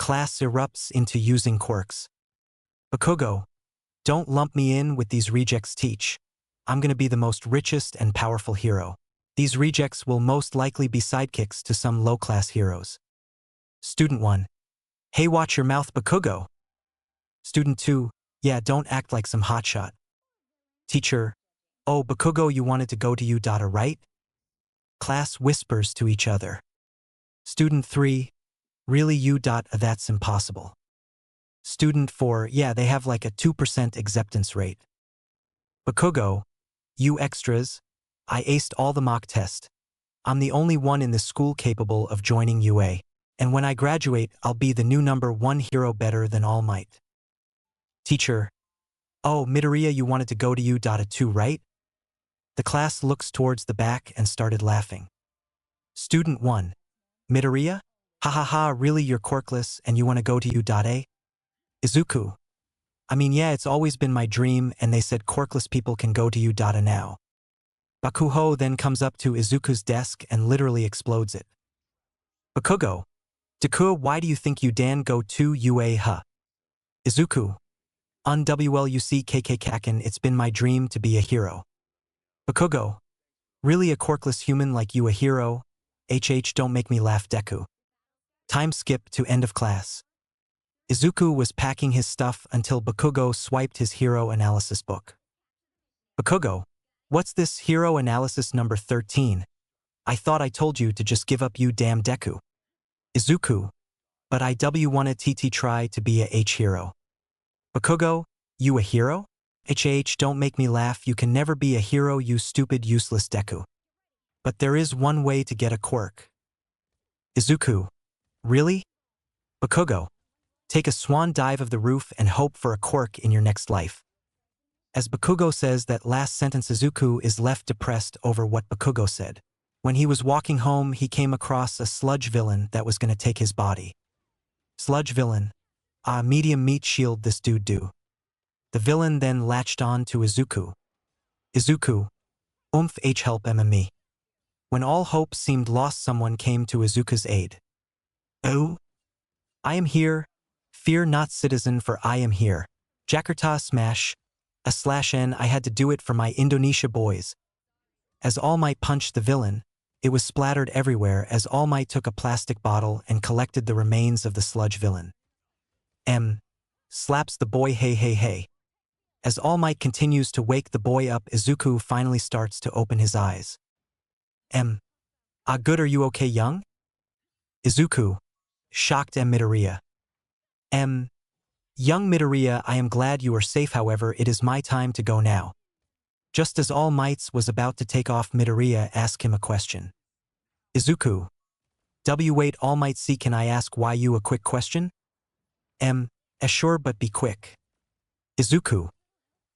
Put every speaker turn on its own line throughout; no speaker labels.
Class erupts into using quirks. Bakugo, don't lump me in with these rejects. Teach. I'm gonna be the most richest and powerful hero. These rejects will most likely be sidekicks to some low-class heroes. Student 1. Hey, watch your mouth, Bakugo. Student 2. Yeah, don't act like some hotshot. Teacher. Oh, Bakugo, you wanted to go to Udata, right? Class whispers to each other. Student 3. Really, Udata? That's impossible. Student 4. Yeah, they have like a 2% acceptance rate. Bakugo. You extras. I aced all the mock test. I'm the only one in the school capable of joining UA. And when I graduate, I'll be the new #1 hero, better than All Might. Teacher. Oh, Midoriya, you wanted to go to Udata too, right? The class looks towards the back and started laughing. Student 1. Midoriya? Ha ha ha, really, you're quirkless and you want to go to Udata? Izuku. I mean, yeah, it's always been my dream, and they said quirkless people can go to Udata now. Bakuho then comes up to Izuku's desk and literally explodes it. Bakugo. Deku, why do you think you dan go to UA, huh? Izuku. WLUC KK Kaken, it's been my dream to be a hero. Bakugo. Really, a quirkless human like you a hero? HH, don't make me laugh. Deku. Time skip to end of class. Izuku was packing his stuff until Bakugo swiped his hero analysis book. Bakugo. What's this hero analysis number 13? I thought I told you to just give up, you damn Deku. Izuku. But I wanna try to be a H hero. Bakugo, you a hero? HH, don't make me laugh, you can never be a hero, you stupid useless Deku. But there is one way to get a quirk. Izuku. Really? Bakugo. Take a swan dive of the roof and hope for a quirk in your next life. As Bakugo says that last sentence, Izuku is left depressed over what Bakugo said. When he was walking home, he came across a sludge villain that was gonna take his body. Sludge villain. Medium meat shield this dude do. The villain then latched on to Izuku. Izuku. H help me. When all hope seemed lost, someone came to Izuku's aid. Oh? I am here. Fear not, citizen, for I am here. Jakarta smash. /n, I had to do it for my Indonesia boys. As All Might punched the villain, it was splattered everywhere as All Might took a plastic bottle and collected the remains of the sludge villain. Slaps the boy, hey hey hey. As All Might continues to wake the boy up, Izuku finally starts to open his eyes. Good, are you okay, young? Izuku. Shocked. Midoriya. Young Midoriya, I am glad you are safe, however it is my time to go now. Just as All Might was about to take off, Midoriya asked him a question. Izuku. Wait, All Might, see, can I ask why you a quick question? Sure, but be quick. Izuku.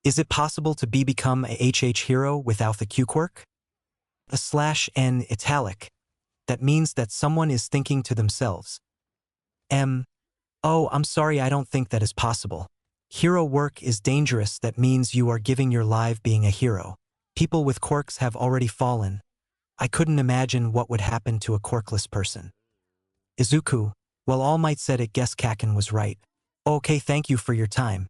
Is it possible to become a HH hero without the Q quirk? /n italic. That means that someone is thinking to themselves. Oh, I'm sorry, I don't think that is possible. Hero work is dangerous, that means you are giving your life being a hero. People with quirks have already fallen. I couldn't imagine what would happen to a quirkless person. Izuku. Well, All Might said it, guess Kaken was right. Okay, thank you for your time.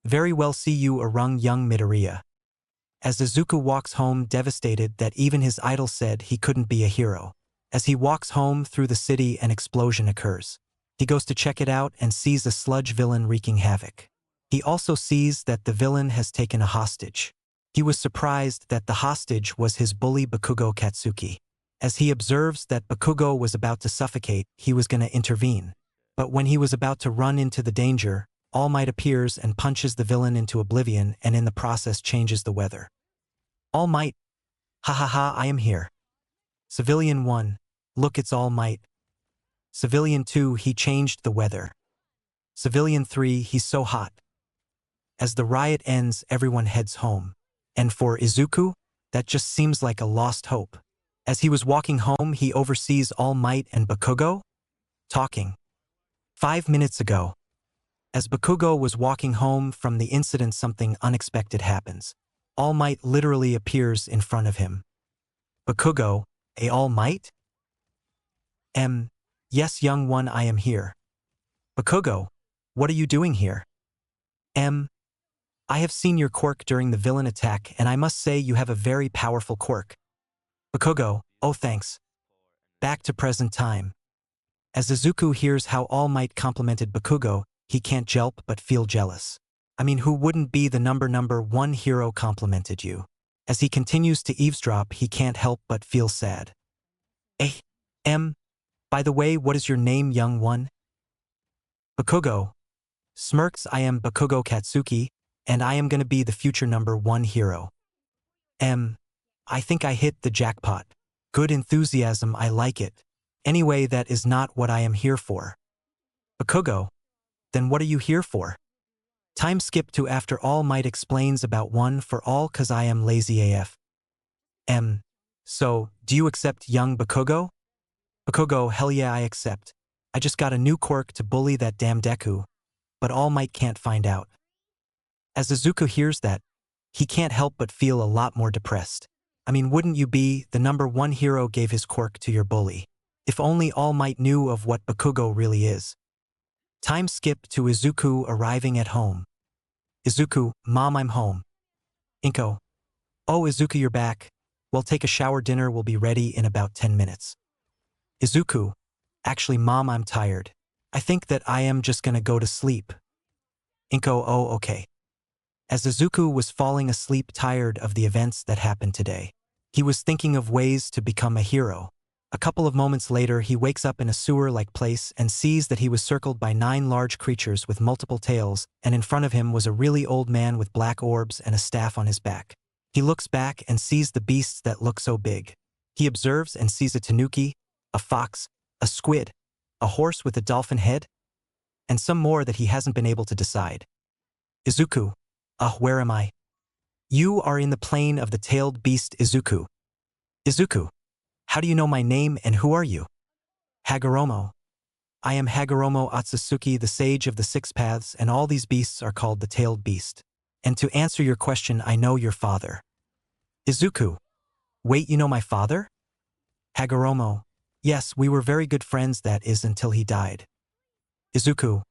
Very well, see you around, young Midoriya. As Izuku walks home, devastated that even his idol said he couldn't be a hero. As he walks home through the city, an explosion occurs. He goes to check it out and sees a sludge villain wreaking havoc. He also sees that the villain has taken a hostage. He was surprised that the hostage was his bully Bakugo Katsuki. As he observes that Bakugo was about to suffocate, he was gonna intervene. But when he was about to run into the danger, All Might appears and punches the villain into oblivion and in the process changes the weather. All Might. Ha ha ha, I am here. Civilian 1. Look, it's All Might. Civilian 2, he changed the weather. Civilian 3, he's so hot. As the riot ends, everyone heads home. And for Izuku, that just seems like a lost hope. As he was walking home, he oversees All Might and Bakugo talking. 5 minutes ago. As Bakugo was walking home from the incident, something unexpected happens. All Might literally appears in front of him. Bakugo, a All Might? Yes, young one, I am here. Bakugo, what are you doing here? I have seen your quirk during the villain attack and I must say you have a very powerful quirk. Bakugo, oh thanks. Back to present time. As Izuku hears how All Might complimented Bakugo, he can't help but feel jealous. I mean, who wouldn't be the number one hero complimented you? As he continues to eavesdrop, he can't help but feel sad. Eh, by the way, what is your name, young one? Bakugo. Smirks, I am Bakugo Katsuki, and I am gonna be the future number one hero. I think I hit the jackpot. Good enthusiasm, I like it. Anyway, that is not what I am here for. Bakugo, then what are you here for? Time skip to after All Might explains about one for all cause I am lazy AF. So, do you accept young Bakugo? Bakugo, hell yeah I accept. I just got a new quirk to bully that damn Deku, but All Might can't find out. As Izuku hears that, he can't help but feel a lot more depressed. I mean, wouldn't you be, the number one hero gave his quirk to your bully. If only All Might knew of what Bakugo really is. Time skip to Izuku arriving at home. Izuku, Mom, I'm home. Inko. Oh, Izuku, you're back. Well, take a shower, dinner will be ready in about 10 minutes. Izuku. Actually, Mom, I'm tired. I think that I am just gonna go to sleep. Inko, oh, okay. As Izuku was falling asleep tired of the events that happened today, he was thinking of ways to become a hero. A couple of moments later, he wakes up in a sewer-like place and sees that he was circled by 9 large creatures with multiple tails, and in front of him was a really old man with black orbs and a staff on his back. He looks back and sees the beasts that look so big. He observes and sees a tanuki, a fox, a squid, a horse with a dolphin head, and some more that he hasn't been able to decide. Izuku. Where am I? You are in the plane of the tailed beast Izuku. Izuku. How do you know my name and who are you? Hagoromo. I am Hagoromo Otsutsuki, the sage of the 6 paths, and all these beasts are called the tailed beast. And to answer your question, I know your father. Izuku. Wait, you know my father? Hagoromo. Yes, we were very good friends, that is, until he died. Izuku.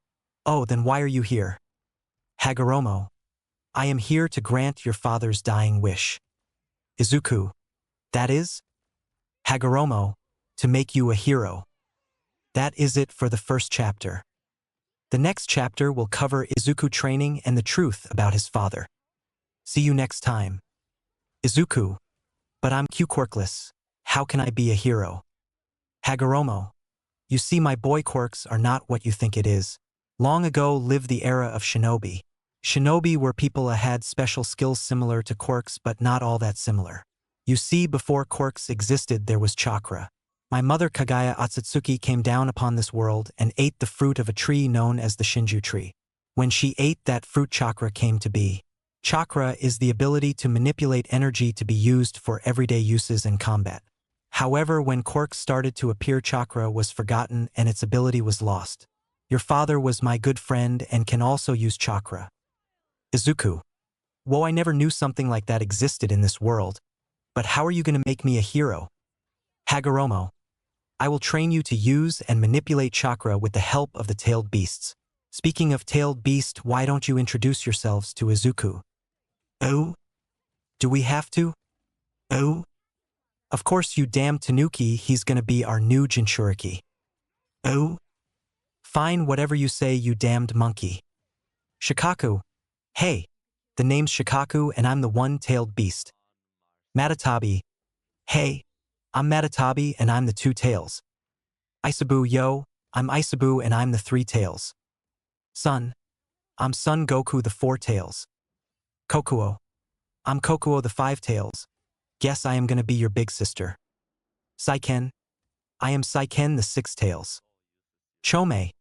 Oh, then why are you here? Hagoromo. I am here to grant your father's dying wish. Izuku. That is? Hagoromo. To make you a hero. That is it for the first chapter. The next chapter will cover Izuku training and the truth about his father. See you next time. Izuku. But I'm quirkless. How can I be a hero? Hagoromo. You see, my boy quirks are not what you think it is. Long ago lived the era of shinobi. Shinobi were people who had special skills similar to quirks but not all that similar. You see, before quirks existed there was chakra. My mother Kagaya Otsutsuki came down upon this world and ate the fruit of a tree known as the Shinju tree. When she ate that fruit, chakra came to be. Chakra is the ability to manipulate energy to be used for everyday uses in combat. However, when quirks started to appear, chakra was forgotten and its ability was lost. Your father was my good friend and can also use chakra. Izuku. Whoa, I never knew something like that existed in this world. But how are you going to make me a hero? Hagoromo. I will train you to use and manipulate chakra with the help of the tailed beasts. Speaking of tailed beast, why don't you introduce yourselves to Izuku? Oh? Do we have to? Oh? Of course, you damn tanuki, he's gonna be our new Jinchuriki. Oh? Fine, whatever you say, you damned monkey. Shikaku. Hey, the name's Shikaku and I'm the one-tailed beast. Matatabi. Hey, I'm Matatabi and I'm the 2 tails. Isabu, yo, I'm Isabu and I'm the 3 tails. Son. I'm Son Goku, the 4 tails. Kokuo. I'm Kokuo, the 5 tails. Guess I am gonna be your big sister. Saiken. I am Saiken, the 6 tails. Chome.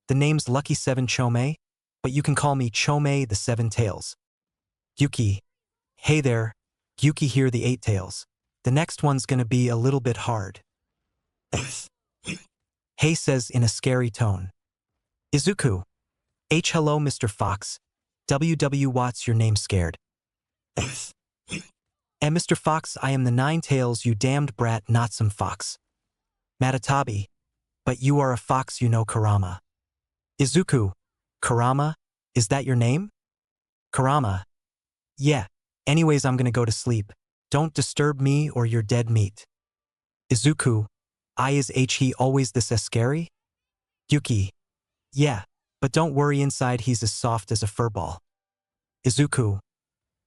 The name's Lucky 7 Chome, but you can call me Chome, the 7 tails. Yuki. Hey there, Yuki here, the 8 tails. The next one's gonna be a little bit hard. Hey says in a scary tone. Izuku. Hello Mr. Fox. WW what's your name scared? And Mr. Fox, I am the 9 tails, you damned brat, not some fox. Matatabi. But you are a fox, you know, Kurama. Izuku. Kurama? Is that your name? Kurama. Yeah. Anyways, I'm gonna go to sleep. Don't disturb me or you're dead meat. Izuku. Is he always this scary? Yuki. Yeah. But don't worry, inside he's as soft as a furball. Izuku.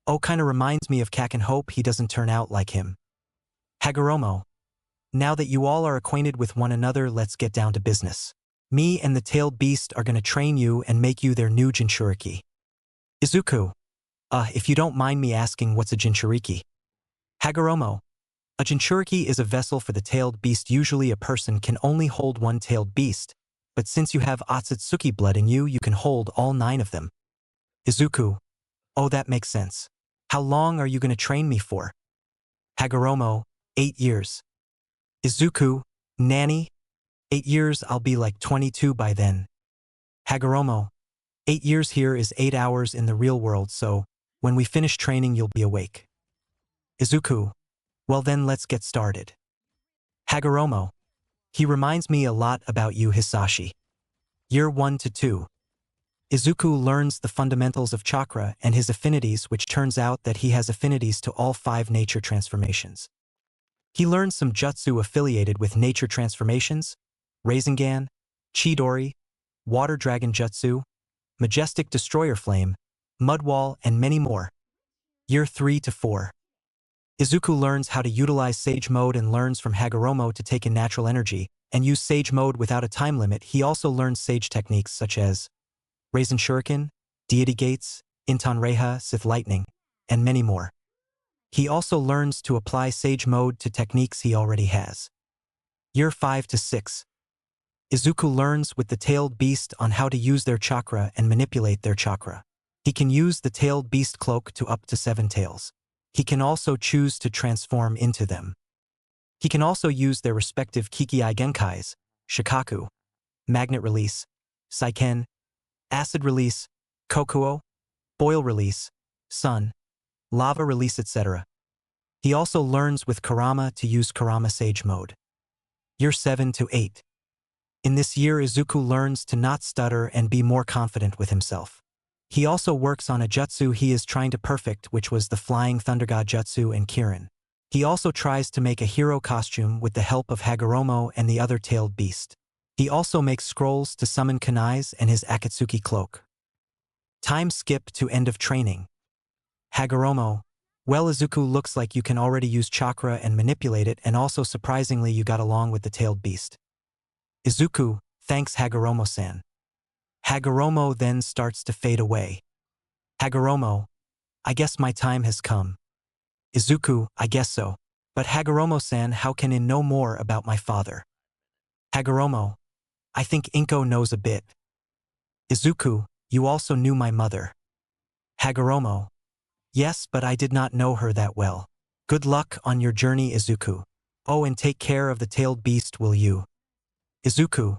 Oh, kinda reminds me of Kak and hope he doesn't turn out like him. Hagoromo. Now that you all are acquainted with one another, let's get down to business. Me and the tailed beast are gonna train you and make you their new Jinchuriki. Izuku. If you don't mind me asking, what's a Jinchuriki? Hagoromo. A Jinchuriki is a vessel for the tailed beast. Usually a person can only hold one tailed beast, but since you have Otsutsuki blood in you, you can hold all 9 of them. Izuku. Oh, that makes sense. How long are you gonna train me for? Hagoromo. 8 years. Izuku. Nanny? 8 years, I'll be like 22 by then. Hagoromo. 8 years here is 8 hours in the real world, so when we finish training you'll be awake. Izuku. Well then let's get started. Hagoromo. He reminds me a lot about you, Hisashi. Year 1 to 2. Izuku learns the fundamentals of chakra and his affinities, which turns out that he has affinities to all 5 nature transformations. He learns some jutsu affiliated with nature transformations, Rasengan, Chidori, Water Dragon Jutsu, Majestic Destroyer Flame, Mudwall, and many more. Year 3 to 4. Izuku learns how to utilize Sage Mode and learns from Hagoromo to take in natural energy and use Sage Mode without a time limit. He also learns Sage techniques such as Raisen Shuriken, Deity Gates, Inton Reha, Sith Lightning, and many more. He also learns to apply Sage Mode to techniques he already has. Year 5 to 6. Izuku learns with the tailed beast on how to use their chakra and manipulate their chakra. He can use the tailed beast cloak to up to 7 tails. He can also choose to transform into them. He can also use their respective Kikei Genkais, Shikaku, Magnet Release, Saiken, Acid Release, Kokuo, Boil Release, Sun, Lava Release, etc. He also learns with Kurama to use Kurama Sage Mode. Year 7 to 8. In this year, Izuku learns to not stutter and be more confident with himself. He also works on a jutsu he is trying to perfect, which was the Flying Thunder God Jutsu and Kirin. He also tries to make a hero costume with the help of Hagoromo and the other tailed beast. He also makes scrolls to summon kunais and his Akatsuki cloak. Time skip to end of training. Hagoromo. Well, Izuku, looks like you can already use chakra and manipulate it, and also surprisingly you got along with the tailed beast. Izuku. Thanks, Hagoromo-san. Hagoromo then starts to fade away. Hagoromo. I guess my time has come. Izuku. I guess so. But Hagoromo-san, how can I know more about my father? Hagoromo. I think Inko knows a bit. Izuku. You also knew my mother. Hagoromo. Yes, but I did not know her that well. Good luck on your journey, Izuku. Oh, and take care of the tailed beast, will you? Izuku.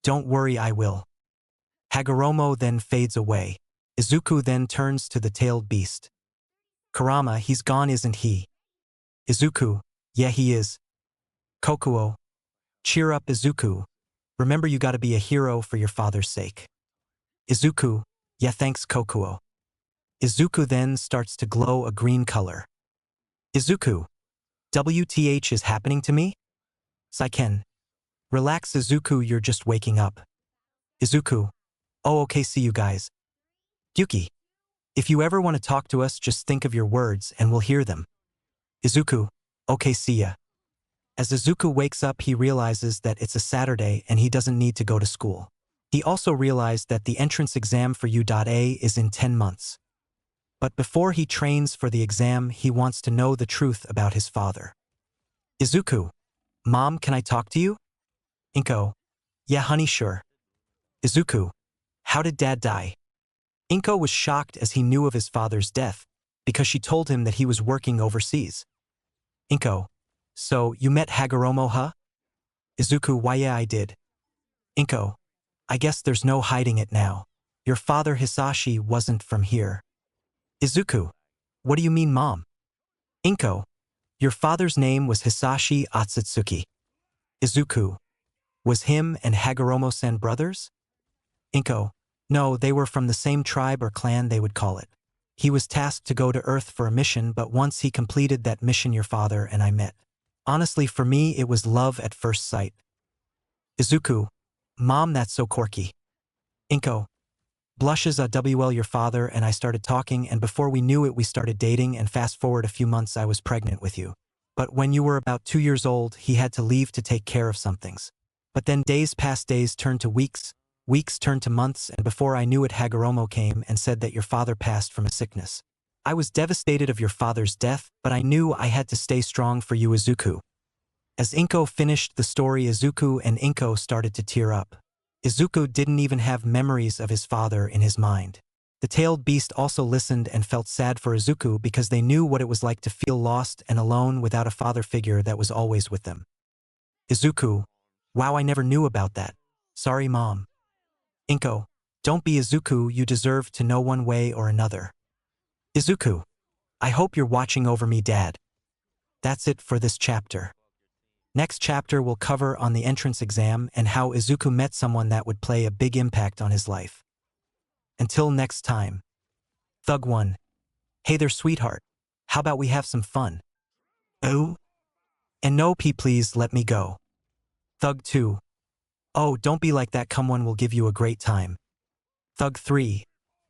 Don't worry, I will. Hagoromo then fades away. Izuku then turns to the tailed beast. Kurama, he's gone, isn't he? Izuku. Yeah, he is. Kokuo. Cheer up, Izuku. Remember, you gotta be a hero for your father's sake. Izuku. Yeah, thanks, Kokuo. Izuku then starts to glow a green color. Izuku. WTH is happening to me? Saiken. Relax, Izuku, you're just waking up. Izuku. Oh, okay, see you guys. Yuki. If you ever want to talk to us, just think of your words and we'll hear them. Izuku. Okay, see ya. As Izuku wakes up, he realizes that it's a Saturday and he doesn't need to go to school. He also realized that the entrance exam for U.A is in 10 months. But before he trains for the exam, he wants to know the truth about his father. Izuku. Mom, can I talk to you? Inko. Yeah, honey, sure. Izuku. How did Dad die? Inko was shocked as he knew of his father's death, because she told him that he was working overseas. Inko. So, you met Hagoromo, huh? Izuku. Why, yeah, I did. Inko. I guess there's no hiding it now. Your father Hisashi wasn't from here. Izuku. What do you mean, Mom? Inko. Your father's name was Hisashi Otsutsuki. Izuku. Was him and Hagoromo-sen brothers? Inko. No, they were from the same tribe or clan they would call it. He was tasked to go to Earth for a mission, but once he completed that mission your father and I met. Honestly, for me it was love at first sight. Izuku. Mom, that's so quirky. Inko. Blushes WL your father and I started talking, and before we knew it we started dating, and fast forward a few months I was pregnant with you. But when you were about 2 years old he had to leave to take care of some things. But then days passed, days turned to weeks, weeks turned to months, and before I knew it Hagoromo came and said that your father passed from a sickness. I was devastated of your father's death, but I knew I had to stay strong for you Izuku. As Inko finished the story, Izuku and Inko started to tear up. Izuku didn't even have memories of his father in his mind. The tailed beast also listened and felt sad for Izuku because they knew what it was like to feel lost and alone without a father figure that was always with them. Izuku. Wow, I never knew about that. Sorry, Mom. Inko. Don't be Izuku, you deserve to know one way or another. Izuku. I hope you're watching over me, Dad. That's it for this chapter. Next chapter will cover on the entrance exam and how Izuku met someone that would play a big impact on his life. Until next time. Thug 1. Hey there, sweetheart. How about we have some fun? Oh? And no, please let me go. Thug 2. Oh, don't be like that, someone will give you a great time. Thug 3.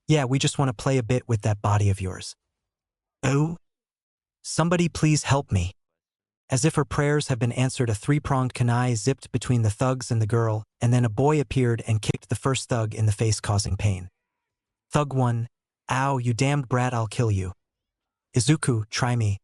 Yeah, we just want to play a bit with that body of yours. Oh? Somebody please help me. As if her prayers have been answered, a three-pronged kunai zipped between the thugs and the girl, and then a boy appeared and kicked the first thug in the face, causing pain. Thug 1. Ow, you damned brat, I'll kill you. Izuku, try me.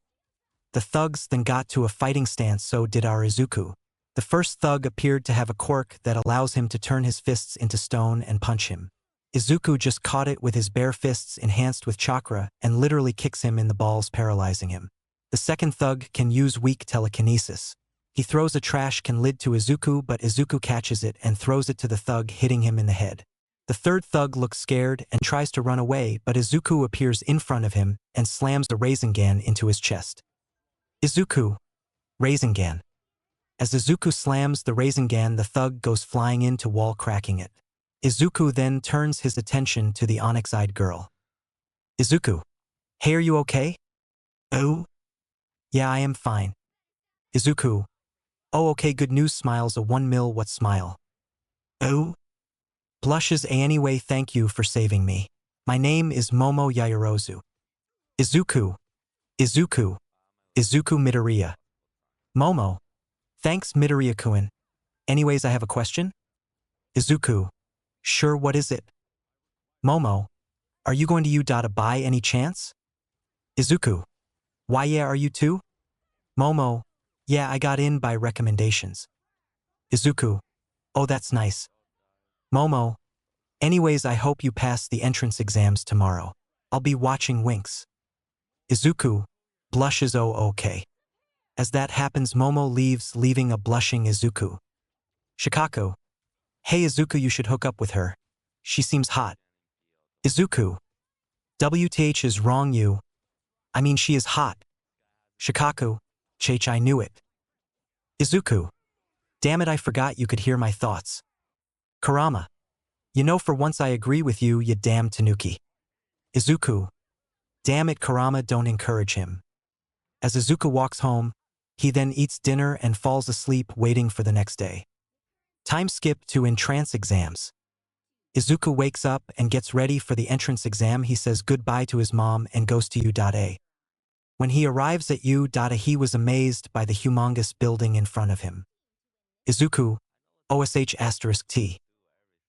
The thugs then got to a fighting stance, so did our Izuku. The first thug appeared to have a quirk that allows him to turn his fists into stone and punch him. Izuku just caught it with his bare fists enhanced with chakra and literally kicks him in the balls, paralyzing him. The second thug can use weak telekinesis. He throws a trash can lid to Izuku, but Izuku catches it and throws it to the thug, hitting him in the head. The third thug looks scared and tries to run away, but Izuku appears in front of him and slams the Rasengan into his chest. Izuku. Rasengan. As Izuku slams the Rasengan, the thug goes flying into wall, cracking it. Izuku then turns his attention to the onyx-eyed girl. Izuku. Hey, are you okay? Oh? Yeah, I am fine. Izuku. Oh, okay, good news, smiles a 1 mil, what smile? Oh? Blushes anyway, thank you for saving me. My name is Momo Yaoyorozu. Izuku. Izuku. Izuku Midoriya. Momo. Thanks, Midoriya-kun. Anyways, I have a question? Izuku. Sure, what is it? Momo. Are you going to Uda by any chance? Izuku. Why, yeah, are you too? Momo. Yeah, I got in by recommendations. Izuku. Oh, that's nice. Momo. Anyways, I hope you pass the entrance exams tomorrow. I'll be watching, winks. Izuku. Blushes, oh, okay. As that happens, Momo leaves, leaving a blushing Izuku. Shikaku. Hey Izuku, you should hook up with her. She seems hot. Izuku. WTH is wrong, you. I mean, she is hot. Shikaku. Chach, I knew it. Izuku. Damn it, I forgot you could hear my thoughts. Kurama. You know, for once I agree with you, you damn Tanuki. Izuku. Damn it, Kurama, don't encourage him. As Izuku walks home, he then eats dinner and falls asleep, waiting for the next day. Time skip to entrance exams. Izuku wakes up and gets ready for the entrance exam. He says goodbye to his mom and goes to U.A. When he arrives at U.A, he was amazed by the humongous building in front of him. Izuku. OSH*T.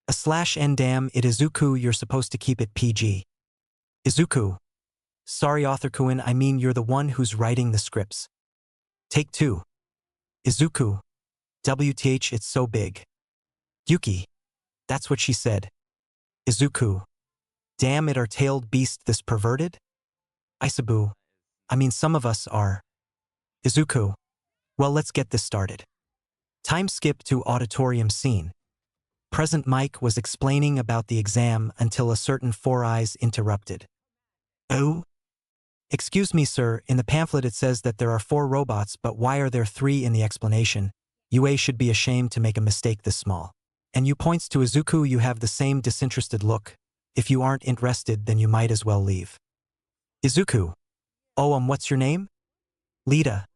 /N damn it, Izuku, you're supposed to keep it PG. Izuku. Sorry, author-kun, I mean you're the one who's writing the scripts. Take 2. Izuku. WTH, it's so big. Yuki. That's what she said. Izuku. Damn it, our tailed beast this perverted? Isabu. I mean, some of us are. Izuku. Well, let's get this started. Time skip to auditorium scene. Present Mike was explaining about the exam until a certain Four Eyes interrupted. Oh? Excuse me, sir, in the pamphlet it says that there are 4 robots, but why are there 3 in the explanation? UA should be ashamed to make a mistake this small. And you points to Izuku. You have the same disinterested look. If you aren't interested, then you might as well leave. Izuku. Oh, what's your name? Lita.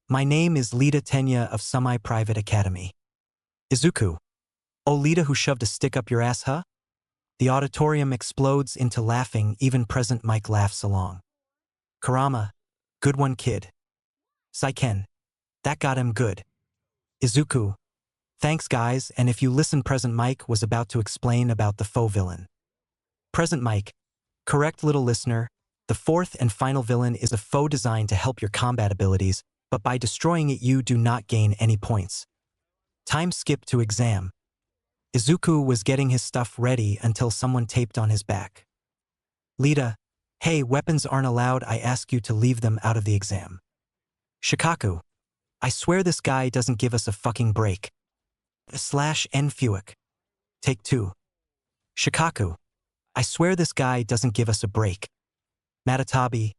My name is Lita Tenya of Semi-Private Academy. Izuku. Oh, Lita who shoved a stick up your ass, huh? The auditorium explodes into laughing. Even present Mike laughs along. Kurama. Good one, kid. Saiken. That got him good. Izuku. Thanks, guys, and if you listen, present Mike was about to explain about the faux villain. Present Mike. Correct, little listener. The fourth and final villain is a foe designed to help your combat abilities, but by destroying it you do not gain any points. Time skip to exam. Izuku was getting his stuff ready until someone taped on his back. Lita. Hey, weapons aren't allowed. I ask you to leave them out of the exam. Shikaku. I swear this guy doesn't give us a fucking break. /N Fuick. Take 2. Shikaku. I swear this guy doesn't give us a break. Matatabi.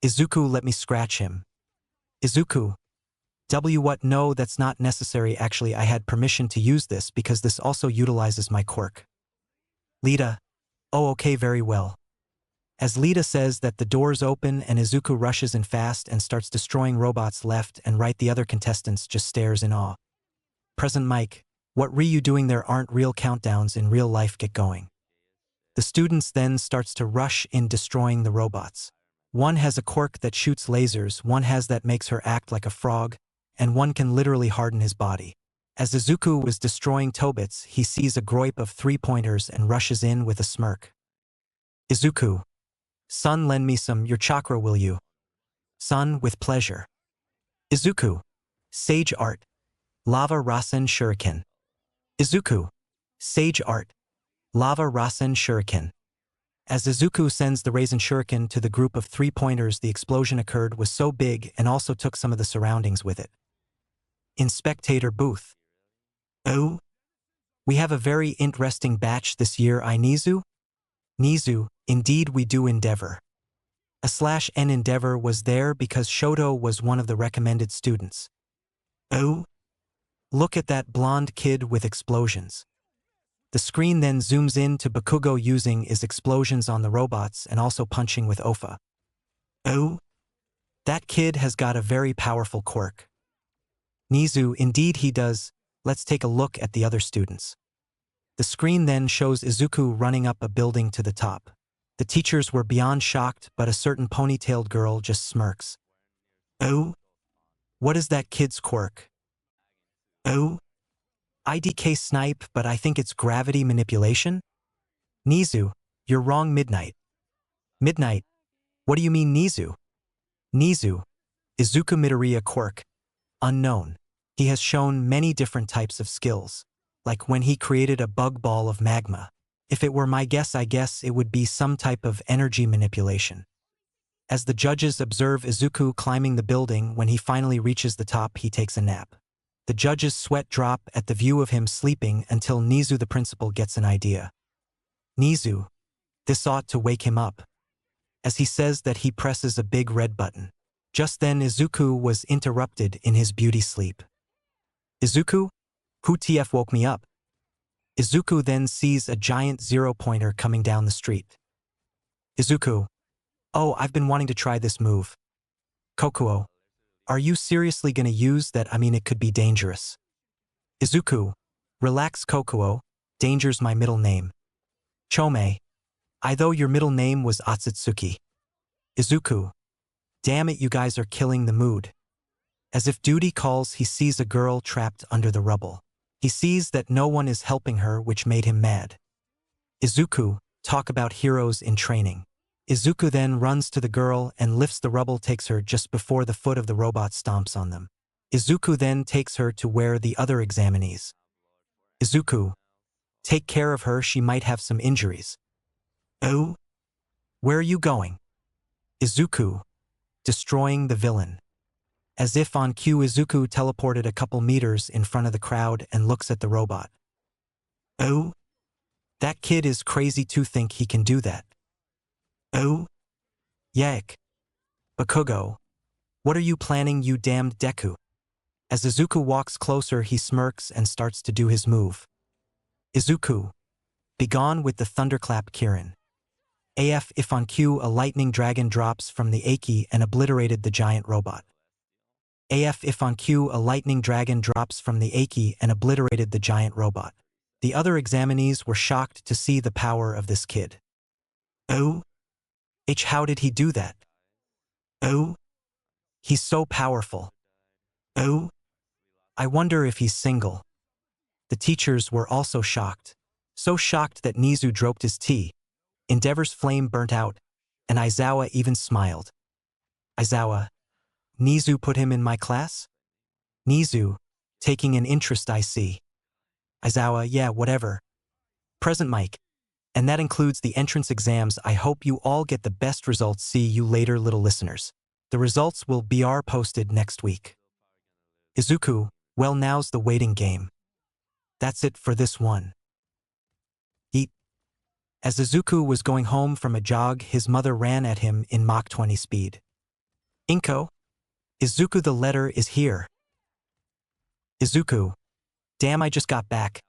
Izuku, let me scratch him. Izuku. What? No, that's not necessary. Actually, I had permission to use this because this also utilizes my quirk. Lita. Oh, okay, very well. As Lita says that, the doors open and Izuku rushes in fast and starts destroying robots left and right. The other contestants just stares in awe. Present Mike. What you doing? There aren't real countdowns in real life. Get going. The students then starts to rush in destroying the robots. One has a quirk that shoots lasers, one has that makes her act like a frog, and one can literally harden his body. As Izuku was destroying Tobits, he sees a group of 3-pointers and rushes in with a smirk. Izuku. Son, lend me some your chakra, will you? Son, with pleasure. Izuku. Sage art. Lava Rasen Shuriken. Izuku. Sage art. Lava Rasen Shuriken. As Izuku sends the Raisin Shuriken to the group of 3-pointers, the explosion occurred was so big and also took some of the surroundings with it. In spectator booth. Oh? We have a very interesting batch this year, Nizu? Nizu, indeed we do. Endeavor. /N Endeavor was there because Shoto was one of the recommended students. Oh? Look at that blonde kid with explosions. The screen then zooms in to Bakugo using his explosions on the robots and also punching with Ofa. Oh? That kid has got a very powerful quirk. Nizu, indeed he does. Let's take a look at the other students. The screen then shows Izuku running up a building to the top. The teachers were beyond shocked, but a certain ponytailed girl just smirks. Oh? What is that kid's quirk? Oh? IDK snipe, but I think it's gravity manipulation? Nizu, you're wrong. Midnight. Midnight? What do you mean, Nizu? Nizu. Izuku Midoriya quirk. Unknown. He has shown many different types of skills, like when he created a bug ball of magma. If it were my guess, I guess it would be some type of energy manipulation. As the judges observe Izuku climbing the building, when he finally reaches the top, he takes a nap. The judges' sweat drop at the view of him sleeping until Nizu the principal gets an idea. Nizu. This ought to wake him up. As he says that, he presses a big red button. Just then Izuku was interrupted in his beauty sleep. Izuku? Who TF woke me up? Izuku then sees a giant 0-pointer coming down the street. Izuku. Oh, I've been wanting to try this move. Kokuo. Are you seriously gonna use that? I mean, it could be dangerous. Izuku. Relax, Kokuo. Danger's my middle name. Chome. I though your middle name was Atsutsuki. Izuku. Damn it, you guys are killing the mood. As if duty calls, he sees a girl trapped under the rubble. He sees that no one is helping her, which made him mad. Izuku. Talk about heroes in training. Izuku then runs to the girl and lifts the rubble, takes her just before the foot of the robot stomps on them. Izuku then takes her to where the other examinees. Izuku. Take care of her, she might have some injuries. Oh? Where are you going? Izuku. Destroying the villain. As if on cue, Izuku teleported a couple meters in front of the crowd and looks at the robot. Oh? That kid is crazy to think he can do that. Oh? Yak. Bakugo. What are you planning, you damned Deku? As Izuku walks closer, he smirks and starts to do his move. Izuku. Begone with the thunderclap Kirin. AF if on cue a lightning dragon drops from the Aki and obliterated the giant robot. AF if on cue a lightning dragon drops from the Aki and obliterated the giant robot. The other examinees were shocked to see the power of this kid. Oh? How did he do that? Oh? He's so powerful. Oh? I wonder if he's single. The teachers were also shocked. So shocked that Nizu dropped his tea. Endeavor's flame burnt out, and Aizawa even smiled. Aizawa. Nizu put him in my class? Nizu. Taking an interest, I see. Aizawa, yeah, whatever. Present Mike. And that includes the entrance exams. I hope you all get the best results. See you later, little listeners. The results will be posted next week. Izuku, well, now's the waiting game. That's it for this one. Eat. As Izuku was going home from a jog, his mother ran at him in Mach 20 speed. Inko? Izuku, the letter is here. Izuku. Damn, I just got back.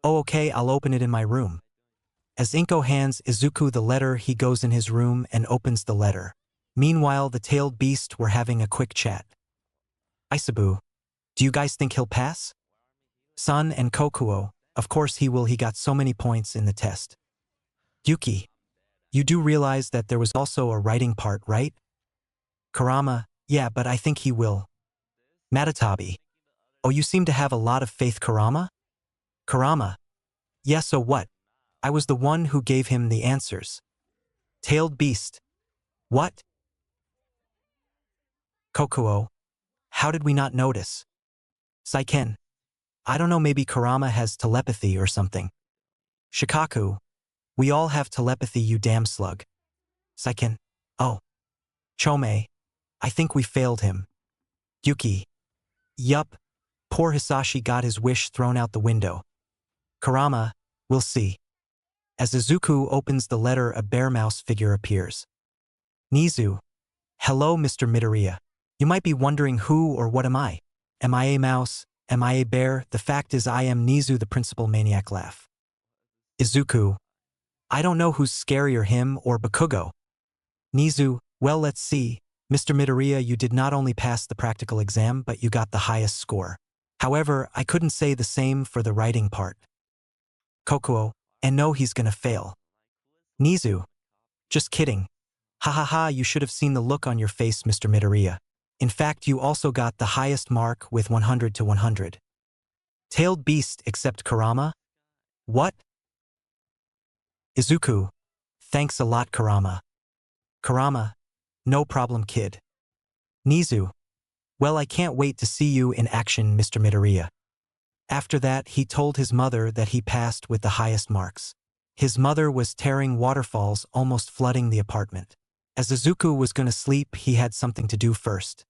Oh, okay, I'll open it in my room. As Inko hands Izuku the letter, he goes in his room and opens the letter. Meanwhile, the tailed beast were having a quick chat. Isabu. Do you guys think he'll pass? Sun and Kokuo. Of course he will, he got so many points in the test. Yuki. You do realize that there was also a writing part, right? Kurama. Yeah, but I think he will. Matatabi. Oh, you seem to have a lot of faith, Kurama? Kurama. Yeah, so what? I was the one who gave him the answers. Tailed beast. What? Kokuo. How did we not notice? Saiken. I don't know, maybe Kurama has telepathy or something. Shikaku. We all have telepathy, you damn slug. Saiken. Oh. Chome. I think we failed him. Yuki. Yup. Poor Hisashi got his wish thrown out the window. Kurama. We'll see. As Izuku opens the letter, a bear mouse figure appears. Nizu. Hello, Mr. Midoriya. You might be wondering who or what am I? Am I a mouse? Am I a bear? The fact is I am Nizu, the principal maniac. Laugh. Izuku. I don't know who's scarier, him or Bakugo. Nizu. Well, let's see. Mr. Midoriya, you did not only pass the practical exam, but you got the highest score. However, I couldn't say the same for the writing part. Kokuo. And no, he's gonna fail. Nizu. Just kidding. Ha ha ha, you should have seen the look on your face, Mr. Midoriya. In fact, you also got the highest mark with 100 to 100. Tailed beast except Kurama? What? Izuku. Thanks a lot, Kurama. Kurama. No problem, kid. Nizu. Well, I can't wait to see you in action, Mr. Midoriya. After that, he told his mother that he passed with the highest marks. His mother was tearing waterfalls, almost flooding the apartment. As Izuku was gonna sleep, he had something to do first.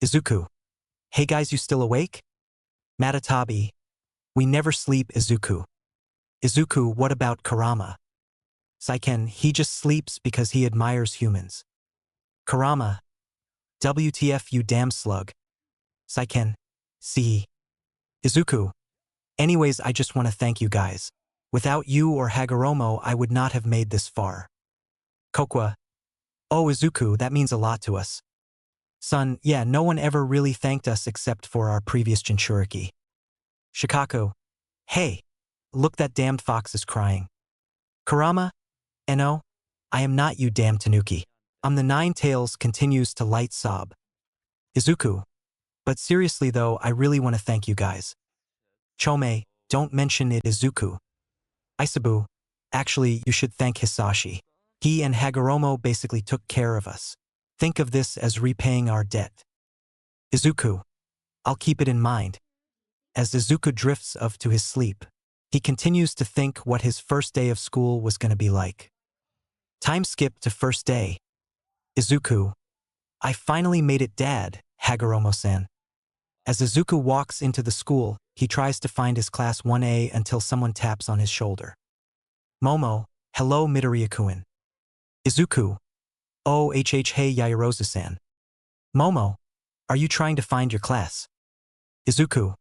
Izuku. Hey guys, you still awake? Matatabi. We never sleep, Izuku. Izuku, what about Kurama? Saiken, he just sleeps because he admires humans. Kurama. WTF, you damn slug. Saiken. See. Izuku. Anyways, I just want to thank you guys. Without you or Hagoromo, I would not have made this far. Kokwa. Oh, Izuku, that means a lot to us. Son, yeah, no one ever really thanked us except for our previous Jinchuriki. Shikaku. Hey. Look, that damned fox is crying. Kurama. Eno. I am not, you damn Tanuki. I'm the Nine Tails, continues to light sob. Izuku. But seriously though, I really want to thank you guys. Chome, don't mention it, Izuku. Isabu. Actually, you should thank Hisashi. He and Hagoromo basically took care of us. Think of this as repaying our debt. Izuku. I'll keep it in mind. As Izuku drifts off to his sleep, he continues to think what his first day of school was going to be like. Time skip to first day. Izuku. I finally made it, Dad, Hagoromo-san. As Izuku walks into the school, he tries to find his class 1A until someone taps on his shoulder. Momo. Hello, Midoriya-kun. Izuku. Oh, hey Yaoyorozu-san. Momo. Are you trying to find your class? Izuku.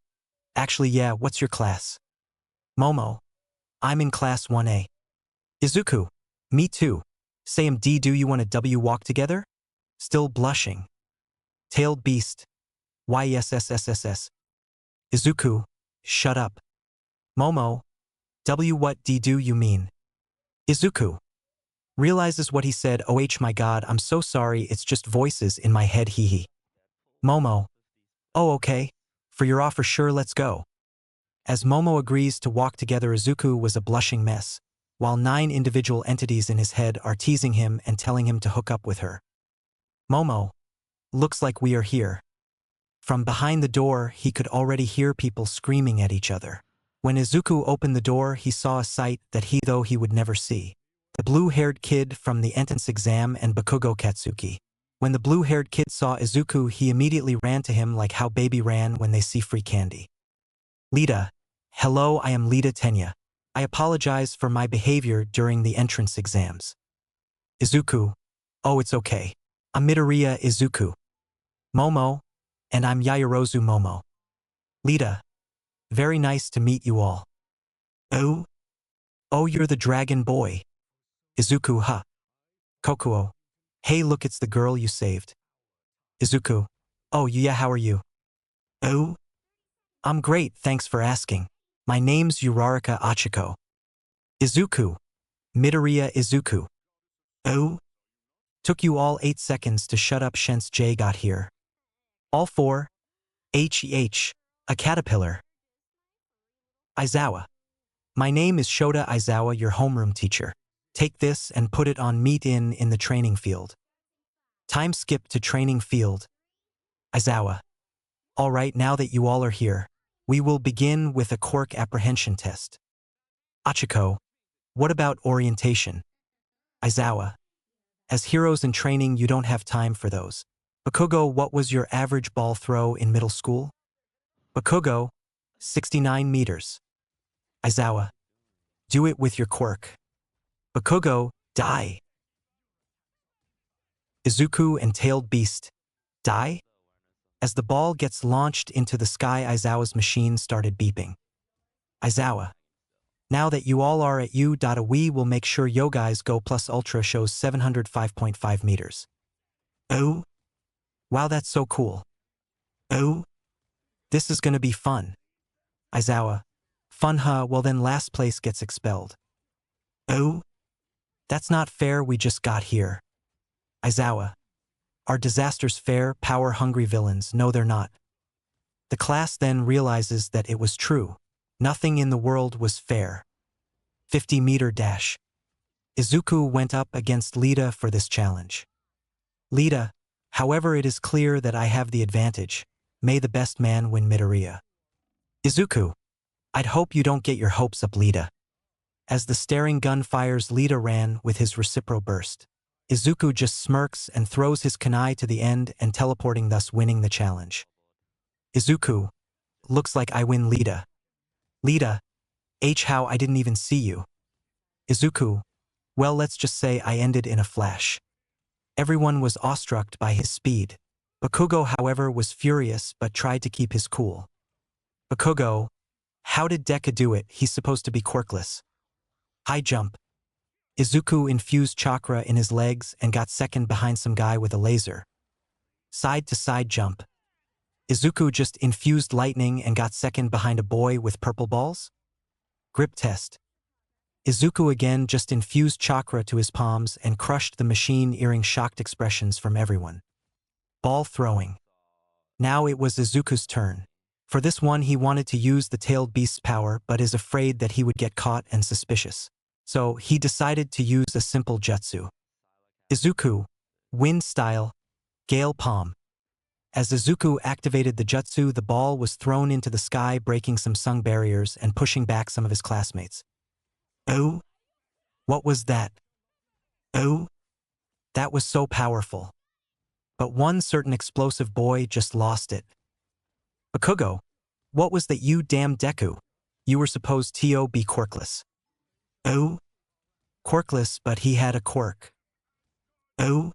Actually, yeah, what's your class? Momo. I'm in class 1A. Izuku. Me too. Say, do you want a W walk together? Still blushing. Tailed beast. YSSSSS. Izuku. Shut up. Momo. W what D do you mean? Izuku. Realizes what he said. Oh my god, I'm so sorry, it's just voices in my head, hee hee. Momo. Oh okay. For your offer sure, let's go. As Momo agrees to walk together, Izuku was a blushing mess, while 9 individual entities in his head are teasing him and telling him to hook up with her. Momo. Looks like we are here. From behind the door, he could already hear people screaming at each other. When Izuku opened the door, he saw a sight that he would never see. The blue-haired kid from the entrance exam and Bakugo Katsuki. When the blue-haired kid saw Izuku, he immediately ran to him like how baby ran when they see free candy. Lita. Hello, I am Lita Tenya. I apologize for my behavior during the entrance exams. Izuku. Oh, it's okay. I'm Midoriya Izuku. Momo. And I'm Yaoyorozu Momo. Lita. Very nice to meet you all. Oh? Oh, you're the dragon boy. Izuku, huh? Kokuo. Hey, look, it's the girl you saved. Izuku. Oh, yeah, how are you? Oh? I'm great, thanks for asking. My name's Uraraka Achiko. Izuku. Midoriya Izuku. Oh? Took you all 8 seconds to shut up since J got here. All 4. A caterpillar. Aizawa. My name is Shota Aizawa, your homeroom teacher. Take this and put it on meet in the training field. Time skip to training field. Aizawa. Alright, now that you all are here, we will begin with a quirk apprehension test. Achiko. What about orientation? Aizawa. As heroes in training, you don't have time for those. Bakugo, what was your average ball throw in middle school? Bakugo. 69 meters. Aizawa. Do it with your quirk. Bakugo. Die. Izuku and Tailed Beast. Die? As the ball gets launched into the sky, Aizawa's machine started beeping. Aizawa. Now that you all are at U. We will make sure Yo Guys Go Plus Ultra shows 705.5 meters. Oh? Wow, that's so cool. Oh? This is gonna be fun. Aizawa. Fun, huh? Well then last place gets expelled. Oh? That's not fair, we just got here. Aizawa. Are disasters fair, power-hungry villains? No, they're not. The class then realizes that it was true. Nothing in the world was fair. 50-meter dash. Izuku went up against Lita for this challenge. Lita. However, it is clear that I have the advantage. May the best man win, Midoriya. Izuku. I'd hope you don't get your hopes up, Lita. As the staring gun fires, Lita ran with his reciprocal burst. Izuku just smirks and throws his kunai to the end and teleporting, thus winning the challenge. Izuku. Looks like I win, Lita. Lita. How I didn't even see you. Izuku. Well, let's just say I ended in a flash. Everyone was awestruck by his speed. Bakugo, however, was furious but tried to keep his cool. Bakugo. How did Deku do it? He's supposed to be quirkless. High jump. Izuku infused chakra in his legs and got second behind some guy with a laser. Side to side jump. Izuku just infused lightning and got second behind a boy with purple balls. Grip test. Izuku again just infused chakra to his palms and crushed the machine, earring shocked expressions from everyone. Ball throwing. Now it was Izuku's turn. For this one he wanted to use the tailed beast's power but is afraid that he would get caught and suspicious. So he decided to use a simple jutsu. Izuku. Wind style. Gale palm. As Izuku activated the jutsu, the ball was thrown into the sky, breaking some sun barriers and pushing back some of his classmates. Oh? What was that? Oh? That was so powerful. But one certain explosive boy just lost it. Bakugo. What was that, you damn Deku? You were supposed to be quirkless. Oh? Quirkless, but he had a quirk. Oh?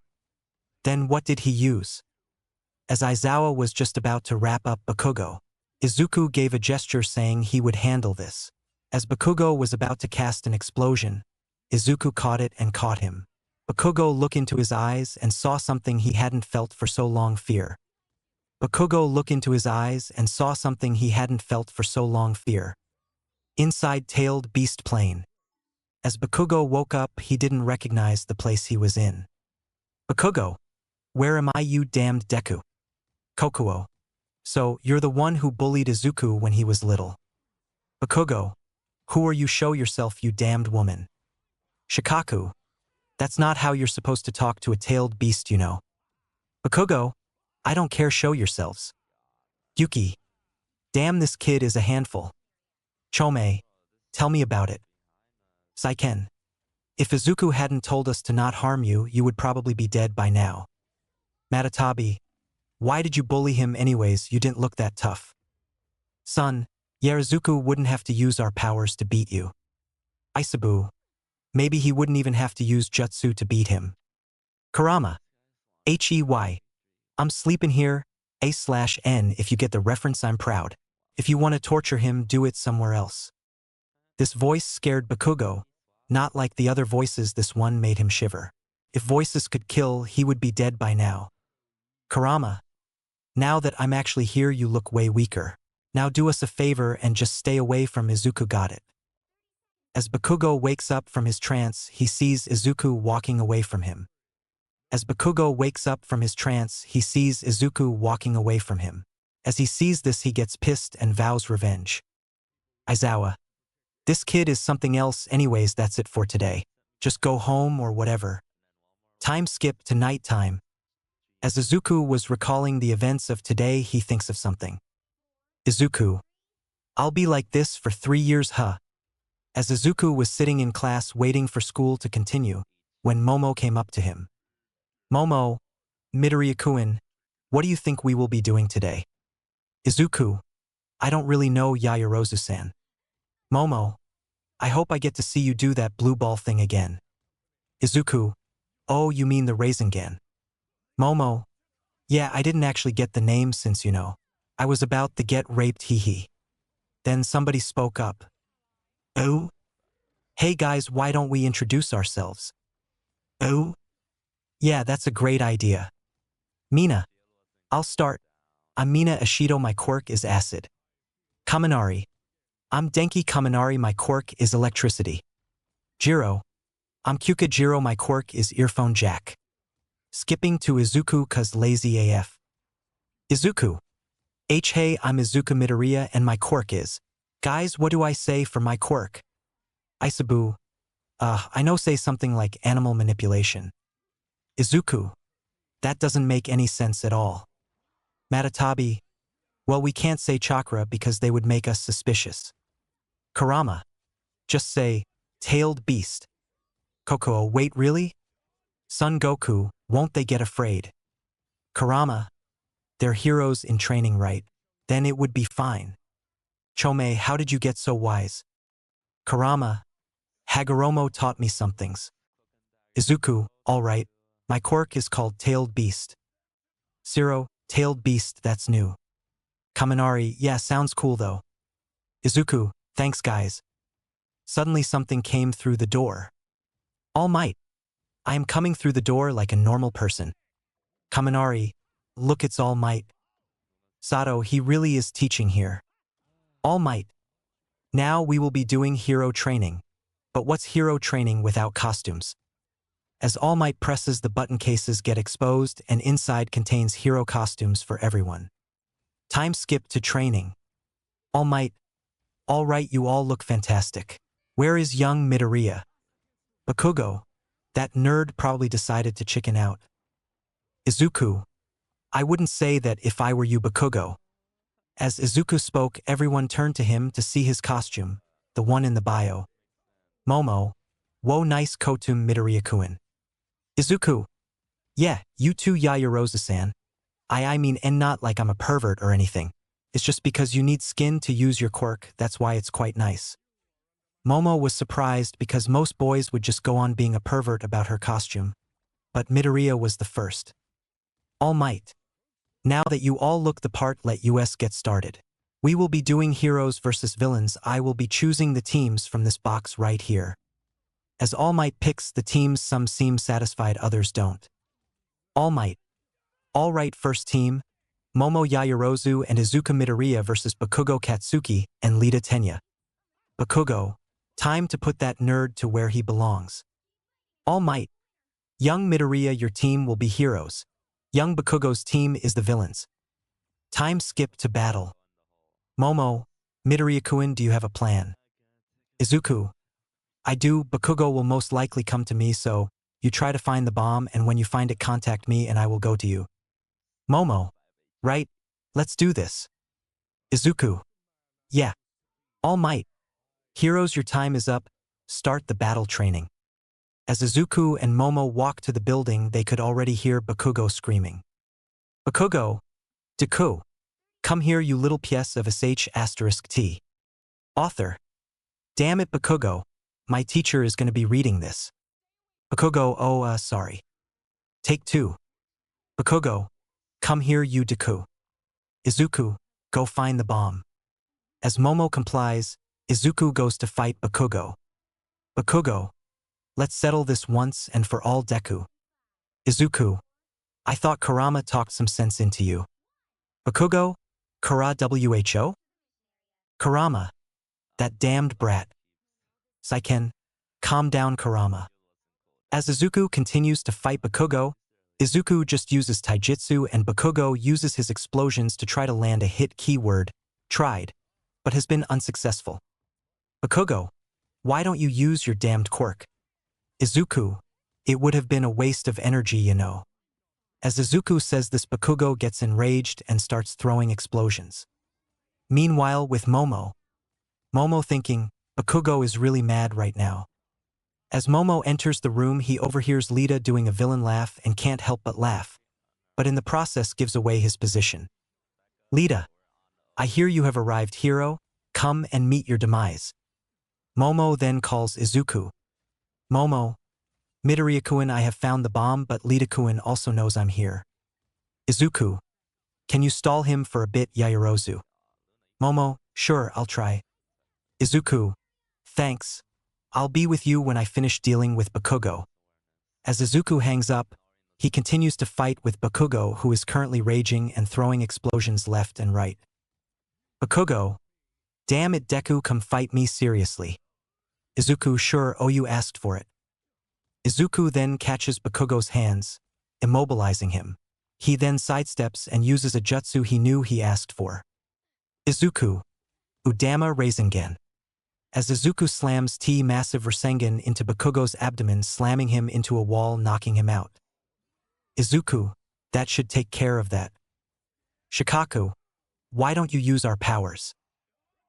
Then what did he use? As Aizawa was just about to wrap up Bakugo, Izuku gave a gesture saying he would handle this. As Bakugo was about to cast an explosion, Izuku caught it and caught him. Bakugo looked into his eyes and saw something he hadn't felt for so long: fear. Bakugo looked into his eyes and saw something he hadn't felt for so long: fear. Inside tailed beast plane. As Bakugo woke up, he didn't recognize the place he was in. Bakugo, where am I, you damned Deku? Kokuo. So, you're the one who bullied Izuku when he was little. Bakugo, who are you? Show yourself, you damned woman. Shikaku, that's not how you're supposed to talk to a tailed beast, you know. Bakugo, I don't care, show yourselves. Yuki, damn, this kid is a handful. Chome, tell me about it. Saiken, if Izuku hadn't told us to not harm you, you would probably be dead by now. Matatabi, why did you bully him anyways? You didn't look that tough. Son, yeah, Izuku wouldn't have to use our powers to beat you. Isabu, maybe he wouldn't even have to use jutsu to beat him. Kurama, Hey, I'm sleeping here, A/N, if you get the reference, I'm proud. If you want to torture him, do it somewhere else. This voice scared Bakugo. Not like the other voices, this one made him shiver. If voices could kill, he would be dead by now. Kurama, now that I'm actually here, you look way weaker. Now do us a favor and just stay away from Izuku, got it? As Bakugo wakes up from his trance, he sees Izuku walking away from him. As Bakugo wakes up from his trance, he sees Izuku walking away from him. As he sees this, he gets pissed and vows revenge. Aizawa, this kid is something else anyways. That's it for today. Just go home or whatever. Time skip to nighttime. As Izuku was recalling the events of today, he thinks of something. Izuku, I'll be like this for 3 years, huh? As Izuku was sitting in class waiting for school to continue, when Momo came up to him. Momo, Midoriya-kun, what do you think we will be doing today? Izuku, I don't really know, Yaoyorozu-san. Momo, I hope I get to see you do that blue ball thing again. Izuku, oh, you mean the Rasengan. Momo, yeah, I didn't actually get the name since, you know, I was about to get raped, hee. Then somebody spoke up. Oh? Hey guys, why don't we introduce ourselves? Oh? Yeah, that's a great idea. Mina, I'll start. I'm Mina Ashido, my quirk is acid. Kaminari, I'm Denki Kaminari, my quirk is electricity. Jiro, I'm Kyuka Jiro, my quirk is earphone jack. Skipping to Izuku cause lazy AF. Izuku, hey, I'm Izuku Midoriya and my quirk is. Guys, what do I say for my quirk? Isabu, I know, say something like animal manipulation. Izuku, that doesn't make any sense at all. Matatabi, well, we can't say chakra because they would make us suspicious. Kurama, just say, tailed beast. Kokuo, wait, really? Son Goku, won't they get afraid? Kurama, they're heroes in training, right? Then it would be fine. Chome, how did you get so wise? Kurama, Hagoromo taught me some things. Izuku, all right, my quirk is called tailed beast. Zero, tailed beast, that's new. Kaminari, yeah, sounds cool though. Izuku, thanks guys. Suddenly something came through the door. All Might, I am coming through the door like a normal person. Kaminari, look, it's All Might. Sato, he really is teaching here. All Might, now we will be doing hero training. But what's hero training without costumes? As All Might presses the button, cases get exposed and inside contains hero costumes for everyone. Time skip to training. All Might, all right, you all look fantastic. Where is young Midoriya? Bakugo, that nerd probably decided to chicken out. Izuku, I wouldn't say that if I were you, Bakugo. As Izuku spoke, everyone turned to him to see his costume, the one in the bio. Momo, whoa, nice costume, Midoriya-kun. Izuku, yeah, you too, Yaoyorozu-san. I mean, and not like I'm a pervert or anything. It's just because you need skin to use your quirk, that's why it's quite nice. Momo was surprised because most boys would just go on being a pervert about her costume. But Midoriya was the first. All Might, now that you all look the part, let us get started. We will be doing heroes versus villains. I will be choosing the teams from this box right here. As All Might picks the teams, some seem satisfied, others don't. All Might. All right, first team, Momo Yaoyorozu and Izuku Midoriya versus Bakugo Katsuki and Lita Tenya. Bakugo, time to put that nerd to where he belongs. All Might. Young Midoriya, your team will be heroes. Young Bakugo's team is the villains. Time skip to battle. Momo, Midoriya-kun, do you have a plan? Izuku, I do. Bakugo will most likely come to me, so you try to find the bomb, and when you find it, contact me and I will go to you. Momo, right, let's do this. Izuku, yeah. All Might. Heroes, your time is up. Start the battle training. As Izuku and Momo walked to the building, they could already hear Bakugo screaming. Bakugo, Deku, come here, you little piece of sh*t. Author. Damn it, Bakugo, my teacher is going to be reading this. Bakugo, oh, sorry. Take 2. Bakugo, come here, you Deku. Izuku, go find the bomb. As Momo complies, Izuku goes to fight Bakugo. Bakugo, let's settle this once and for all, Deku. Izuku, I thought Kurama talked some sense into you. Bakugo, Kura-who? Kurama, that damned brat. Saiken, calm down, Kurama. As Izuku continues to fight Bakugo, Izuku just uses taijutsu and Bakugo uses his explosions to try to land a hit keyword, tried, but has been unsuccessful. Bakugo, why don't you use your damned quirk? Izuku, it would have been a waste of energy, you know. As Izuku says this, Bakugo gets enraged and starts throwing explosions. Meanwhile, with Momo thinking, Bakugo is really mad right now. As Momo enters the room, he overhears Lita doing a villain laugh and can't help but laugh, but in the process gives away his position. Lita, I hear you have arrived, hero. Come and meet your demise. Momo then calls Izuku. Momo, Midoriya-kun, I have found the bomb, but Lita-kun also knows I'm here. Izuku, can you stall him for a bit, Yaoyorozu? Momo, sure, I'll try. Izuku, thanks. I'll be with you when I finish dealing with Bakugo. As Izuku hangs up, he continues to fight with Bakugo, who is currently raging and throwing explosions left and right. Bakugo, damn it, Deku, come fight me seriously. Izuku, sure, oh, you asked for it. Izuku then catches Bakugo's hands, immobilizing him. He then sidesteps and uses a jutsu he knew he asked for. Izuku, Udama Rasengan. As Izuku slams T-massive Rasengan into Bakugo's abdomen, slamming him into a wall, knocking him out. Izuku, that should take care of that. Shikaku, why don't you use our powers?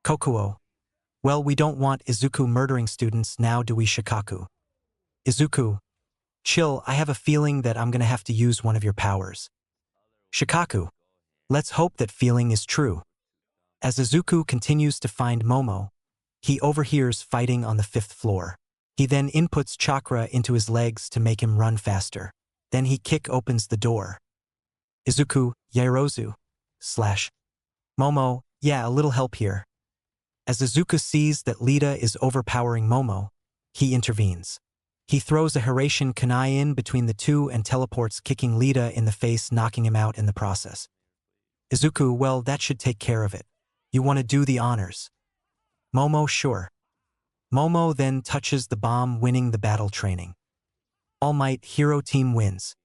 Kokuo, well, we don't want Izuku murdering students now, do we, Shikaku? Izuku, chill, I have a feeling that I'm gonna have to use one of your powers. Shikaku, let's hope that feeling is true. As Izuku continues to find Momo, he overhears fighting on the 5th floor. He then inputs chakra into his legs to make him run faster. Then he opens the door. Izuku, Yaoyorozu, / Momo, yeah, a little help here. As Izuku sees that Lita is overpowering Momo, he intervenes. He throws a Hiraishin Kunai in between the two and teleports, kicking Lita in the face, knocking him out in the process. Izuku, well, that should take care of it. You want to do the honors? Momo, sure. Momo then touches the bomb, winning the battle training. All Might hero team wins.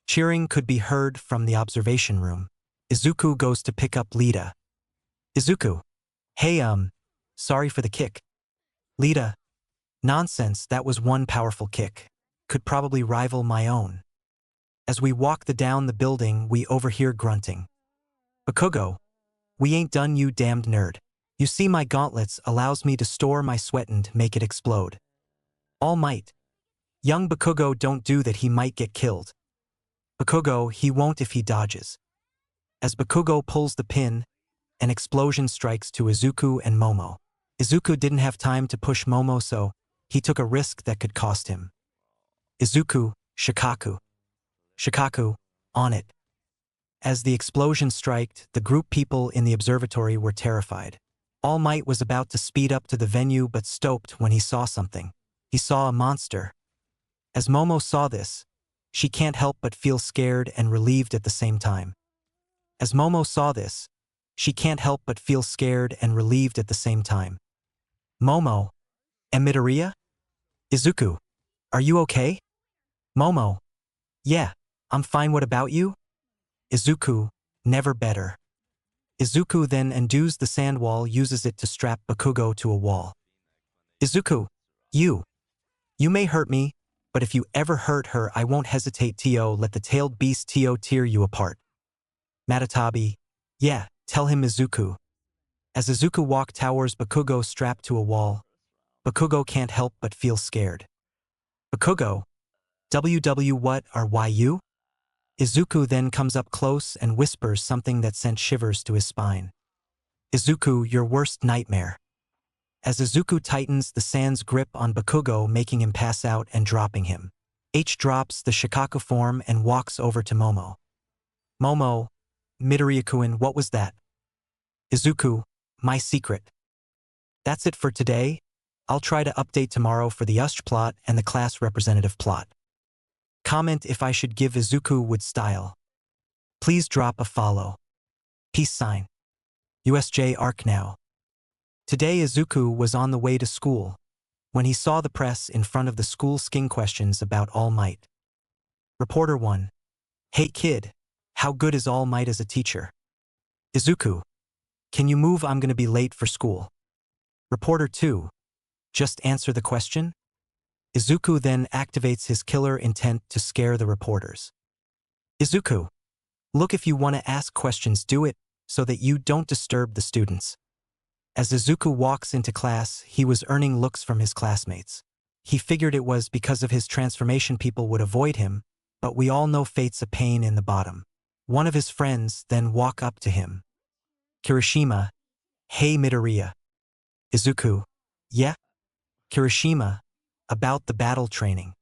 Cheering could be heard from the observation room. Izuku goes to pick up Lita. Izuku, hey, sorry for the kick. Lita, nonsense, that was one powerful kick. Could probably rival my own. As we walk down the building, we overhear grunting. Bakugo, we ain't done, you damned nerd. You see, my gauntlets allows me to store my sweat and make it explode. All Might. Young Bakugo, don't do that, he might get killed. Bakugo, he won't if he dodges. As Bakugo pulls the pin, an explosion strikes to Izuku and Momo. Izuku didn't have time to push Momo, so he took a risk that could cost him. Izuku, Shikaku. Shikaku, on it. As the explosion struck, the group people in the observatory were terrified. All Might was about to speed up to the venue but stopped when he saw something. He saw a monster. As Momo saw this, she can't help but feel scared and relieved at the same time. As Momo saw this, she can't help but feel scared and relieved at the same time. Momo, Midoriya? Izuku, are you okay? Momo, yeah, I'm fine. What about you? Izuku, never better. Izuku then undoes the sand wall, uses it to strap Bakugo to a wall. Izuku, you may hurt me, but if you ever hurt her I won't hesitate to let the tailed beast tear you apart. Matatabi, yeah, tell him Izuku. As Izuku walked towards Bakugo strapped to a wall, Bakugo can't help but feel scared. Bakugo, what are why you? Izuku then comes up close and whispers something that sent shivers to his spine. Izuku, your worst nightmare. As Izuku tightens the sand's grip on Bakugo, making him pass out and dropping him. H drops the Shikaku form and walks over to Momo. Momo, Midoriya-kun, what was that? Izuku, my secret. That's it for today. I'll try to update tomorrow for the USH plot and the class representative plot. Comment if I should give Izuku with style. Please drop a follow. Peace sign. USJ arc now. Today Izuku was on the way to school when he saw the press in front of the school asking questions about All Might. Reporter 1. Hey kid, how good is All Might as a teacher? Izuku, can you move? I'm gonna be late for school. Reporter 2. Just answer the question? Izuku then activates his killer intent to scare the reporters. Izuku, look, if you want to ask questions, do it so that you don't disturb the students. As Izuku walks into class, he was earning looks from his classmates. He figured it was because of his transformation people would avoid him, but we all know fate's a pain in the bottom. One of his friends then walk up to him. Kirishima, hey Midoriya. Izuku, yeah? Kirishima, about the battle training.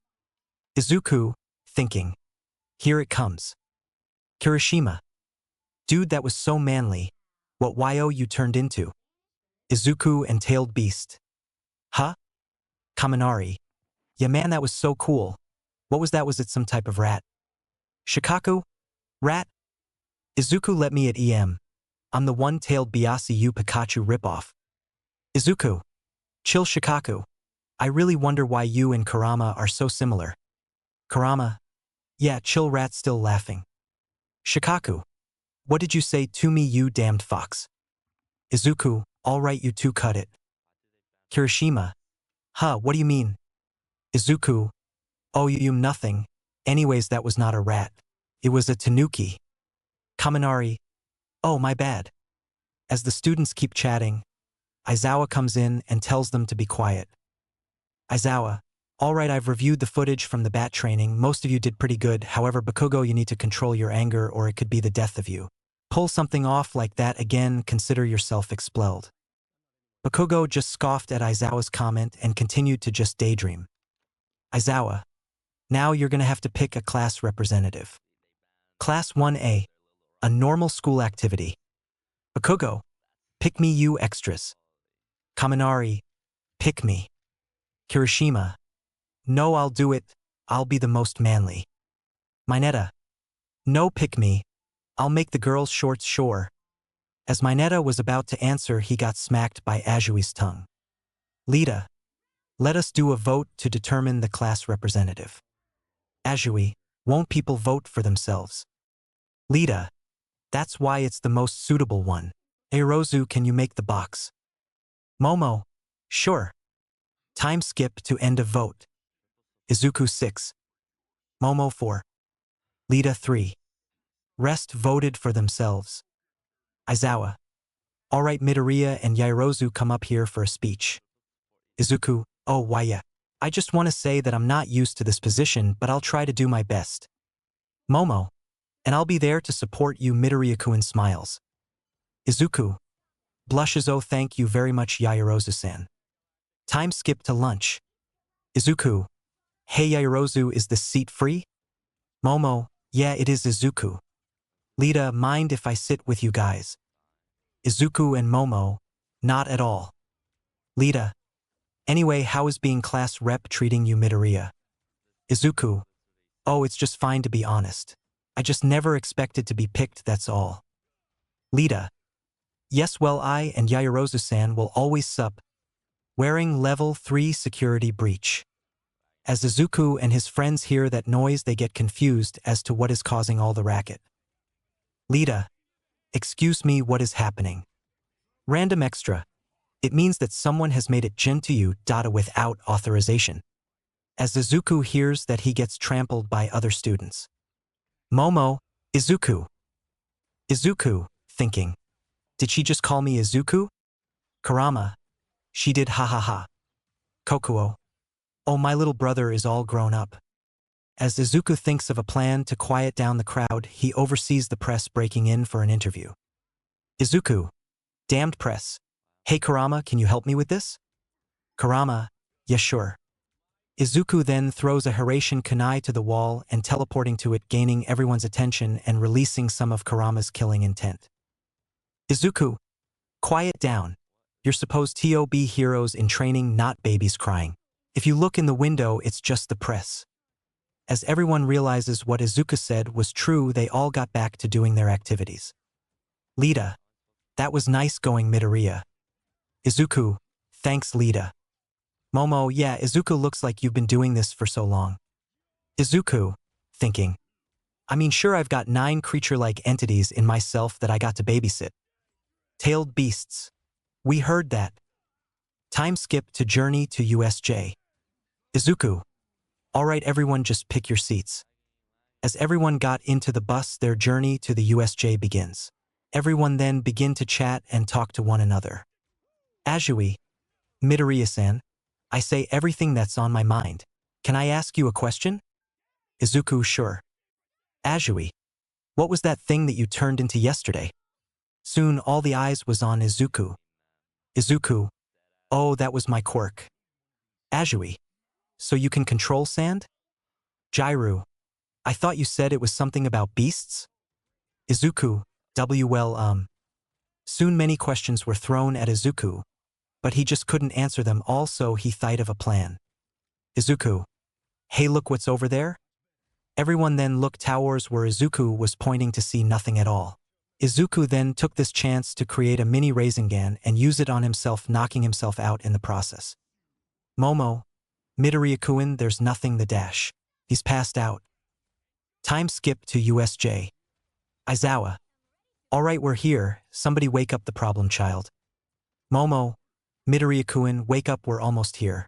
Izuku, thinking. Here it comes. Kirishima, dude, that was so manly. What yo you turned into? Izuku and tailed beast. Huh? Kaminari. Yeah man, that was so cool. What was that? Was it some type of rat? Shikaku? Rat? Izuku, let me at EM. I'm the one-tailed Biase you Pikachu ripoff. Izuku. Chill Shikaku. I really wonder why you and Kurama are so similar. Kurama. Yeah, chill rat, still laughing. Shikaku. What did you say to me, you damned fox? Izuku, alright, you two cut it. Kirishima. Huh, what do you mean? Izuku. Oh, you nothing. Anyways, that was not a rat. It was a tanuki. Kaminari. Oh, my bad. As the students keep chatting, Aizawa comes in and tells them to be quiet. Aizawa. Alright, I've reviewed the footage from the bat training. Most of you did pretty good. However, Bakugo, you need to control your anger or it could be the death of you. Pull something off like that again, consider yourself expelled. Bakugo just scoffed at Aizawa's comment and continued to just daydream. Aizawa. Now you're gonna have to pick a class representative. Class 1A. A normal school activity. Bakugo. Pick me, you extras. Kaminari. Pick me. Kirishima. No, I'll do it. I'll be the most manly. Mineta. No, pick me. I'll make the girls' shorts sure. As Mineta was about to answer, he got smacked by Ajui's tongue. Lita. Let us do a vote to determine the class representative. Ajui. Won't people vote for themselves? Lita. That's why it's the most suitable one. Eirozu, can you make the box? Momo. Sure. Time skip to end of vote. Izuku 6. Momo 4. Lita 3. Rest voted for themselves. Aizawa. Alright, Midoriya and Yairozu come up here for a speech. Izuku. Oh, why yeah. I just want to say that I'm not used to this position, but I'll try to do my best. Momo. And I'll be there to support you. Midoriya-kun smiles. Izuku. Blushes. Oh, thank you very much, Yairozu-san. Time skip to lunch. Izuku. Hey Yairozu, is this seat free? Momo. Yeah, it is. Izuku. Lita, mind if I sit with you guys? Izuku and Momo, not at all. Lita, anyway, how is being class rep treating you, Midoriya? Izuku, oh, it's just fine to be honest. I just never expected to be picked, that's all. Lita, yes, well, I and Yaoyorozu-san will always sup, wearing level 3 security breach. As Izuku and his friends hear that noise, they get confused as to what is causing all the racket. Lita, excuse me, what is happening? Random extra. It means that someone has made it jin to you, without authorization. As Izuku hears that, he gets trampled by other students. Momo, Izuku. Izuku, thinking. Did she just call me Izuku? Kurama. She did, ha ha ha. Kokuo. Oh, my little brother is all grown up. As Izuku thinks of a plan to quiet down the crowd, he oversees the press breaking in for an interview. Izuku. Damned press. Hey Kurama, can you help me with this? Kurama. Yes, sure. Izuku then throws a Hiraishin kunai to the wall and teleporting to it, gaining everyone's attention and releasing some of Kurama's killing intent. Izuku. Quiet down. You're supposed to be heroes in training, not babies crying. If you look in the window, it's just the press. As everyone realizes what Izuku said was true, they all got back to doing their activities. Lita. That was nice going, Midoriya. Izuku. Thanks, Lita. Momo, yeah, Izuku, looks like you've been doing this for so long. Izuku, thinking. I mean, sure, I've got 9 creature-like entities in myself that I got to babysit. Tailed beasts. We heard that. Time skip to journey to USJ. Izuku. Alright everyone, just pick your seats. As everyone got into the bus, their journey to the USJ begins. Everyone then begin to chat and talk to one another. Azui. Midoriya-san. I say everything that's on my mind. Can I ask you a question? Izuku, sure. Azui. What was that thing that you turned into yesterday? Soon all the eyes was on Izuku. Izuku. Oh, that was my quirk. Azui. So you can control sand? Jairu. I thought you said it was something about beasts? Izuku. Soon many questions were thrown at Izuku, but he just couldn't answer them all, so he thought of a plan. Izuku. Hey, look what's over there? Everyone then looked towards where Izuku was pointing to see nothing at all. Izuku then took this chance to create a mini Rasengan and use it on himself, knocking himself out in the process. Momo. Midoriya-kun, there's nothing, the dash. He's passed out. Time skip to USJ. Aizawa. Alright, we're here, somebody wake up the problem child. Momo. Midoriya-kun, wake up, we're almost here.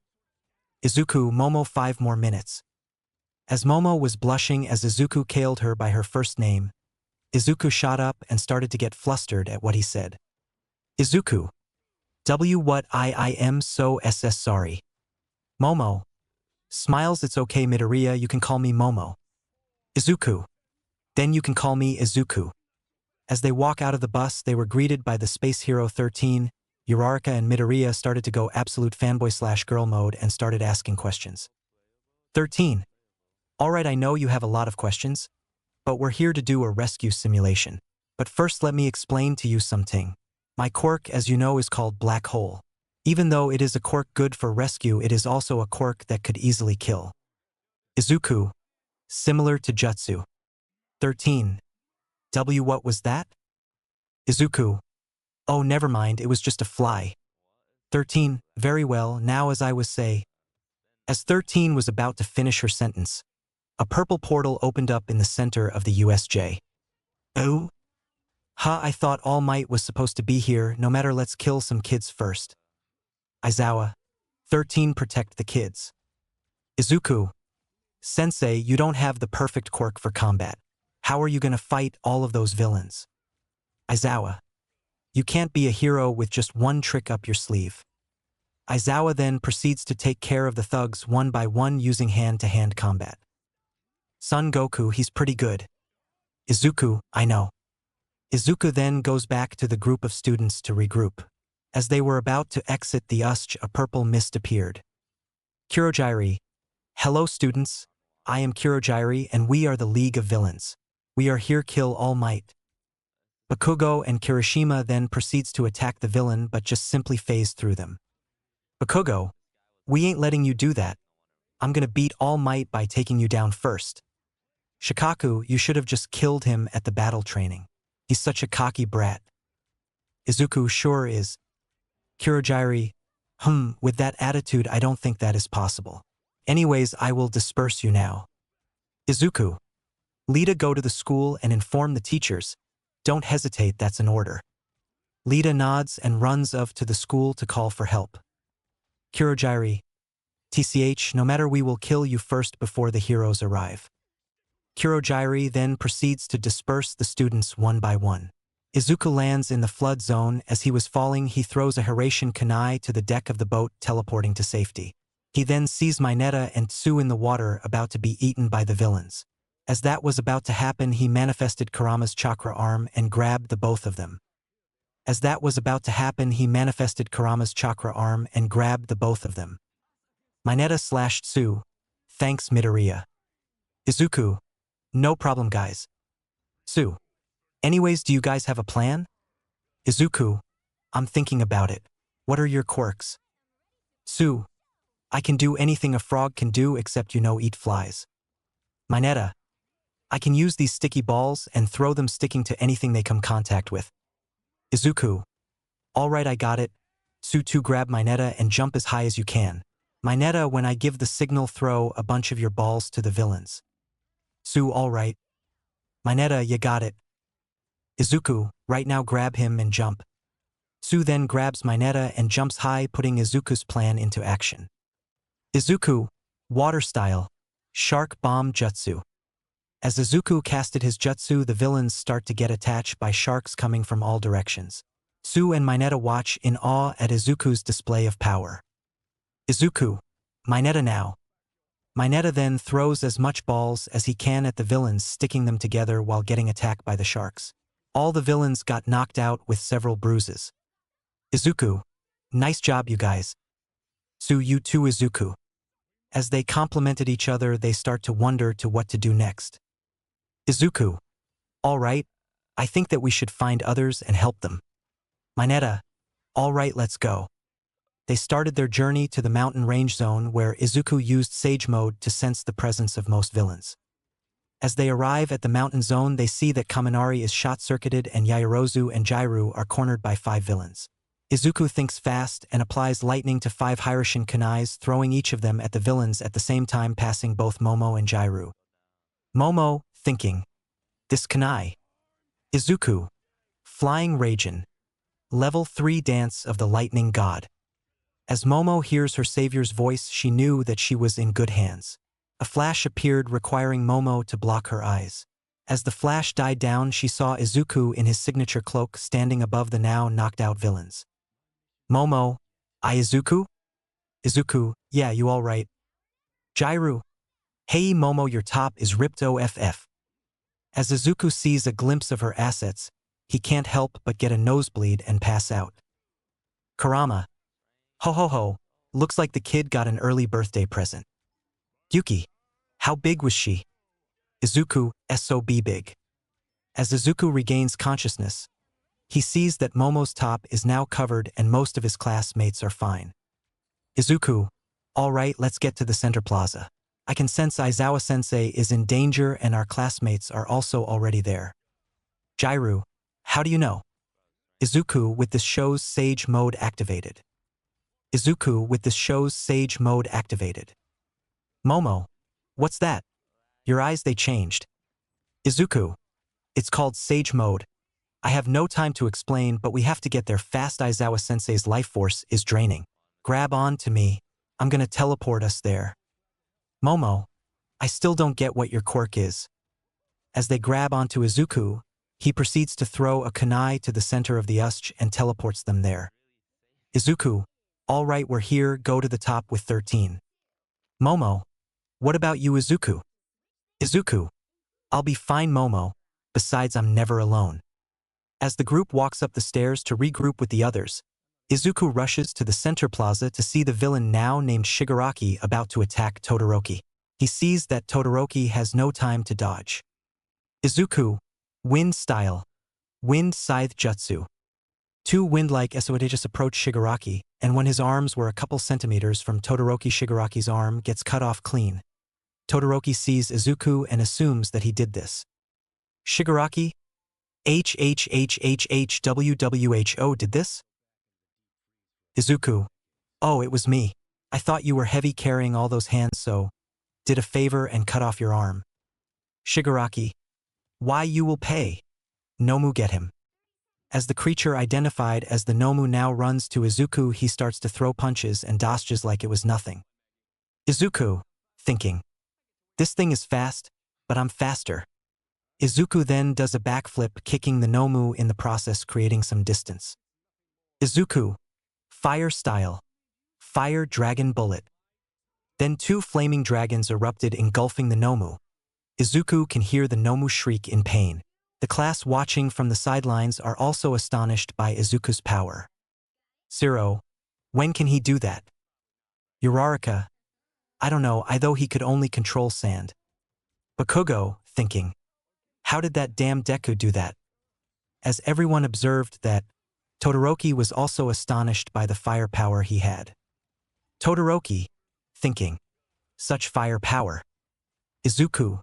Izuku, Momo, 5 more minutes. As Momo was blushing as Izuku called her by her first name, Izuku shot up and started to get flustered at what he said. Izuku. What I am so sorry. Momo. Smiles, it's okay Midoriya, you can call me Momo. Izuku. Then you can call me Izuku. As they walk out of the bus, they were greeted by the Space Hero 13. Uraraka and Midoriya started to go absolute fanboy/girl mode and started asking questions. 13. Alright, I know you have a lot of questions, but we're here to do a rescue simulation. But first let me explain to you something. My quirk, as you know, is called Black Hole. Even though it is a quirk good for rescue, it is also a quirk that could easily kill. Izuku. Similar to Jutsu. 13. What was that? Izuku. Oh, never mind, it was just a fly. 13. Very well, now as I was say. As 13 was about to finish her sentence, a purple portal opened up in the center of the USJ. Oh? I thought All Might was supposed to be here, no matter, let's kill some kids first. Aizawa. 13. Protect the kids. Izuku. Sensei, you don't have the perfect quirk for combat. How are you gonna fight all of those villains? Aizawa. You can't be a hero with just one trick up your sleeve. Aizawa then proceeds to take care of the thugs one by one using hand-to-hand combat. Son Goku, he's pretty good. Izuku, I know. Izuku then goes back to the group of students to regroup. As they were about to exit the USJ, a purple mist appeared. Kurojairi. Hello students, I am Kurojairi and we are the League of Villains. We are here kill All Might. Bakugo and Kirishima then proceeds to attack the villain but just simply phase through them. Bakugo, we ain't letting you do that. I'm gonna beat All Might by taking you down first. Shikaku, you should have just killed him at the battle training. He's such a cocky brat. Izuku sure is. Kurogiri, with that attitude I don't think that is possible. Anyways, I will disperse you now. Izuku, Lita, go to the school and inform the teachers. Don't hesitate, that's an order. Lita nods and runs off to the school to call for help. Kurogiri, TCH, no matter, we will kill you first before the heroes arrive. Kurogiri then proceeds to disperse the students one by one. Izuku lands in the flood zone. As he was falling, he throws a Hiraishin kunai to the deck of the boat, teleporting to safety. He then sees Mineta and Tsu in the water about to be eaten by the villains. As that was about to happen, he manifested Kurama's chakra arm and grabbed the both of them. Mineta slashed Tsu. Thanks, Midoriya. Izuku, no problem guys. Tsu, anyways, do you guys have a plan? Izuku, I'm thinking about it. What are your quirks? Tsu, I can do anything a frog can do except eat flies. Mineta, I can use these sticky balls and throw them sticking to anything they come contact with. Izuku, alright, I got it. Tsu, to grab Mineta and jump as high as you can. Mineta, when I give the signal, throw a bunch of your balls to the villains. Tsu, alright. Mineta, you got it. Izuku, right now grab him and jump. Tsu then grabs Mineta and jumps high, putting Izuku's plan into action. Izuku, water style, shark bomb jutsu. As Izuku casted his jutsu, the villains start to get attached by sharks coming from all directions. Tsu and Mineta watch in awe at Izuku's display of power. Izuku, Mineta now. Mineta then throws as much balls as he can at the villains, sticking them together while getting attacked by the sharks. All the villains got knocked out with several bruises. Izuku, nice job you guys. Tsu, you too, Izuku. As they complimented each other, they start to wonder to what to do next. Izuku, alright, I think that we should find others and help them. Mineta, alright, let's go. They started their journey to the mountain range zone where Izuku used Sage Mode to sense the presence of most villains. As they arrive at the mountain zone, they see that Kaminari is short-circuited and Yaoyorozu and Jairu are cornered by 5 villains. Izuku thinks fast and applies lightning to 5 Hiraishin kunais, throwing each of them at the villains at the same time, passing both Momo and Jairu. Momo, thinking, this kunai. Izuku, flying Raijin. Level 3 Dance of the Lightning God. As Momo hears her savior's voice, she knew that she was in good hands. A flash appeared, requiring Momo to block her eyes. As the flash died down, she saw Izuku in his signature cloak standing above the now knocked-out villains. Momo, Izuku? Izuku, yeah, you alright? Jairu, hey Momo, your top is ripped off. As Izuku sees a glimpse of her assets, he can't help but get a nosebleed and pass out. Kurama, ho ho ho, looks like the kid got an early birthday present. Yuki, how big was she? Izuku, sob big. As Izuku regains consciousness, he sees that Momo's top is now covered and most of his classmates are fine. Izuku, alright, let's get to the center plaza. I can sense Aizawa-sensei is in danger and our classmates are also already there. Jairu, how do you know? Izuku, with this show's Sage Mode activated. Izuku, with this show's Sage Mode activated. Momo, what's that? Your eyes, they changed. Izuku, it's called Sage Mode. I have no time to explain, but we have to get there fast. Aizawa-sensei's life force is draining. Grab on to me. I'm gonna teleport us there. Momo, I still don't get what your quirk is. As they grab onto Izuku, he proceeds to throw a kunai to the center of the USH and teleports them there. Izuku, alright, we're here, go to the top with 13. Momo, what about you, Izuku? Izuku, I'll be fine, Momo. Besides, I'm never alone. As the group walks up the stairs to regroup with the others, Izuku rushes to the center plaza to see the villain now named Shigaraki about to attack Todoroki. He sees that Todoroki has no time to dodge. Izuku, wind style. Wind Scythe Jutsu. Two wind-like Esoidages approach Shigaraki, and when his arms were a couple centimeters from Todoroki, Shigaraki's arm gets cut off clean. Todoroki sees Izuku and assumes that he did this. Shigaraki? WWHO did this? Izuku. Oh, it was me. I thought you were heavy carrying all those hands, so did a favor and cut off your arm. Shigaraki. Why, you will pay. Nomu, get him. As the creature identified as the Nomu now runs to Izuku, he starts to throw punches and dodges like it was nothing. Izuku, thinking, this thing is fast, but I'm faster. Izuku then does a backflip, kicking the Nomu in the process, creating some distance. Izuku, fire style. Fire Dragon Bullet. Then two flaming dragons erupted, engulfing the Nomu. Izuku can hear the Nomu shriek in pain. The class watching from the sidelines are also astonished by Izuku's power. Zero. When can he do that? Uraraka. I don't know, though he could only control sand. Bakugo, thinking. How did that damn Deku do that? As everyone observed that, Todoroki was also astonished by the firepower he had. Todoroki, thinking. Such firepower. Izuku.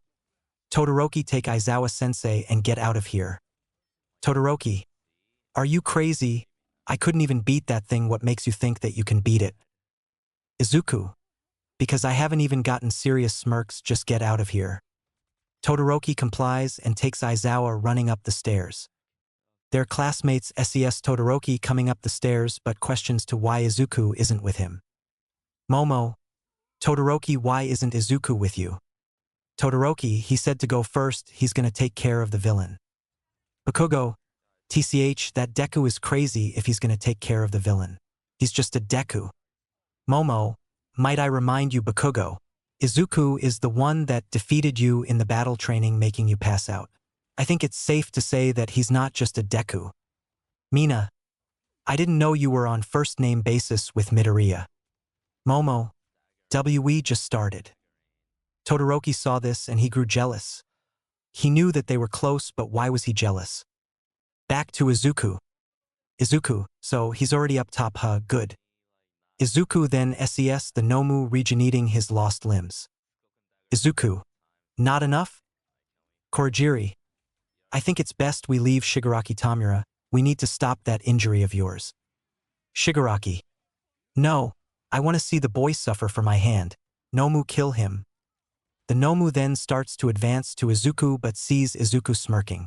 Todoroki, take Aizawa-sensei and get out of here. Todoroki. Are you crazy? I couldn't even beat that thing. What makes you think that you can beat it? Izuku. Because I haven't even gotten serious. Smirks, just get out of here. Todoroki complies and takes Aizawa running up the stairs. Their classmates SES Todoroki coming up the stairs but questions to why Izuku isn't with him. Momo. Todoroki, why isn't Izuku with you? Todoroki, he said to go first, he's gonna take care of the villain. Bakugo. TCH, that Deku is crazy if he's gonna take care of the villain. He's just a Deku. Momo. Might I remind you, Bakugo, Izuku is the one that defeated you in the battle training, making you pass out. I think it's safe to say that he's not just a Deku. Mina. I didn't know you were on first-name basis with Midoriya. Momo. We just started. Todoroki saw this and he grew jealous. He knew that they were close, but why was he jealous? Back to Izuku. Izuku, so he's already up top, huh? Good. Izuku then SES the Nomu, regenerating his lost limbs. Izuku. Not enough? Korajiri. I think it's best we leave Shigaraki. Tamura, we need to stop that injury of yours. Shigaraki. No, I want to see the boy suffer for my hand. Nomu, kill him. The Nomu then starts to advance to Izuku but sees Izuku smirking.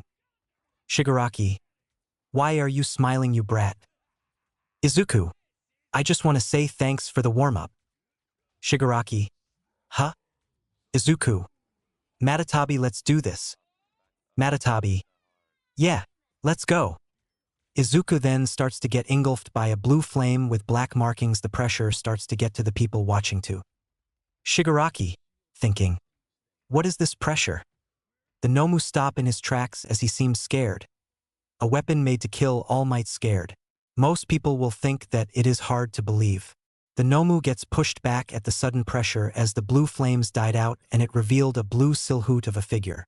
Shigaraki. Why are you smiling, you brat? Izuku. I just want to say thanks for the warm-up. Shigaraki. Huh? Izuku. Matatabi, let's do this. Matatabi. Yeah, let's go. Izuku then starts to get engulfed by a blue flame with black markings. The pressure starts to get to the people watching too. Shigaraki, thinking. What is this pressure? The Nomu stop in his tracks as he seems scared. A weapon made to kill, All Might scared. Most people will think that it is hard to believe. The Nomu gets pushed back at the sudden pressure as the blue flames died out and it revealed a blue silhouette of a figure.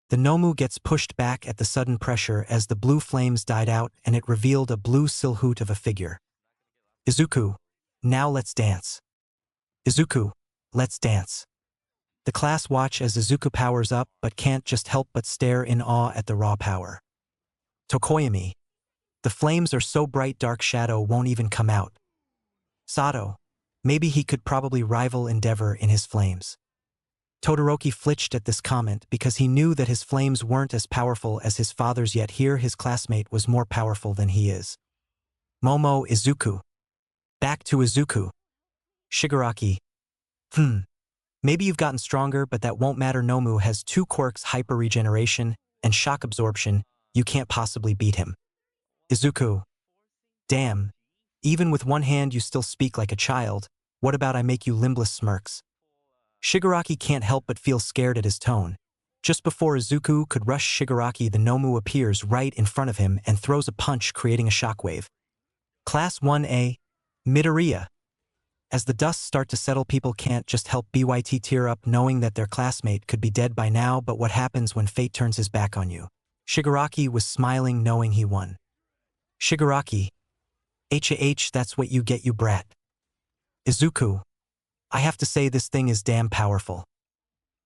The Nomu gets pushed back at the sudden pressure as the blue flames died out and it revealed a blue silhouette of a figure. Izuku. Now let's dance. Izuku. Let's dance. The class watch as Izuku powers up but can't just help but stare in awe at the raw power. Tokoyami. The flames are so bright dark shadow won't even come out. Sato. Maybe he could probably rival Endeavor in his flames. Todoroki flinched at this comment because he knew that his flames weren't as powerful as his father's, yet here his classmate was more powerful than he is. Momo. Izuku. Back to Izuku. Shigaraki. Maybe you've gotten stronger, but that won't matter. Nomu has two quirks, hyper regeneration and shock absorption. You can't possibly beat him. Izuku. Damn. Even with one hand you still speak like a child. What about I make you limbless? Smirks. Shigaraki can't help but feel scared at his tone. Just before Izuku could rush Shigaraki, the Nomu appears right in front of him and throws a punch, creating a shockwave. Class 1A. Midoriya. As the dust start to settle, people can't just help tear up knowing that their classmate could be dead by now, but what happens when fate turns his back on you? Shigaraki was smiling knowing he won. Shigaraki. That's what you get, you brat. Izuku. I have to say this thing is damn powerful.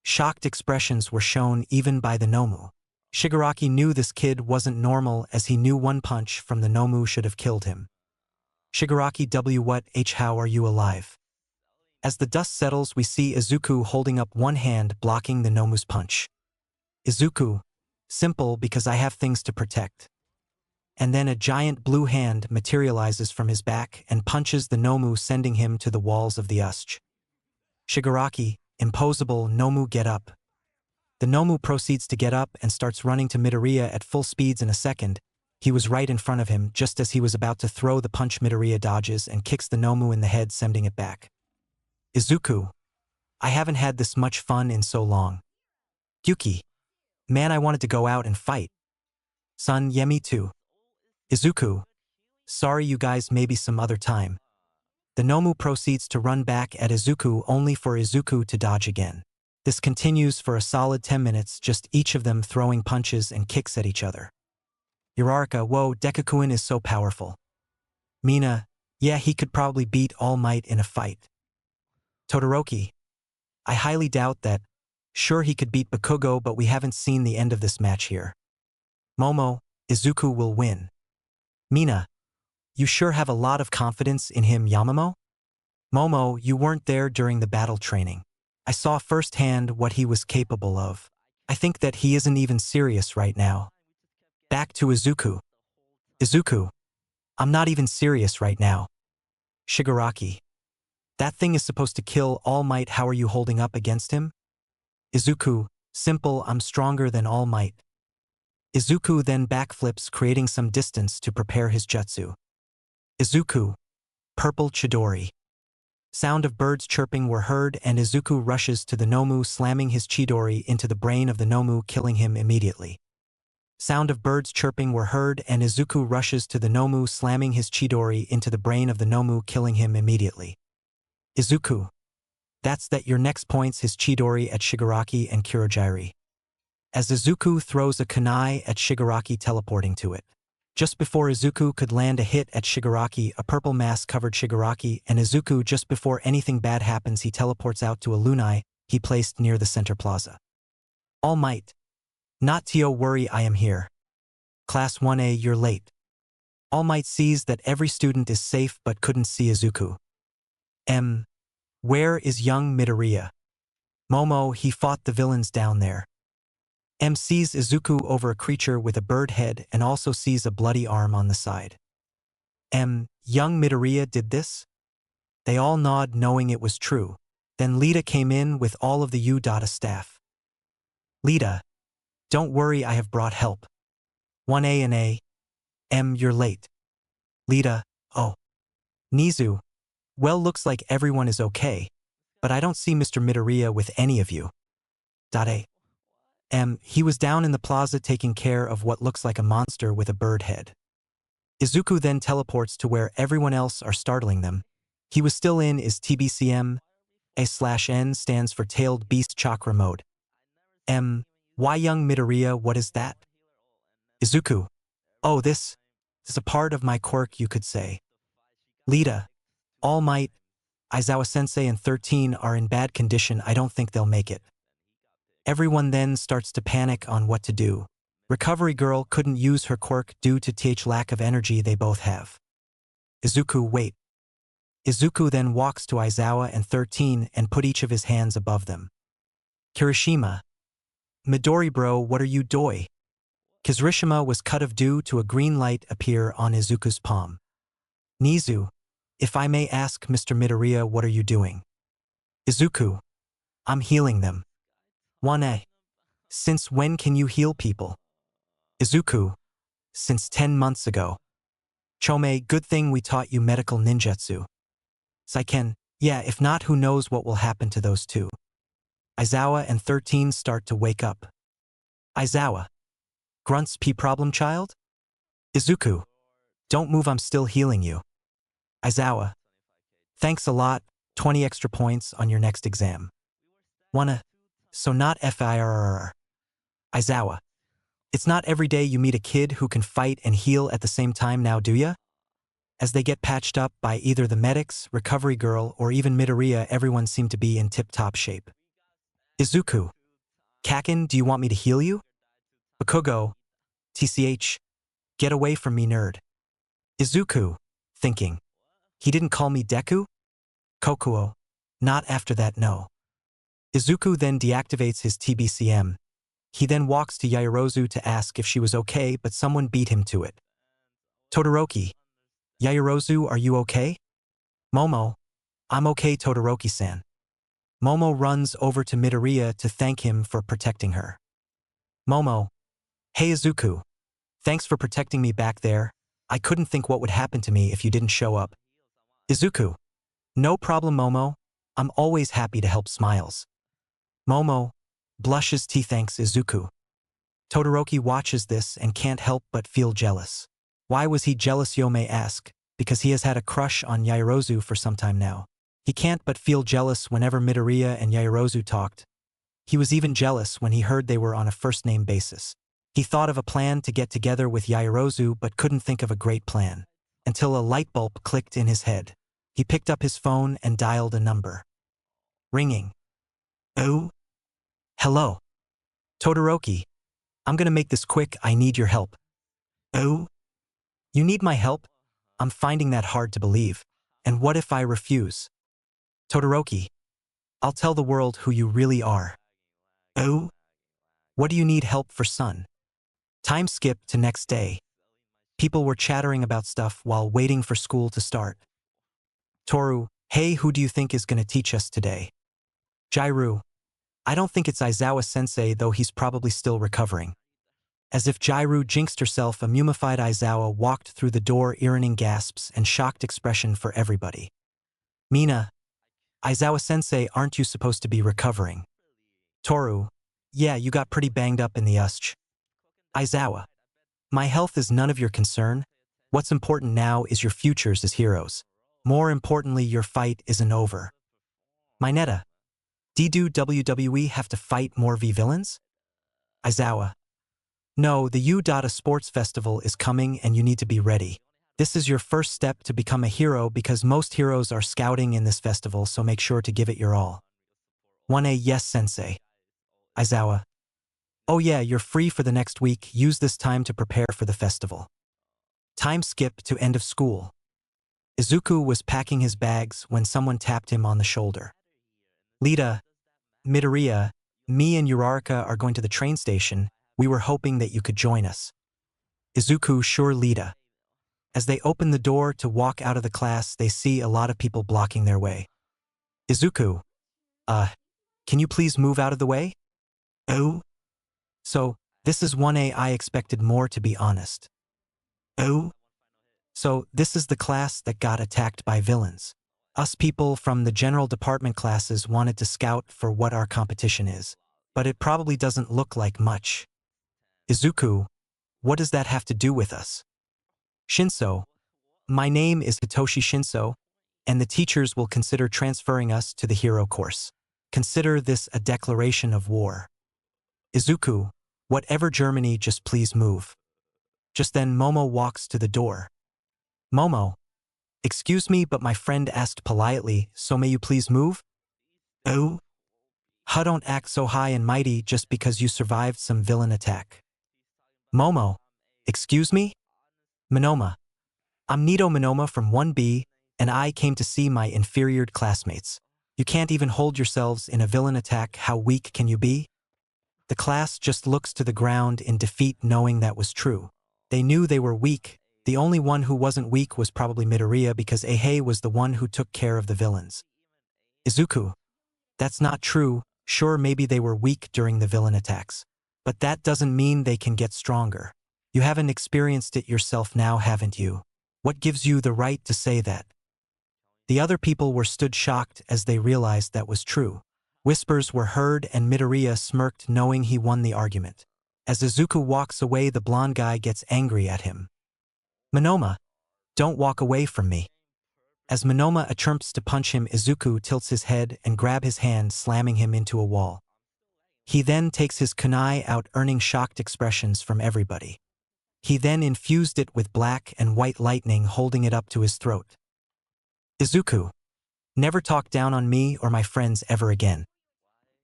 Shocked expressions were shown even by the Nomu. Shigaraki knew this kid wasn't normal as he knew one punch from the Nomu should have killed him. Shigaraki how are you alive? As the dust settles we see Izuku holding up one hand blocking the Nomu's punch. Izuku. Simple because I have things to protect. And then a giant blue hand materializes from his back and punches the Nomu sending him to the walls of the Usch. Shigaraki. Imposable, Nomu get up. The Nomu proceeds to get up and starts running to Midoriya at full speeds in a second. He was right in front of him just as he was about to throw the punch. Midoriya dodges and kicks the Nomu in the head, sending it back. Izuku. I haven't had this much fun in so long. Yuki. Man, I wanted to go out and fight. Son, yeah, me too. Izuku. Sorry you guys, maybe some other time. The Nomu proceeds to run back at Izuku only for Izuku to dodge again. This continues for a solid 10 minutes, just each of them throwing punches and kicks at each other. Uraraka, whoa, Deku-kun is so powerful. Mina, yeah, he could probably beat All Might in a fight. Todoroki, I highly doubt that. Sure, he could beat Bakugo, but we haven't seen the end of this match here. Momo, Izuku will win. Mina, you sure have a lot of confidence in him, Yamamo? Momo, you weren't there during the battle training. I saw firsthand what he was capable of. I think that he isn't even serious right now. Back to Izuku. Izuku. I'm not even serious right now. Shigaraki. That thing is supposed to kill All Might. How are you holding up against him? Izuku. Simple, I'm stronger than All Might. Izuku then backflips, creating some distance to prepare his jutsu. Izuku. Purple Chidori. Sound of birds chirping were heard and Izuku rushes to the Nomu, slamming his Chidori into the brain of the Nomu, killing him immediately. Sound of birds chirping were heard and Izuku rushes to the Nomu, slamming his Chidori into the brain of the Nomu, killing him immediately. Izuku. That's that your next points his Chidori at Shigaraki and Kurogiri. As Izuku throws a kunai at Shigaraki, teleporting to it. Just before Izuku could land a hit at Shigaraki, a purple mass covered Shigaraki, and Izuku, just before anything bad happens, he teleports out to a lunai he placed near the center plaza. All Might. Not to worry, I am here. Class 1A, you're late. All Might sees that every student is safe but couldn't see Izuku. Where is young Midoriya? Momo, he fought the villains down there. Sees Izuku over a creature with a bird head and also sees a bloody arm on the side. Young Midoriya did this? They all nod knowing it was true. Then Lita came in with all of the Udata staff. Lita. Don't worry, I have brought help. 1A and A. You're late. Lita. Oh. Nizu. Well, looks like everyone is okay, but I don't see Mr. Midoriya with any of you. A. He was down in the plaza taking care of what looks like a monster with a bird head. Izuku then teleports to where everyone else are, startling them. He was still in is TBCM. A/N stands for Tailed Beast Chakra Mode. Why young Midoriya, what is that? Izuku. Oh, this is a part of my quirk, you could say. Lita. All Might, Aizawa-sensei and 13 are in bad condition, I don't think they'll make it. Everyone then starts to panic on what to do. Recovery Girl couldn't use her quirk due to lack of energy they both have. Izuku, wait. Izuku then walks to Aizawa and 13 and put each of his hands above them. Kirishima. Midori bro, what are you doing? Kirishima was cut of due to a green light appear on Izuku's palm. Nizu. If I may ask, Mr. Midoriya, what are you doing? Izuku. I'm healing them. 1A. Since when can you heal people? Izuku. Since 10 months ago. Chome, good thing we taught you medical ninjutsu. Saiken. Yeah, if not, who knows what will happen to those two. Aizawa and 13 start to wake up. Aizawa. Grunts P problem child? Izuku. Don't move, I'm still healing you. Aizawa. Thanks a lot, 20 extra points on your next exam. Wanna? So not FIRR. Aizawa. It's not every day you meet a kid who can fight and heal at the same time now, do ya? As they get patched up by either the medics, recovery girl, or even Midoriya, everyone seemed to be in tip-top shape. Izuku. Kakin, do you want me to heal you? Bakugo. TCH. Get away from me, nerd. Izuku. Thinking. He didn't call me Deku? Kokuo. Not after that, no. Izuku then deactivates his TBCM. He then walks to Yaoyorozu to ask if she was okay, but someone beat him to it. Todoroki. Yaoyorozu, are you okay? Momo. I'm okay, Todoroki-san. Momo runs over to Midoriya to thank him for protecting her. Momo. Hey Izuku. Thanks for protecting me back there. I couldn't think what would happen to me if you didn't show up. Izuku. No problem, Momo. I'm always happy to help. Smiles. Momo. Blushes. Thanks, Izuku. Todoroki watches this and can't help but feel jealous. Why was he jealous, you may ask? Because he has had a crush on Yaoyorozu for some time now. He can't but feel jealous whenever Midoriya and Yaoyorozu talked. He was even jealous when he heard they were on a first-name basis. He thought of a plan to get together with Yaoyorozu but couldn't think of a great plan. Until a light bulb clicked in his head. He picked up his phone and dialed a number. Ringing. Oh? Hello. Todoroki. I'm gonna make this quick, I need your help. Oh? You need my help? I'm finding that hard to believe. And what if I refuse? Todoroki. I'll tell the world who you really are. Oh? What do you need help for, son? Time skip to next day. People were chattering about stuff while waiting for school to start. Toru. Hey, who do you think is gonna teach us today? Jairu. I don't think it's Aizawa-sensei, though he's probably still recovering. As if Jairu jinxed herself, a mummified Aizawa walked through the door, earning gasps and shocked expression for everybody. Mina. Aizawa-sensei, aren't you supposed to be recovering? Toru. Yeah, you got pretty banged up in the USCH. Aizawa. My health is none of your concern. What's important now is your futures as heroes. More importantly, your fight isn't over. Mineta. Do WWE have to fight more V-villains? Aizawa. No, the U-Data Sports Festival is coming and you need to be ready. This is your first step to become a hero because most heroes are scouting in this festival, so make sure to give it your all. 1A. Yes, sensei. Aizawa. Oh yeah, you're free for the next week. Use this time to prepare for the festival. Time skip to end of school. Izuku was packing his bags when someone tapped him on the shoulder. Lita. Midoriya. Me and Uraraka are going to the train station. We were hoping that you could join us. Izuku. Sure, Lita. As they open the door to walk out of the class, they see a lot of people blocking their way. Izuku. Can you please move out of the way? Oh? So, this is 1A. I expected more, to be honest. Oh? So, this is the class that got attacked by villains. Us people from the general department classes wanted to scout for what our competition is. But it probably doesn't look like much. Izuku. What does that have to do with us? Shinso. My name is Hitoshi Shinso, and the teachers will consider transferring us to the hero course. Consider this a declaration of war. Izuku. Whatever, Germany, just please move. Just then Momo walks to the door. Momo. Excuse me, but my friend asked politely, so may you please move? Oh? Huh, don't act so high and mighty just because you survived some villain attack. Momo. Excuse me? Monoma. I'm Nito Monoma from 1B, and I came to see my inferior classmates. You can't even hold yourselves in a villain attack, how weak can you be? The class just looks to the ground in defeat, knowing that was true. They knew they were weak. The only one who wasn't weak was probably Midoriya because Eihei was the one who took care of the villains. Izuku. That's not true. Sure, maybe they were weak during the villain attacks. But that doesn't mean they can get stronger. You haven't experienced it yourself now, haven't you? What gives you the right to say that? The other people were stood shocked as they realized that was true. Whispers were heard and Midoriya smirked, knowing he won the argument. As Izuku walks away, the blonde guy gets angry at him. Monoma. Don't walk away from me. As Monoma attempts to punch him, Izuku tilts his head and grabs his hand, slamming him into a wall. He then takes his kunai out, earning shocked expressions from everybody. He then infused it with black and white lightning, holding it up to his throat. Izuku, never talk down on me or my friends ever again.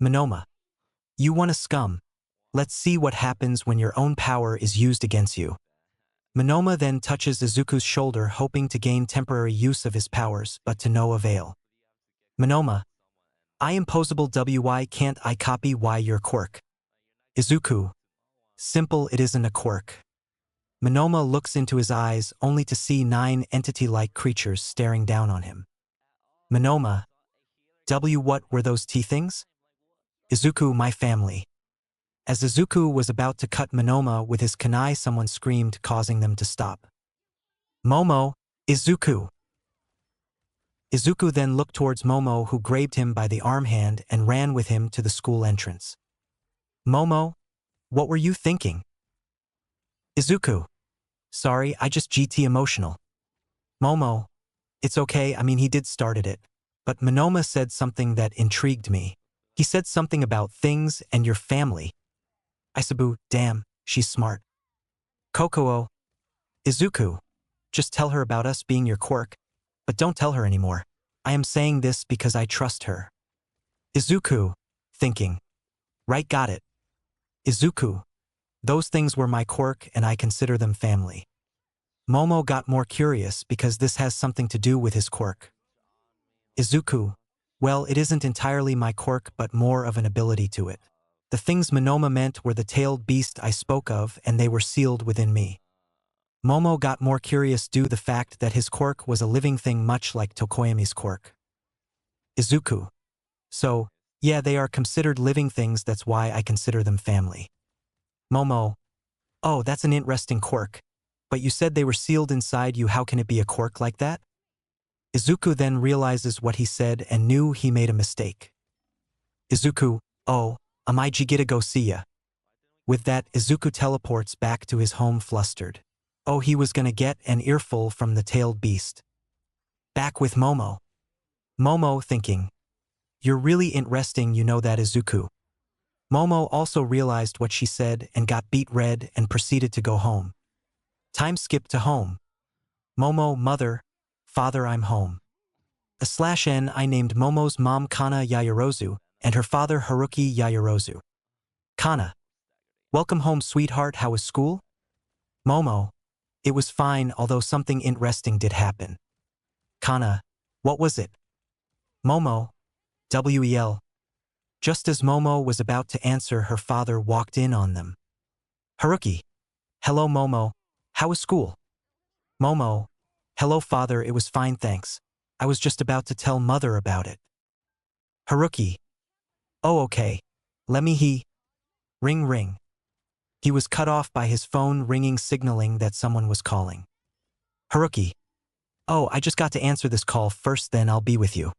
Monoma, you want a scum. Let's see what happens when your own power is used against you. Monoma then touches Izuku's shoulder, hoping to gain temporary use of his powers, but to no avail. Monoma, I imposable why can't I copy why your quirk? Izuku, simple, it isn't a quirk. Monoma looks into his eyes only to see 9 entity-like creatures staring down on him. Monoma, what were those tea things? Izuku, my family. As Izuku was about to cut Monoma with his kunai, someone screamed, causing them to stop. Momo, Izuku! Izuku then looked towards Momo, who grabbed him by the arm hand and ran with him to the school entrance. Momo, what were you thinking? Izuku, sorry, I just GT emotional. Momo, it's okay, I mean he did started it. But Monoma said something that intrigued me. He said something about things and your family. Isabu, damn, she's smart. Kokuo, Izuku, just tell her about us being your quirk, but don't tell her anymore. I am saying this because I trust her. Izuku, thinking. Right, got it. Izuku, those things were my quirk and I consider them family. Momo got more curious because this has something to do with his quirk. Izuku, well, it isn't entirely my quirk but more of an ability to it. The things Monoma meant were the tailed beast I spoke of, and they were sealed within me. Momo got more curious due to the fact that his quirk was a living thing much like Tokoyami's quirk. Izuku, so, yeah, they are considered living things, that's why I consider them family. Momo, oh, that's an interesting quirk. But you said they were sealed inside you, how can it be a quirk like that? Izuku then realizes what he said and knew he made a mistake. Izuku, oh, I gotta go see ya. With that, Izuku teleports back to his home flustered. Oh, he was gonna get an earful from the tailed beast. Back with Momo. Momo thinking. You're really interesting, you know that, Izuku. Momo also realized what she said and got beet red and proceeded to go home. Time skip to home. Momo, mother, father, I'm home. /N I named Momo's mom Kana Yayarozu and her father Haruki Yayarozu. Kana. Welcome home, sweetheart, how was school? Momo. It was fine, although something interesting did happen. Kana. What was it? Momo. Wel. Just as Momo was about to answer, her father walked in on them. Haruki. Hello, Momo. How was school? Momo. Hello, father, it was fine, thanks. I was just about to tell mother about it. Haruki. Oh, okay. Let me Ring ring. He was cut off by his phone ringing, signaling that someone was calling. Haruki. Oh, I just got to answer this call first, then I'll be with you.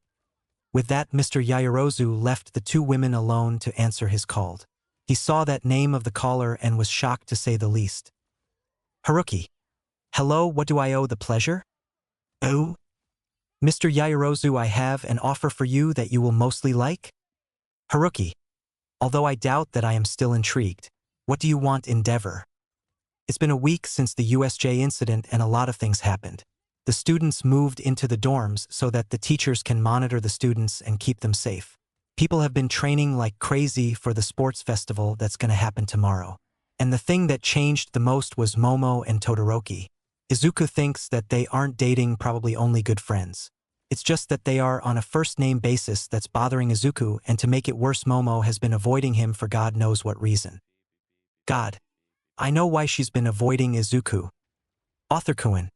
With that, Mr. Yayarozu left the 2 women alone to answer his call. He saw that name of the caller and was shocked to say the least. Haruki. Hello, what do I owe the pleasure? Oh? Mr. Yayarozu, I have an offer for you that you will mostly like. Haruki. Although I doubt that, I am still intrigued. What do you want, Endeavor? It's been a week since the USJ incident and a lot of things happened. The students moved into the dorms so that the teachers can monitor the students and keep them safe. People have been training like crazy for the sports festival that's gonna happen tomorrow. And the thing that changed the most was Momo and Todoroki. Izuku thinks that they aren't dating, probably only good friends. It's just that they are on a first-name basis that's bothering Izuku, and to make it worse, Momo has been avoiding him for God knows what reason. God. I know why she's been avoiding Izuku. Author-kun.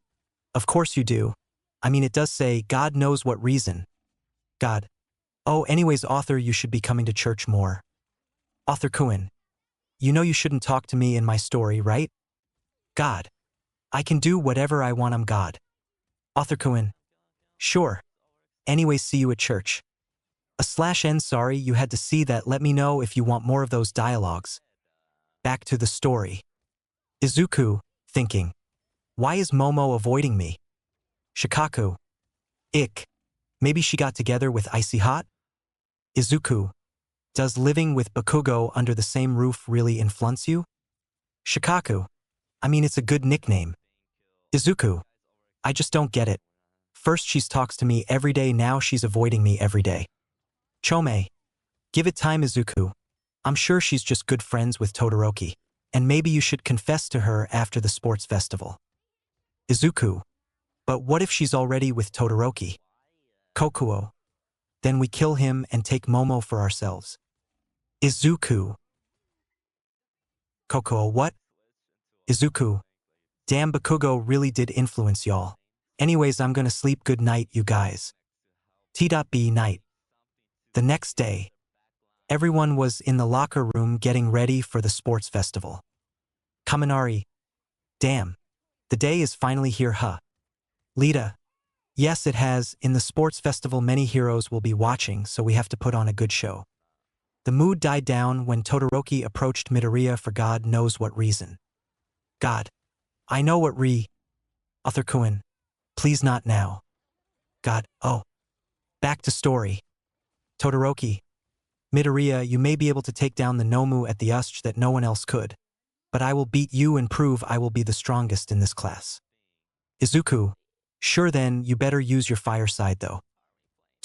Of course you do. I mean, it does say God knows what reason. God. Oh, anyways, author, you should be coming to church more. Author-kun. You know you shouldn't talk to me in my story, right? God. I can do whatever I want, I'm God. Author-kun. Sure. Anyways, see you at church. /N sorry you had to see that, let me know if you want more of those dialogues. Back to the story. Izuku, thinking. Why is Momo avoiding me? Shikaku. Maybe she got together with Icy Hot? Izuku. Does living with Bakugo under the same roof really influence you? Shikaku. I mean, it's a good nickname. Izuku. I just don't get it. First she talks to me every day, now she's avoiding me every day. Chome. Give it time, Izuku. I'm sure she's just good friends with Todoroki. And maybe you should confess to her after the sports festival. Izuku. But what if she's already with Todoroki? Kokuo. Then we kill him and take Momo for ourselves. Izuku. Kokuo, what? Izuku. Damn, Bakugo really did influence y'all. Anyways, I'm gonna sleep, good night, you guys. T.B. night. The next day, everyone was in the locker room getting ready for the sports festival. Kaminari. Damn. The day is finally here, huh? Lita. Yes, it has. In the sports festival many heroes will be watching, so we have to put on a good show. The mood died down when Todoroki approached Midoriya for God knows what reason. God. I know what Arthur-kun. Please not now. God, oh. Back to story. Todoroki. Midoriya, you may be able to take down the Nomu at the Usch that no one else could. But I will beat you and prove I will be the strongest in this class. Izuku. Sure then, you better use your fire side though.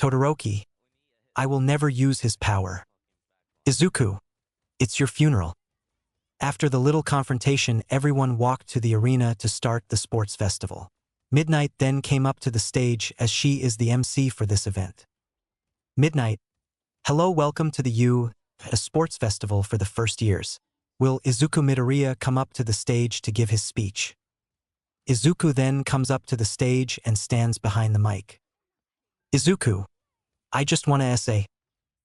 Todoroki. I will never use his power. Izuku. It's your funeral. After the little confrontation, everyone walked to the arena to start the sports festival. Midnight then came up to the stage as she is the MC for this event. Midnight. Hello, welcome to the a sports festival for the first years. Will Izuku Midoriya come up to the stage to give his speech? Izuku then comes up to the stage and stands behind the mic. Izuku. I just want to say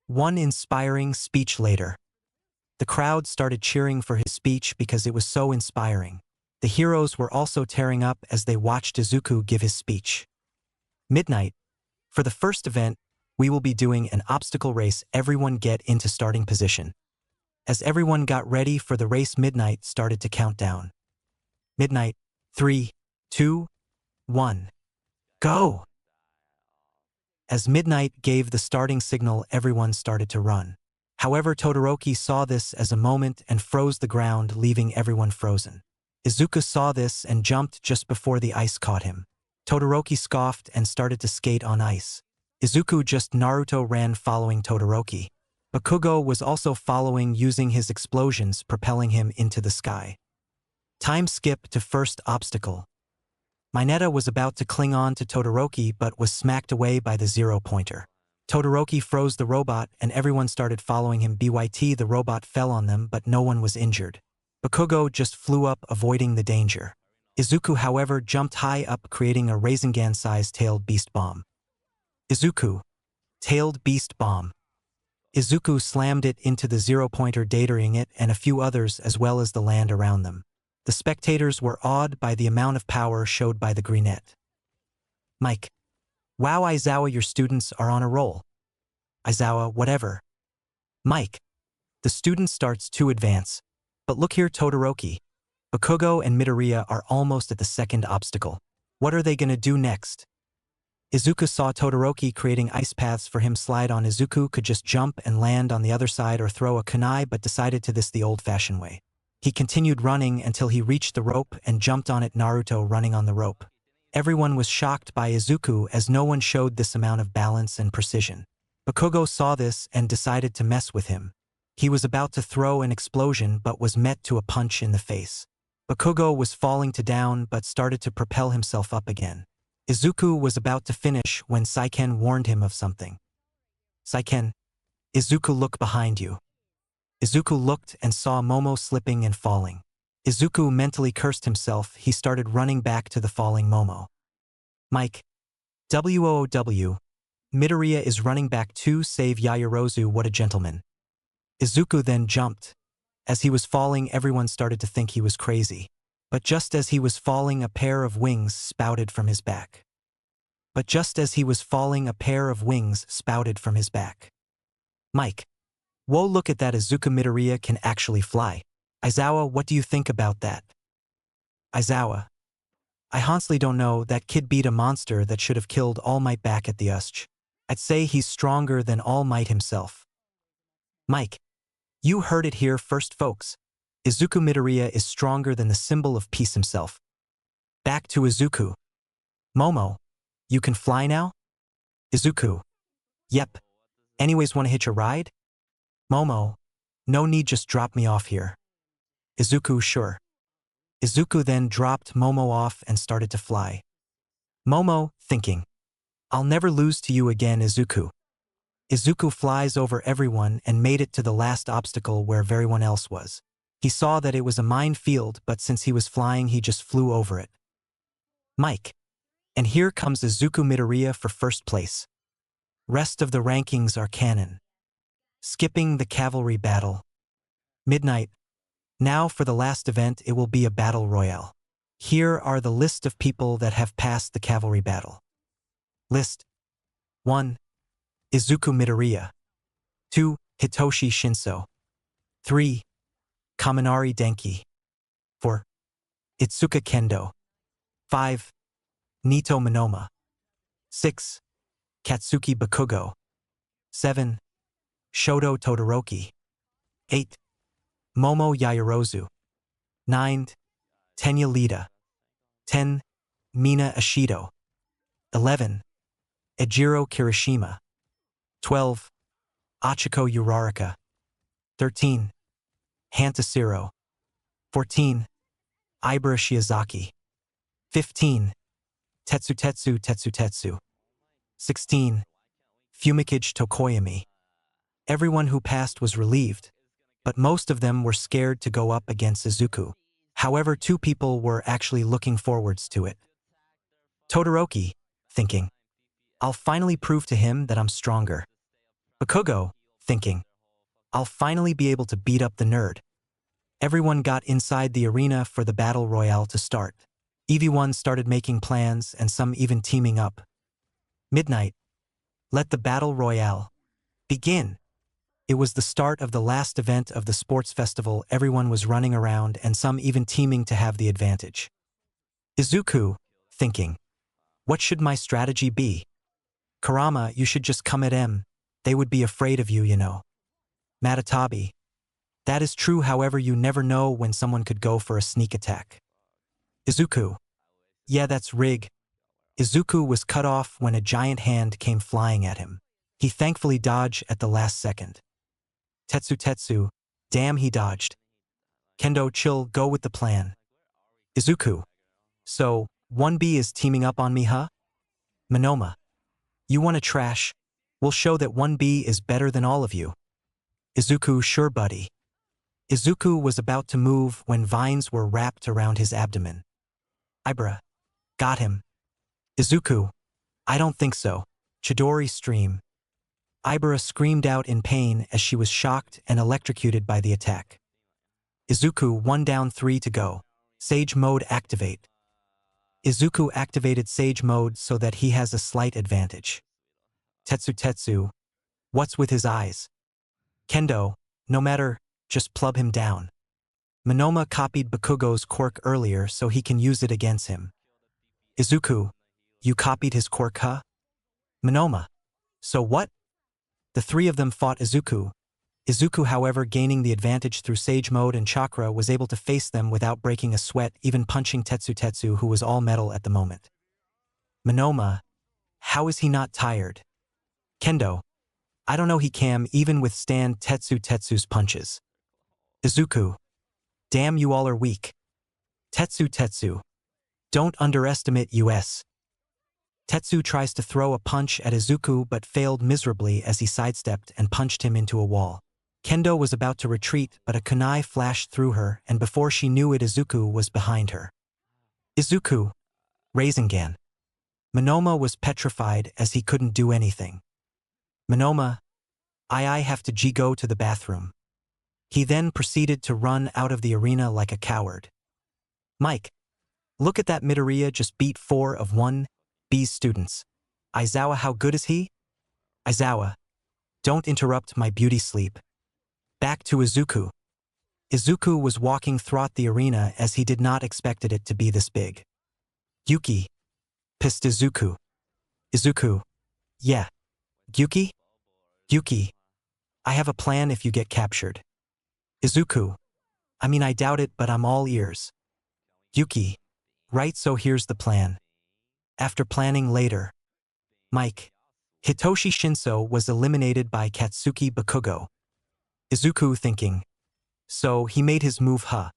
one inspiring speech later. The crowd started cheering for his speech because it was so inspiring. The heroes were also tearing up as they watched Izuku give his speech. Midnight. For the first event, we will be doing an obstacle race. Everyone get into starting position. As everyone got ready for the race, Midnight started to count down. Midnight. 3, 2, 1. Go! As Midnight gave the starting signal, everyone started to run. However, Todoroki saw this as a moment and froze the ground, leaving everyone frozen. Izuku saw this and jumped just before the ice caught him. Todoroki scoffed and started to skate on ice. Izuku just Naruto ran following Todoroki. Bakugo was also following, using his explosions, propelling him into the sky. Time skip to first obstacle. Mineta was about to cling on to Todoroki but was smacked away by the zero-pointer. Todoroki froze the robot and everyone started following him. Byt the robot fell on them but no one was injured. Bakugo just flew up, avoiding the danger. Izuku, however, jumped high up, creating a Rasengan-sized tailed beast bomb. Izuku. Tailed beast bomb. Izuku slammed it into the zero-pointer, datering it and a few others as well as the land around them. The spectators were awed by the amount of power showed by the greenette. Mike. Wow, Aizawa, your students are on a roll. Aizawa, whatever. Mike. The student starts to advance. But look here, Todoroki. Bakugo and Midoriya are almost at the second obstacle. What are they gonna do next? Izuku saw Todoroki creating ice paths for him slide on. Izuku could just jump and land on the other side or throw a kunai, but decided to this the old-fashioned way. He continued running until he reached the rope and jumped on it. Naruto running on the rope. Everyone was shocked by Izuku as no one showed this amount of balance and precision. Bakugo saw this and decided to mess with him. He was about to throw an explosion but was met to a punch in the face. Bakugo was falling to down but started to propel himself up again. Izuku was about to finish when Saiken warned him of something. Saiken. Izuku, look behind you. Izuku looked and saw Momo slipping and falling. Izuku mentally cursed himself. He started running back to the falling Momo. Mike. WOOW. Midoriya is running back to save Yaoyorozu. What a gentleman. Izuku then jumped. As he was falling, everyone started to think he was crazy. But just as he was falling, a pair of wings spouted from his back. Mike. Whoa, look at that, Izuku. Midoriya can actually fly. Aizawa, what do you think about that? Aizawa. I honestly don't know, that kid beat a monster that should have killed All Might back at the Usch. I'd say he's stronger than All Might himself. Mike, you heard it here first, folks. Izuku Midoriya is stronger than the symbol of peace himself. Back to Izuku. Momo, you can fly now? Izuku. Yep. Anyways, wanna hitch a ride? Momo. No need, just drop me off here. Izuku, sure. Izuku then dropped Momo off and started to fly. Momo, thinking. I'll never lose to you again, Izuku. Izuku flies over everyone and made it to the last obstacle where everyone else was. He saw that it was a minefield, but since he was flying, he just flew over it. Mike. And here comes Izuku Midoriya for first place. Rest of the rankings are canon. Skipping the cavalry battle. Midnight. Now for the last event, it will be a battle royale. Here are the list of people that have passed the cavalry battle. List. 1. Izuku Midoriya. 2. Hitoshi Shinso. 3. Kaminari Denki. 4. Itsuka Kendo. 5. Nito Monoma. 6. Katsuki Bakugo. 7. Shoto Todoroki. 8. Momo Yaoyorozu. 9. Tenya Lida. 10. Mina Ashido. 11. Ejiro Kirishima. 12. Achiko Uraraka. 13. Hantasiro. 14. Ibara Shiozaki. 15. Tetsutetsu. 16. Fumikage Tokoyami. Everyone who passed was relieved, but most of them were scared to go up against Izuku. However, 2 people were actually looking forwards to it. Todoroki, thinking, I'll finally prove to him that I'm stronger. Bakugo, thinking, I'll finally be able to beat up the nerd. Everyone got inside the arena for the battle royale to start. EV1 started making plans and some even teaming up. Midnight. Let the battle royale begin. It was the start of the last event of the sports festival. Everyone was running around and some even teaming to have the advantage. Izuku, thinking, what should my strategy be? Kurama, you should just come at them. They would be afraid of you, you know. Matatabi. That is true, however you never know when someone could go for a sneak attack. Izuku. Yeah, that's rig. Izuku was cut off when a giant hand came flying at him. He thankfully dodged at the last second. Tetsu. Damn, he dodged. Kendo, chill, go with the plan. Izuku. So, 1B is teaming up on me, huh? Monoma. You wanna trash? We'll show that 1B is better than all of you. Izuku, sure buddy. Izuku was about to move when vines were wrapped around his abdomen. Ibara. Got him. Izuku. I don't think so. Chidori stream. Ibara screamed out in pain as she was shocked and electrocuted by the attack. Izuku, 1 down, 3 to go. Sage mode activate. Izuku activated Sage mode so that he has a slight advantage. Tetsu. What's with his eyes? Kendo, no matter, just plub him down. Monoma copied Bakugo's quirk earlier so he can use it against him. Izuku, you copied his quirk, huh? Monoma. So what? The 3 of them fought Izuku. Izuku, however, gaining the advantage through Sage mode and chakra, was able to face them without breaking a sweat, even punching Tetsu, who was all metal at the moment. Monoma. How is he not tired? Kendo. I don't know, he can even withstand Tetsu's punches. Izuku. Damn, you all are weak. Tetsu. Don't underestimate us. Tetsu tries to throw a punch at Izuku but failed miserably as he sidestepped and punched him into a wall. Kendo was about to retreat, but a kunai flashed through her, and before she knew it, Izuku was behind her. Izuku. Rasengan. Monoma was petrified as he couldn't do anything. Monoma. I have to go to the bathroom. He then proceeded to run out of the arena like a coward. Mike. Look at that, Midoriya just beat 4 of 1B's students. Aizawa, how good is he? Aizawa. Don't interrupt my beauty sleep. Back to Izuku. Izuku was walking throughout the arena as he did not expect it to be this big. Yuki. Pissed Izuku. Izuku. Yeah. Yuki? Yuki. I have a plan if you get captured. Izuku. I doubt it, but I'm all ears. Yuki. Right, so here's the plan. After planning later. Mike. Hitoshi Shinso was eliminated by Katsuki Bakugo. Izuku thinking. So he made his move, huh?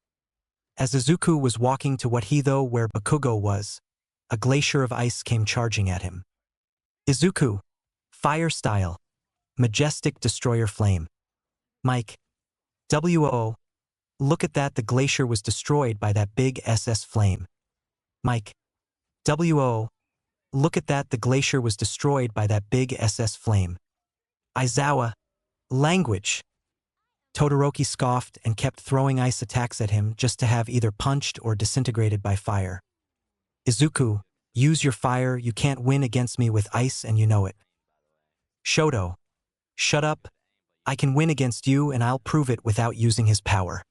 As Izuku was walking to what he though where Bakugo was, a glacier of ice came charging at him. Izuku. Fire style. Majestic destroyer flame. Mike. WO. Look at that, the glacier was destroyed by that big SS flame. Mike. WO. Look at that, the glacier was destroyed by that big SS flame. Aizawa. Language. Todoroki scoffed and kept throwing ice attacks at him just to have either punched or disintegrated by fire. Izuku. Use your fire, you can't win against me with ice and you know it. Shoto. Shut up. I can win against you and I'll prove it without using his power.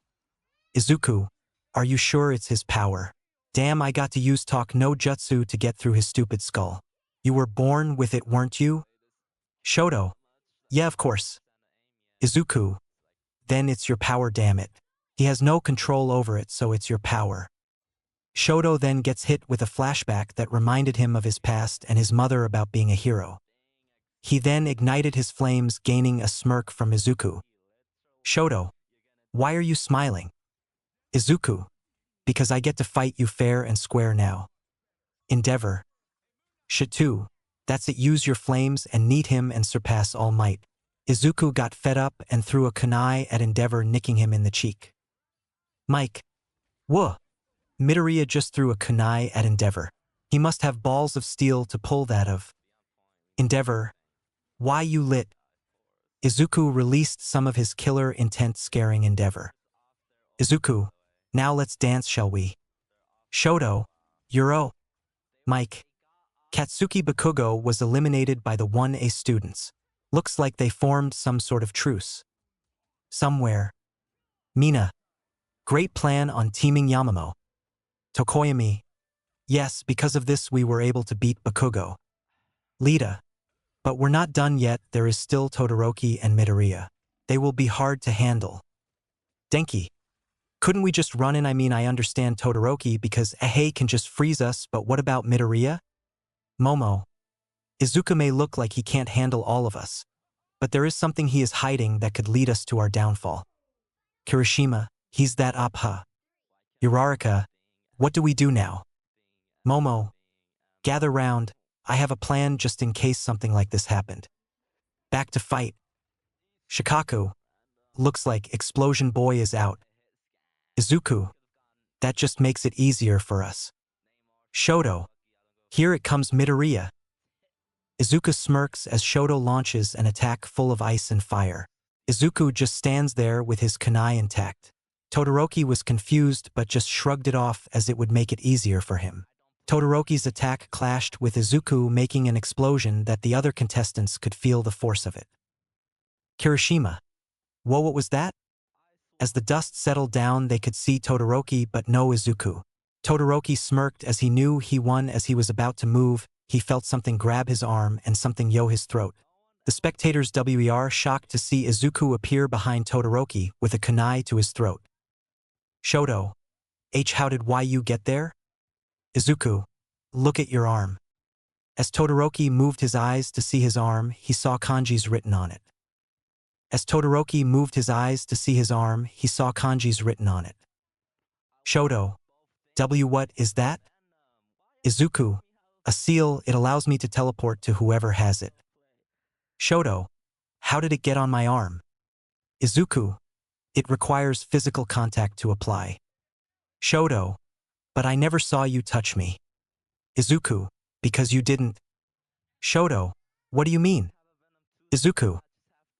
Izuku. Are you sure it's his power? Damn, I got to use talk no jutsu to get through his stupid skull. You were born with it, weren't you? Shoto. Yeah, of course. Izuku. Then it's your power, damn it. He has no control over it, so it's your power. Shoto then gets hit with a flashback that reminded him of his past and his mother about being a hero. He then ignited his flames, gaining a smirk from Izuku. Shoto. Why are you smiling? Izuku. Because I get to fight you fair and square now. Endeavor. Shitu. That's it, use your flames and knead him and surpass all might. Izuku got fed up and threw a kunai at Endeavor, nicking him in the cheek. Mike. Whoa. Midoriya just threw a kunai at Endeavor. He must have balls of steel to pull that of. Endeavor. Why you lit? Izuku released some of his killer intent, scaring Endeavor. Izuku. Now let's dance, shall we? Shoto. Yuro. Mike. Katsuki Bakugo was eliminated by the 1A students. Looks like they formed some sort of truce. Somewhere. Mina. Great plan on teaming Yamamo. Tokoyami. Yes, because of this we were able to beat Bakugo. Lita. But we're not done yet, there is still Todoroki and Midoriya. They will be hard to handle. Denki. Couldn't we just run in? I understand Todoroki because Ehei can just freeze us, but what about Midoriya? Momo. Izuku may look like he can't handle all of us, but there is something he is hiding that could lead us to our downfall. Kirishima. He's that Apha. Uraraka. What do we do now? Momo. Gather round. I have a plan just in case something like this happened. Back to fight. Shikaku. Looks like Explosion Boy is out. Izuku. That just makes it easier for us. Shoto. Here it comes Midoriya. Izuku smirks as Shoto launches an attack full of ice and fire. Izuku just stands there with his kunai intact. Todoroki was confused but just shrugged it off as it would make it easier for him. Todoroki's attack clashed with Izuku, making an explosion that the other contestants could feel the force of it. Kirishima. Whoa, what was that? As the dust settled down, they could see Todoroki but no Izuku. Todoroki smirked as he knew he won. As he was about to move, he felt something grab his arm and something yo his throat. The spectators were shocked to see Izuku appear behind Todoroki with a kunai to his throat. Shoto. How did you get there? Izuku. Look at your arm. As Todoroki moved his eyes to see his arm, he saw kanjis written on it. As Todoroki moved his eyes to see his arm, he saw kanjis written on it. Shoto. What is that? Izuku. A seal, it allows me to teleport to whoever has it. Shoto. How did it get on my arm? Izuku. It requires physical contact to apply. Shoto. But I never saw you touch me. Izuku. Because you didn't. Shoto. What do you mean? Izuku.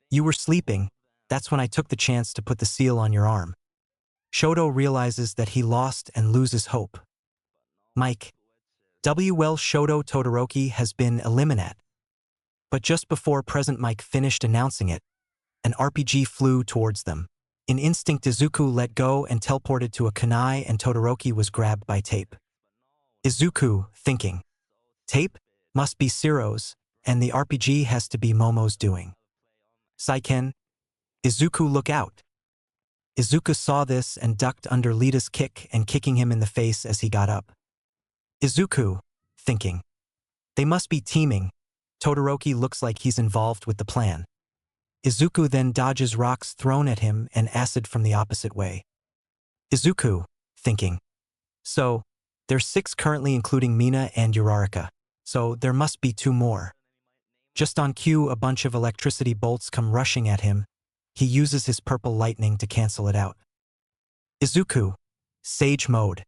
You were sleeping. That's when I took the chance to put the seal on your arm. Shoto realizes that he lost and loses hope. Mike. Shoto Todoroki has been eliminated. But just before Present Mike finished announcing it, an RPG flew towards them. In instinct, Izuku let go and teleported to a kunai, and Todoroki was grabbed by tape. Izuku, thinking. Tape? Must be Siro's, and the RPG has to be Momo's doing. Saiken. Izuku, look out! Izuku saw this and ducked under Lita's kick and kicking him in the face as he got up. Izuku, thinking. They must be teaming. Todoroki looks like he's involved with the plan. Izuku then dodges rocks thrown at him and acid from the opposite way. Izuku, thinking. So, there's 6 currently including Mina and Uraraka. So there must be 2 more. Just on cue, a bunch of electricity bolts come rushing at him. He uses his purple lightning to cancel it out. Izuku, Sage Mode.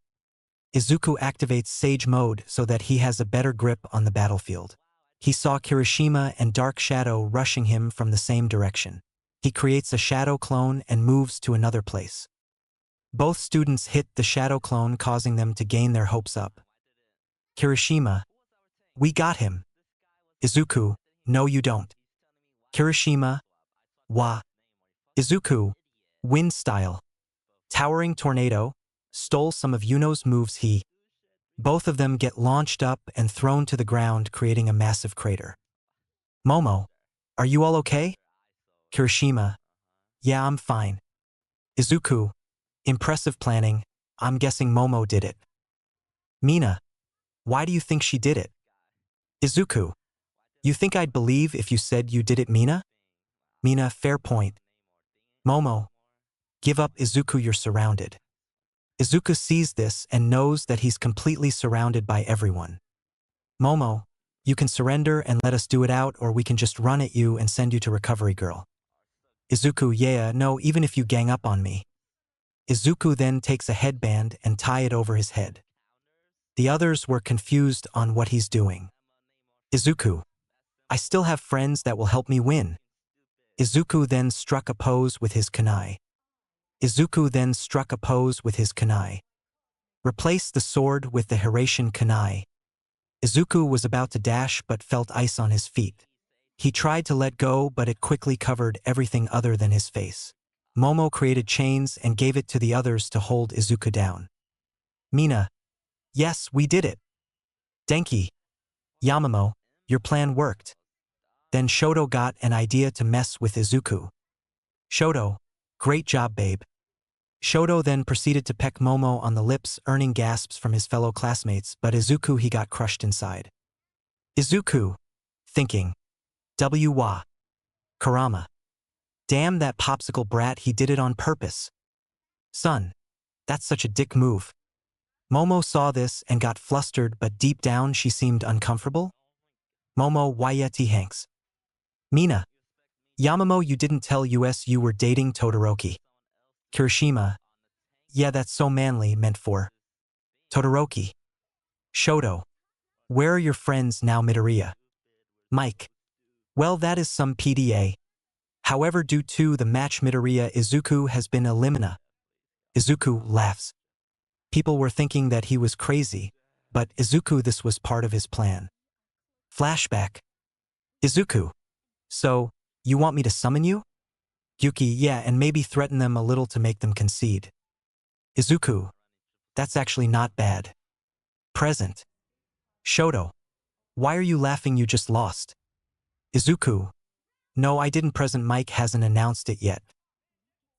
Izuku activates Sage Mode so that he has a better grip on the battlefield. He saw Kirishima and Dark Shadow rushing him from the same direction. He creates a shadow clone and moves to another place. Both students hit the shadow clone, causing them to gain their hopes up. Kirishima, we got him. Izuku, no you don't. Kirishima, wah. Izuku, wind style. Towering tornado, stole some of Yuno's moves. Both of them get launched up and thrown to the ground, creating a massive crater. Momo, are you all okay? Kirishima, yeah, I'm fine. Izuku, impressive planning. I'm guessing Momo did it. Mina, why do you think she did it? Izuku, you think I'd believe if you said you did it, Mina? Mina, fair point. Momo, give up. Izuku, you're surrounded. Izuku sees this and knows that he's completely surrounded by everyone. Momo, you can surrender and let us do it out, or we can just run at you and send you to Recovery Girl. Izuku, yeah, no, even if you gang up on me. Izuku then takes a headband and tie it over his head. The others were confused on what he's doing. Izuku, I still have friends that will help me win. Izuku then struck a pose with his kunai. Replace the sword with the Hiratian kunai. Izuku was about to dash but felt ice on his feet. He tried to let go, but it quickly covered everything other than his face. Momo created chains and gave it to the others to hold Izuku down. Mina, yes, we did it. Denki, Yamamoto, your plan worked. Then Shoto got an idea to mess with Izuku. Shoto, great job, babe. Shoto then proceeded to peck Momo on the lips, earning gasps from his fellow classmates, but Izuku, he got crushed inside. Izuku, thinking. Wa. Kurama. Damn that popsicle brat, he did it on purpose. Son, that's such a dick move. Momo saw this and got flustered, but deep down she seemed uncomfortable. Momo, Yeti Hanks. Mina. Yamamoto, you didn't tell us you were dating Todoroki. Kirishima. Yeah, that's so manly, meant for Todoroki. Shoto. Where are your friends now, Midoriya? Mike. Well, that is some PDA. However, due to the match Midoriya, Izuku has been eliminated. Izuku laughs. People were thinking that he was crazy, but Izuku, this was part of his plan. Flashback. Izuku. So, you want me to summon you? Yuki, yeah, and maybe threaten them a little to make them concede. Izuku. That's actually not bad. Present. Shoto. Why are you laughing? You just lost. Izuku. No, I didn't. Present. Mike hasn't announced it yet.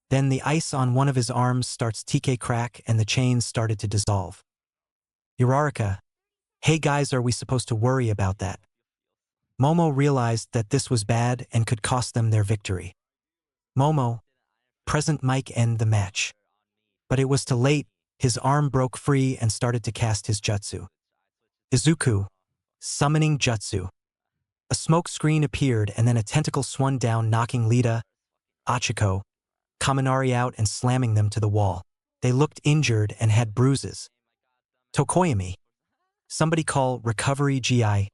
Then the ice on one of his arms starts TK crack and the chains started to dissolve. Uraraka. Hey guys, are we supposed to worry about that? Momo realized that this was bad and could cost them their victory. Momo. Present. Mike, end the match. But it was too late. His arm broke free and started to cast his jutsu. Izuku. Summoning jutsu. A smoke screen appeared and then a tentacle swung down, knocking Lita, Achiko, Kaminari out and slamming them to the wall. They looked injured and had bruises. Tokoyami. Somebody call Recovery GI.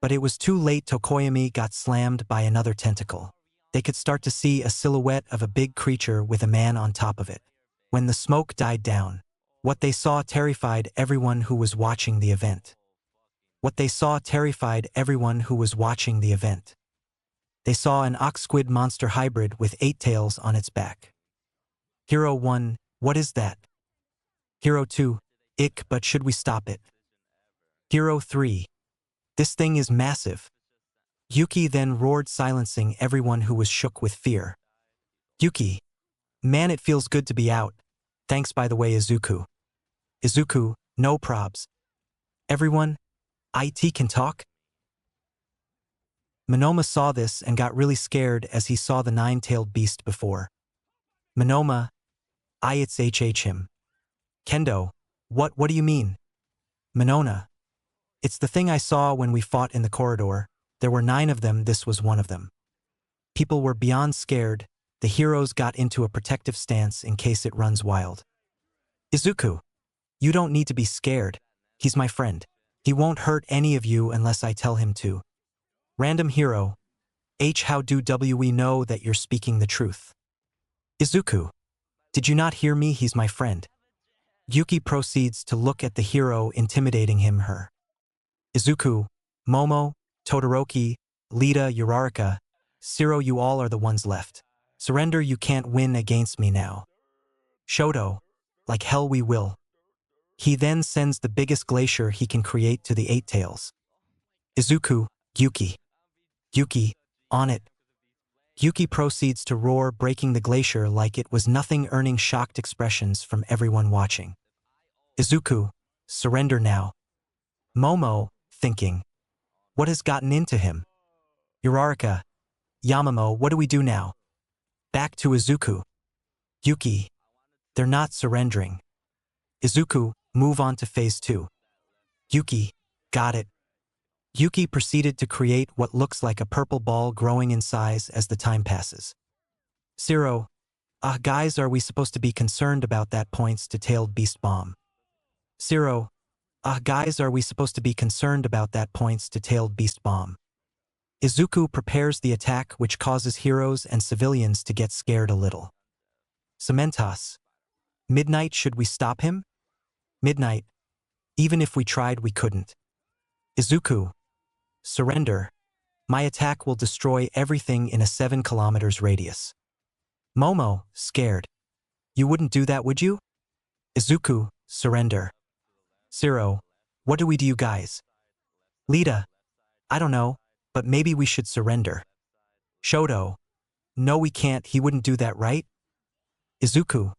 But it was too late. Tokoyami got slammed by another tentacle. They could start to see a silhouette of a big creature with a man on top of it. When the smoke died down, what they saw terrified everyone who was watching the event. They saw an ox-squid monster hybrid with 8 tails on its back. Hero 1, what is that? Hero 2, ick, but should we stop it? Hero 3, this thing is massive. Yuki then roared, silencing everyone who was shook with fear. Yuki. Man, it feels good to be out. Thanks by the way, Izuku. Izuku, no probs. Everyone, IT can talk? Monoma saw this and got really scared as he saw the nine-tailed beast before. Monoma, it's him. Kendo, what do you mean? Monona, it's the thing I saw when we fought in the corridor. There were 9 of them, this was one of them. People were beyond scared. The heroes got into a protective stance in case it runs wild. Izuku, you don't need to be scared. He's my friend. He won't hurt any of you unless I tell him to. Random hero, how do we know that you're speaking the truth? Izuku, did you not hear me? He's my friend. Yuki proceeds to look at the hero intimidating her. Izuku, Momo, Todoroki, Lita, Uraraka, Shiro, you all are the ones left. Surrender, you can't win against me now. Shoto, like hell we will. He then sends the biggest glacier he can create to the 8 tails. Izuku, Yuki. Yuki, on it. Yuki proceeds to roar, breaking the glacier like it was nothing, earning shocked expressions from everyone watching. Izuku, surrender now. Momo, thinking, what has gotten into him? Uraraka, Yamamo, what do we do now? Back to Izuku. Yuki, they're not surrendering. Izuku, move on to phase 2. Yuki, got it. Yuki proceeded to create what looks like a purple ball growing in size as the time passes. Shiro, guys, are we supposed to be concerned about that? Points to tailed beast bomb. Shiro, guys, are we supposed to be concerned about that? Points to tailed beast bomb. Izuku prepares the attack, which causes heroes and civilians to get scared a little. Cementas. Midnight, should we stop him? Midnight. Even if we tried, we couldn't. Izuku. Surrender. My attack will destroy everything in a 7 kilometers radius. Momo, scared. You wouldn't do that, would you? Izuku, surrender. Shiro, what do we do, you guys? Lita, I don't know, but maybe we should surrender. Shoto, no we can't, he wouldn't do that, right? Izuku,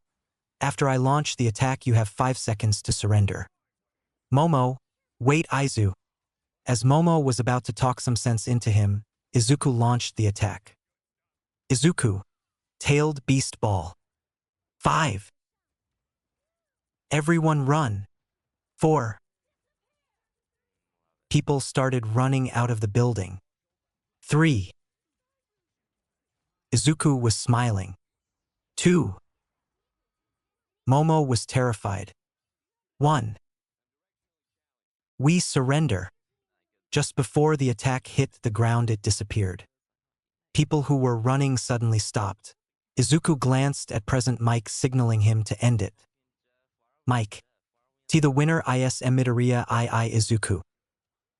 after I launch the attack you have 5 seconds to surrender. Momo, wait Izu. As Momo was about to talk some sense into him, Izuku launched the attack. Izuku, tailed beast ball. 5. Everyone run. 4. People started running out of the building. 3. Izuku was smiling. 2. Momo was terrified. 1. We surrender. Just before the attack hit the ground, it disappeared. People who were running suddenly stopped. Izuku glanced at President Mike, signaling him to end it. Mike. T the winner is Midoriya II Izuku.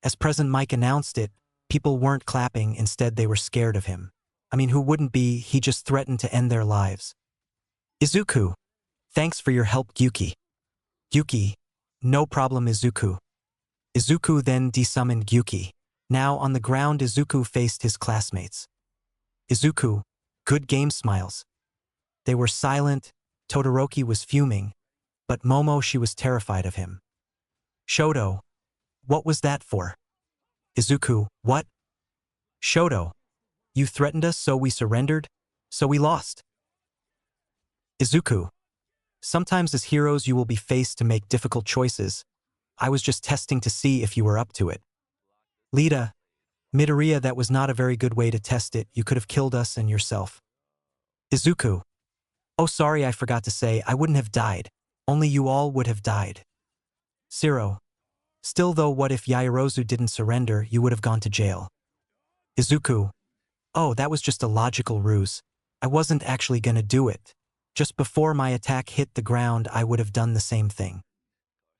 As President Mike announced it, people weren't clapping, instead they were scared of him. I mean, who wouldn't be? He just threatened to end their lives. Izuku. Thanks for your help, Yuki. Yuki. No problem, Izuku. Izuku then desummoned Yuki. Now on the ground, Izuku faced his classmates. Izuku, good game, smiles. They were silent. Todoroki was fuming, but Momo, she was terrified of him. Shoto, what was that for? Izuku, what? Shoto, you threatened us, so we surrendered, so we lost. Izuku, sometimes as heroes you will be faced to make difficult choices. I was just testing to see if you were up to it. Lita, Midoriya, that was not a very good way to test it. You could have killed us and yourself. Izuku, oh sorry, I forgot to say, I wouldn't have died. Only you all would have died. Shiro, still though, what if Yaoyorozu didn't surrender? You would have gone to jail. Izuku, oh, that was just a logical ruse. I wasn't actually gonna do it. Just before my attack hit the ground, I would have done the same thing.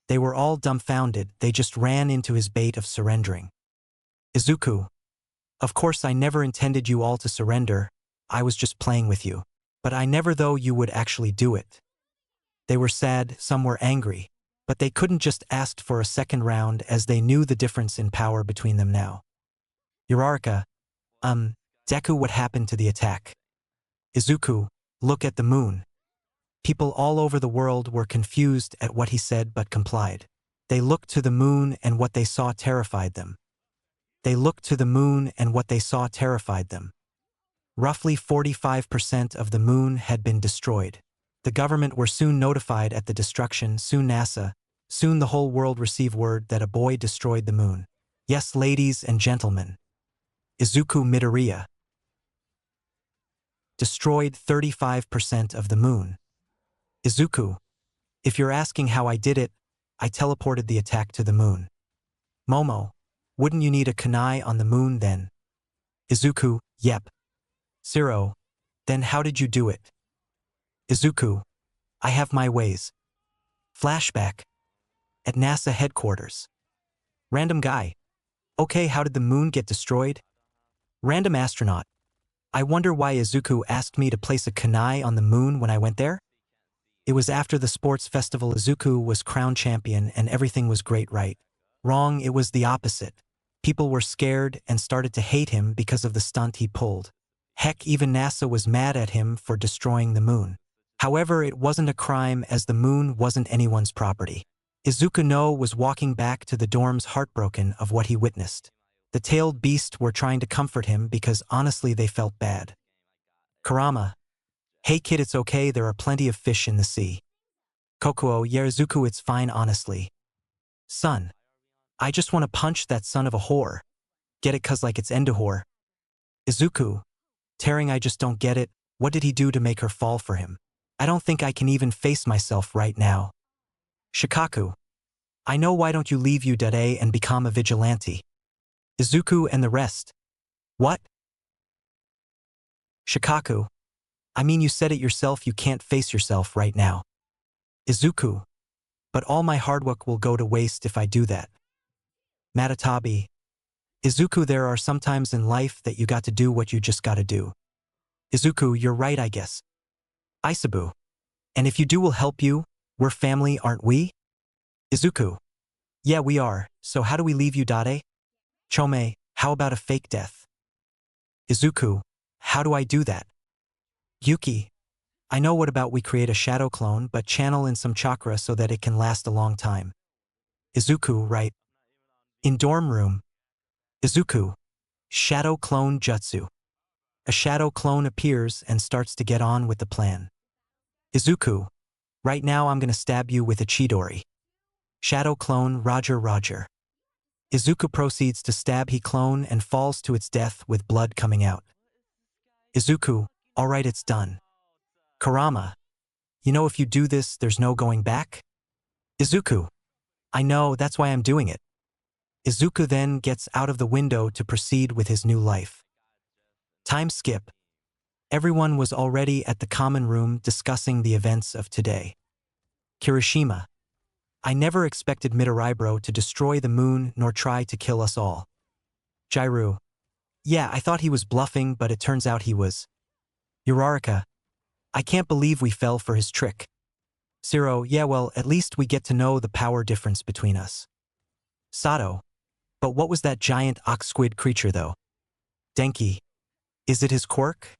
They were all dumbfounded, they just ran into his bait of surrendering. Izuku, of course I never intended you all to surrender, I was just playing with you. But I never though you would actually do it. They were sad, some were angry, but they couldn't just ask for a second round as they knew the difference in power between them now. Uraraka, Deku, what happened to the attack? Izuku, Look at the moon. People all over the world were confused at what he said but complied. They looked to the moon and what they saw terrified them. They looked to the moon and what they saw terrified them. Roughly 45% of the moon had been destroyed. The government were soon notified at the destruction, soon NASA, soon the whole world received word that a boy destroyed the moon. Yes, ladies and gentlemen. Izuku Midoriya destroyed 35% of the moon. Izuku, if you're asking how I did it, I teleported the attack to the moon. Momo, wouldn't you need a kunai on the moon then? Izuku, yep. Zero, then how did you do it? Izuku, I have my ways. Flashback. At NASA headquarters. Random guy. Okay, how did the moon get destroyed? Random astronaut. I wonder why Izuku asked me to place a kunai on the moon when I went there? It was after the sports festival. Izuku was crowned champion and everything was great, right? Wrong, it was the opposite. People were scared and started to hate him because of the stunt he pulled. Heck, even NASA was mad at him for destroying the moon. However, it wasn't a crime as the moon wasn't anyone's property. Izuku no was walking back to the dorms heartbroken of what he witnessed. The tailed beasts were trying to comfort him because honestly they felt bad. Kurama. Hey kid, it's okay, there are plenty of fish in the sea. Kokuo, yeah Izuku, it's fine honestly. Son. I just want to punch that son of a whore. Get it cause like it's Endahor. Izuku. Tearing, I just don't get it. What did he do to make her fall for him? I don't think I can even face myself right now. Shikaku. I know, why don't you leave Uda and become a vigilante? Izuku and the rest. What? Shikaku. I mean, you said it yourself, you can't face yourself right now. Izuku. But all my hard work will go to waste if I do that. Matatabi. Izuku, there are some times in life that you got to do what you just gotta do. Izuku, you're right, I guess. Isabu. And if you do, we'll help you. We're family, aren't we? Izuku. Yeah, we are. So how do we leave Uda? Chome, how about a fake death? Izuku. How do I do that? Yuki. I know, what about we create a shadow clone but channel in some chakra so that it can last a long time? Izuku, right. In dorm room. Izuku. Shadow clone jutsu. A shadow clone appears and starts to get on with the plan. Izuku. Right now I'm gonna stab you with a Chidori. Shadow clone, Roger Roger. Izuku proceeds to stab he clone and falls to its death with blood coming out. Izuku. Alright, it's done. Kurama. You know, if you do this, there's no going back? Izuku. I know, that's why I'm doing it. Izuku then gets out of the window to proceed with his new life. Time skip. Everyone was already at the common room discussing the events of today. Kirishima. I never expected Midoribro to destroy the moon nor try to kill us all. Jairu. Yeah, I thought he was bluffing, but it turns out he was. Uraraka. I can't believe we fell for his trick. Zero. Yeah, well, at least we get to know the power difference between us. Sato. But what was that giant ox-squid creature though? Denki. Is it his quirk?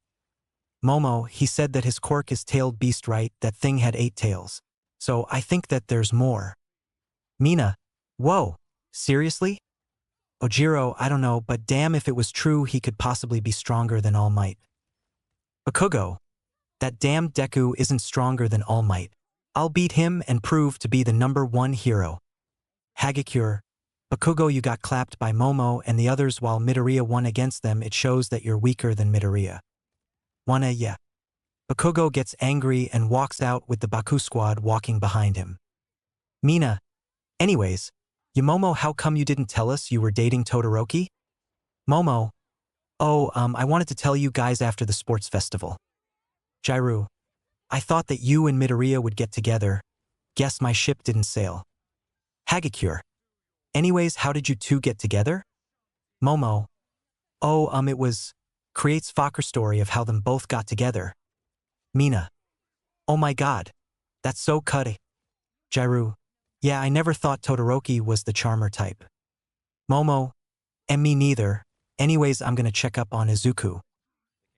Momo, he said that his quirk is tailed beast, right? That thing had 8 tails. So I think that there's more. Mina. Whoa. Seriously? Ojiro, I don't know, but damn, if it was true, he could possibly be stronger than All Might. Bakugo. That damned Deku isn't stronger than All Might. I'll beat him and prove to be the #1 hero. Hagakure. Bakugo, you got clapped by Momo and the others while Midoriya won against them. It shows that you're weaker than Midoriya. Wanna, yeah. Bakugo gets angry and walks out with the Baku squad walking behind him. Mina. Anyways, Momo, how come you didn't tell us you were dating Todoroki? Momo. Oh, I wanted to tell you guys after the sports festival. Jairu. I thought that you and Midoriya would get together. Guess my ship didn't sail. Hagakure. Anyways, how did you two get together? Momo. Oh, it was... Creates Fokker story of how them both got together. Mina. Oh my god. That's so cutty. Jairu. Yeah, I never thought Todoroki was the charmer type. Momo. And me neither. Anyways, I'm gonna check up on Izuku.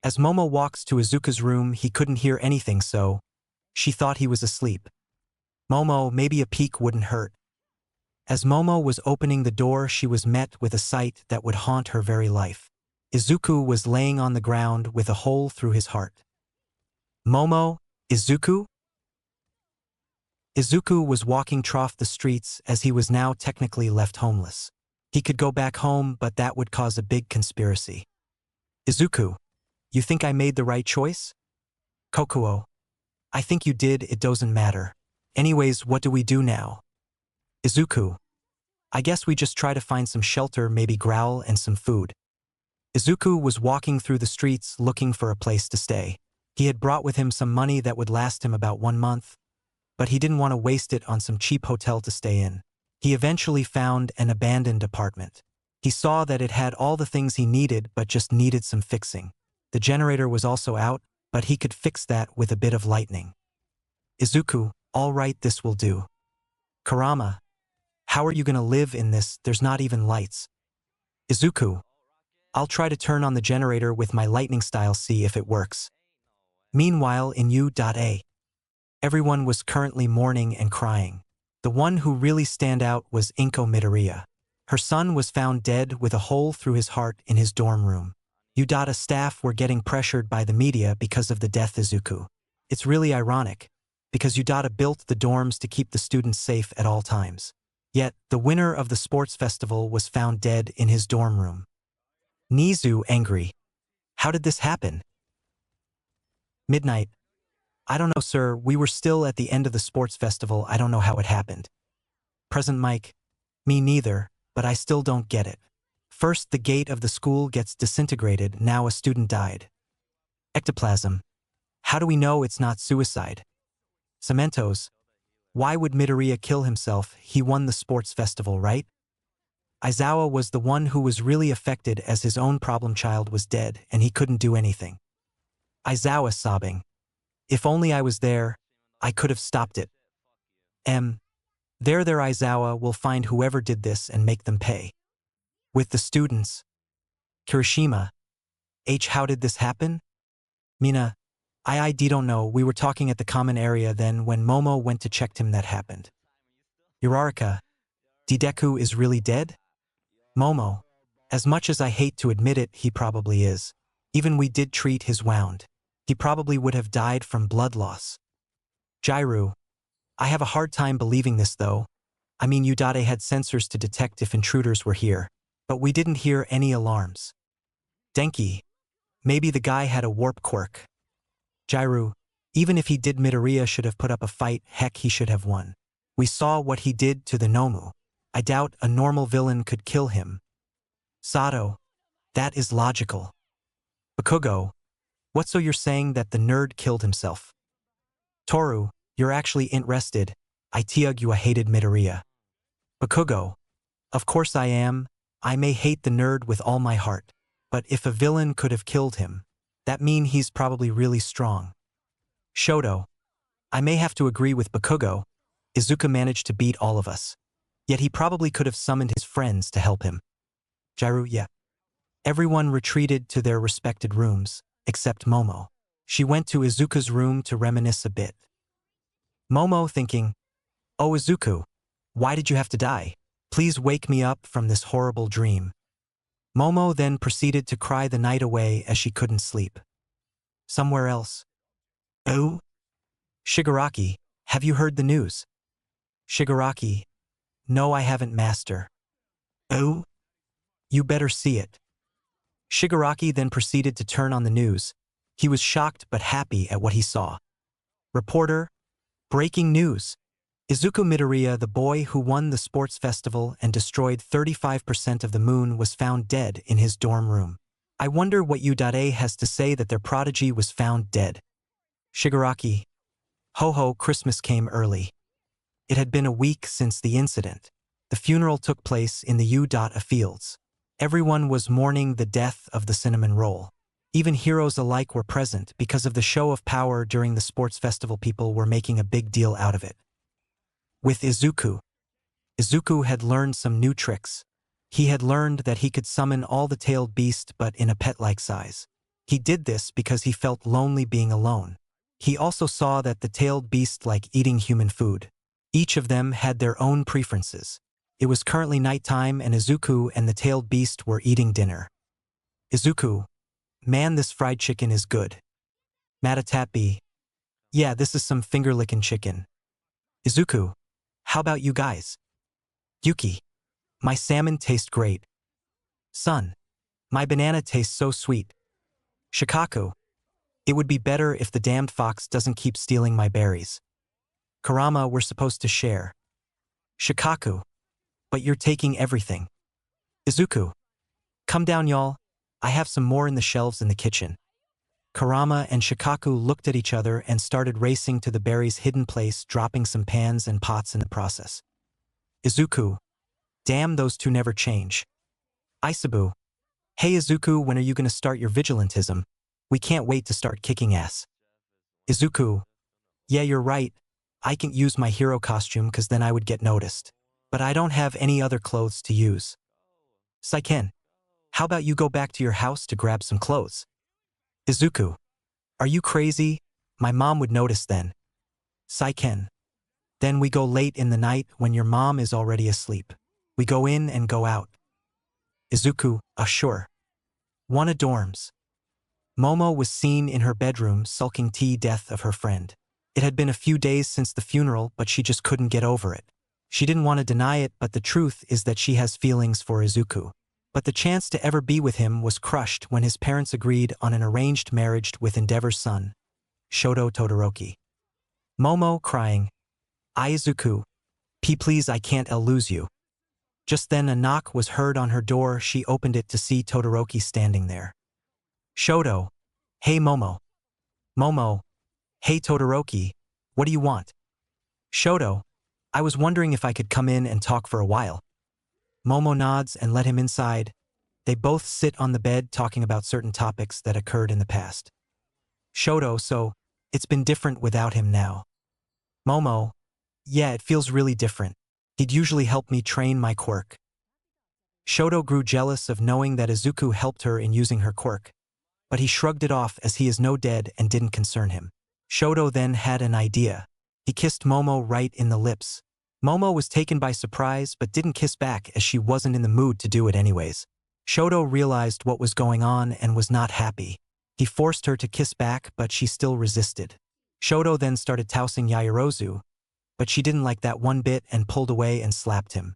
As Momo walks to Izuku's room, he couldn't hear anything, so she thought he was asleep. Momo, maybe a peek wouldn't hurt. As Momo was opening the door, she was met with a sight that would haunt her very life. Izuku was laying on the ground with a hole through his heart. Momo, Izuku? Izuku was walking off the streets as he was now technically left homeless. He could go back home, but that would cause a big conspiracy. Izuku, you think I made the right choice? Kokuo, I think you did, it doesn't matter. Anyways, what do we do now? Izuku, I guess we just try to find some shelter, maybe growl and some food. Izuku was walking through the streets looking for a place to stay. He had brought with him some money that would last him about 1 month, but he didn't want to waste it on some cheap hotel to stay in. He eventually found an abandoned apartment. He saw that it had all the things he needed but just needed some fixing. The generator was also out, but he could fix that with a bit of lightning. Izuku, all right, this will do. Kurama, how are you gonna live in this? There's not even lights. Izuku, I'll try to turn on the generator with my lightning style, see if it works. Meanwhile, in U.A, everyone was currently mourning and crying. The one who really stand out was Inko Midoriya. Her son was found dead with a hole through his heart in his dorm room. U.A staff were getting pressured by the media because of the death of Izuku. It's really ironic, because U.A built the dorms to keep the students safe at all times. Yet, the winner of the sports festival was found dead in his dorm room. Nizu angry. How did this happen? Midnight. I don't know, sir, we were still at the end of the sports festival, I don't know how it happened. Present Mike. Me neither, but I still don't get it. First the gate of the school gets disintegrated, now a student died. Ectoplasm. How do we know it's not suicide? Cementos. Why would Midoriya kill himself? He won the sports festival, right? Aizawa was the one who was really affected as his own problem child was dead and he couldn't do anything. Aizawa sobbing. If only I was there, I could have stopped it. There Aizawa will find whoever did this and make them pay. With the students. Kirishima. How did this happen? Mina. I don't know, we were talking at the common area then when Momo went to check him that happened. Uraraka. Deku is really dead? Momo. As much as I hate to admit it, he probably is. Even we did treat his wound. He probably would have died from blood loss. Jairu. I have a hard time believing this though. I mean, U.A had sensors to detect if intruders were here, but we didn't hear any alarms. Denki. Maybe the guy had a warp quirk. Jairu. Even if he did, Midoriya should have put up a fight, heck, he should have won. We saw what he did to the Nomu. I doubt a normal villain could kill him. Sato. That is logical. Bakugo. What, so you're saying that the nerd killed himself? Toru. You're actually interested. I hated Midoriya. Bakugo. Of course I am. I may hate the nerd with all my heart. But if a villain could have killed him, that mean he's probably really strong. Shoto. I may have to agree with Bakugo. Izuku managed to beat all of us. Yet he probably could have summoned his friends to help him. Jairu, yeah. Everyone retreated to their respected rooms, except Momo. She went to Izuku's room to reminisce a bit. Momo thinking, oh Izuku, why did you have to die? Please wake me up from this horrible dream. Momo then proceeded to cry the night away as she couldn't sleep. Somewhere else. Oh? Shigaraki, have you heard the news? Shigaraki. No, I haven't, master. Oh? You better see it. Shigaraki then proceeded to turn on the news. He was shocked but happy at what he saw. Reporter. Breaking news. Izuku Midoriya, the boy who won the sports festival and destroyed 35% of the moon, was found dead in his dorm room. I wonder what U.A has to say that their prodigy was found dead. Shigaraki. Ho ho, Christmas came early. It had been a week since the incident. The funeral took place in the U.A fields. Everyone was mourning the death of the cinnamon roll. Even heroes alike were present because of the show of power during the sports festival. People were making a big deal out of it. With Izuku. Izuku had learned some new tricks. He had learned that he could summon all the tailed beast but in a pet-like size. He did this because he felt lonely being alone. He also saw that the tailed beast liked eating human food. Each of them had their own preferences. It was currently nighttime and Izuku and the tailed beast were eating dinner. Izuku, man, this fried chicken is good. Matatapi, yeah, this is some finger-licking chicken. Izuku, how about you guys? Yuki, my salmon tastes great. Son, my banana tastes so sweet. Shikaku, it would be better if the damned fox doesn't keep stealing my berries. Kurama, we're supposed to share. Shikaku, but you're taking everything. Izuku, come down y'all, I have some more in the shelves in the kitchen. Kurama and Shikaku looked at each other and started racing to the berries' hidden place, dropping some pans and pots in the process. Izuku, damn, those two never change. Isabu, hey Izuku, when are you gonna start your vigilantism? We can't wait to start kicking ass. Izuku, yeah, you're right. I can't use my hero costume cause then I would get noticed. But I don't have any other clothes to use. Saiken, how about you go back to your house to grab some clothes? Izuku, are you crazy? My mom would notice then. Saiken, then we go late in the night when your mom is already asleep. We go in and go out. Izuku, sure. Wanna dorms. Momo was seen in her bedroom sulking death of her friend. It had been a few days since the funeral, but she just couldn't get over it. She didn't want to deny it, but the truth is that she has feelings for Izuku. But the chance to ever be with him was crushed when his parents agreed on an arranged marriage with Endeavor's son, Shoto Todoroki. Momo, crying, Izuku, please, I can't lose you. Just then a knock was heard on her door. She opened it to see Todoroki standing there. Shoto, hey Momo. Momo, hey Todoroki, what do you want? Shoto, I was wondering if I could come in and talk for a while. Momo nods and let him inside. They both sit on the bed talking about certain topics that occurred in the past. Shoto, so it's been different without him now. Momo, yeah, it feels really different. He'd usually help me train my quirk. Shoto grew jealous of knowing that Izuku helped her in using her quirk, but he shrugged it off as he is no dead and didn't concern him. Shoto then had an idea. He kissed Momo right in the lips. Momo was taken by surprise but didn't kiss back as she wasn't in the mood to do it anyways. Shoto realized what was going on and was not happy. He forced her to kiss back, but she still resisted. Shoto then started tousing Yaoyorozu, but she didn't like that one bit and pulled away and slapped him.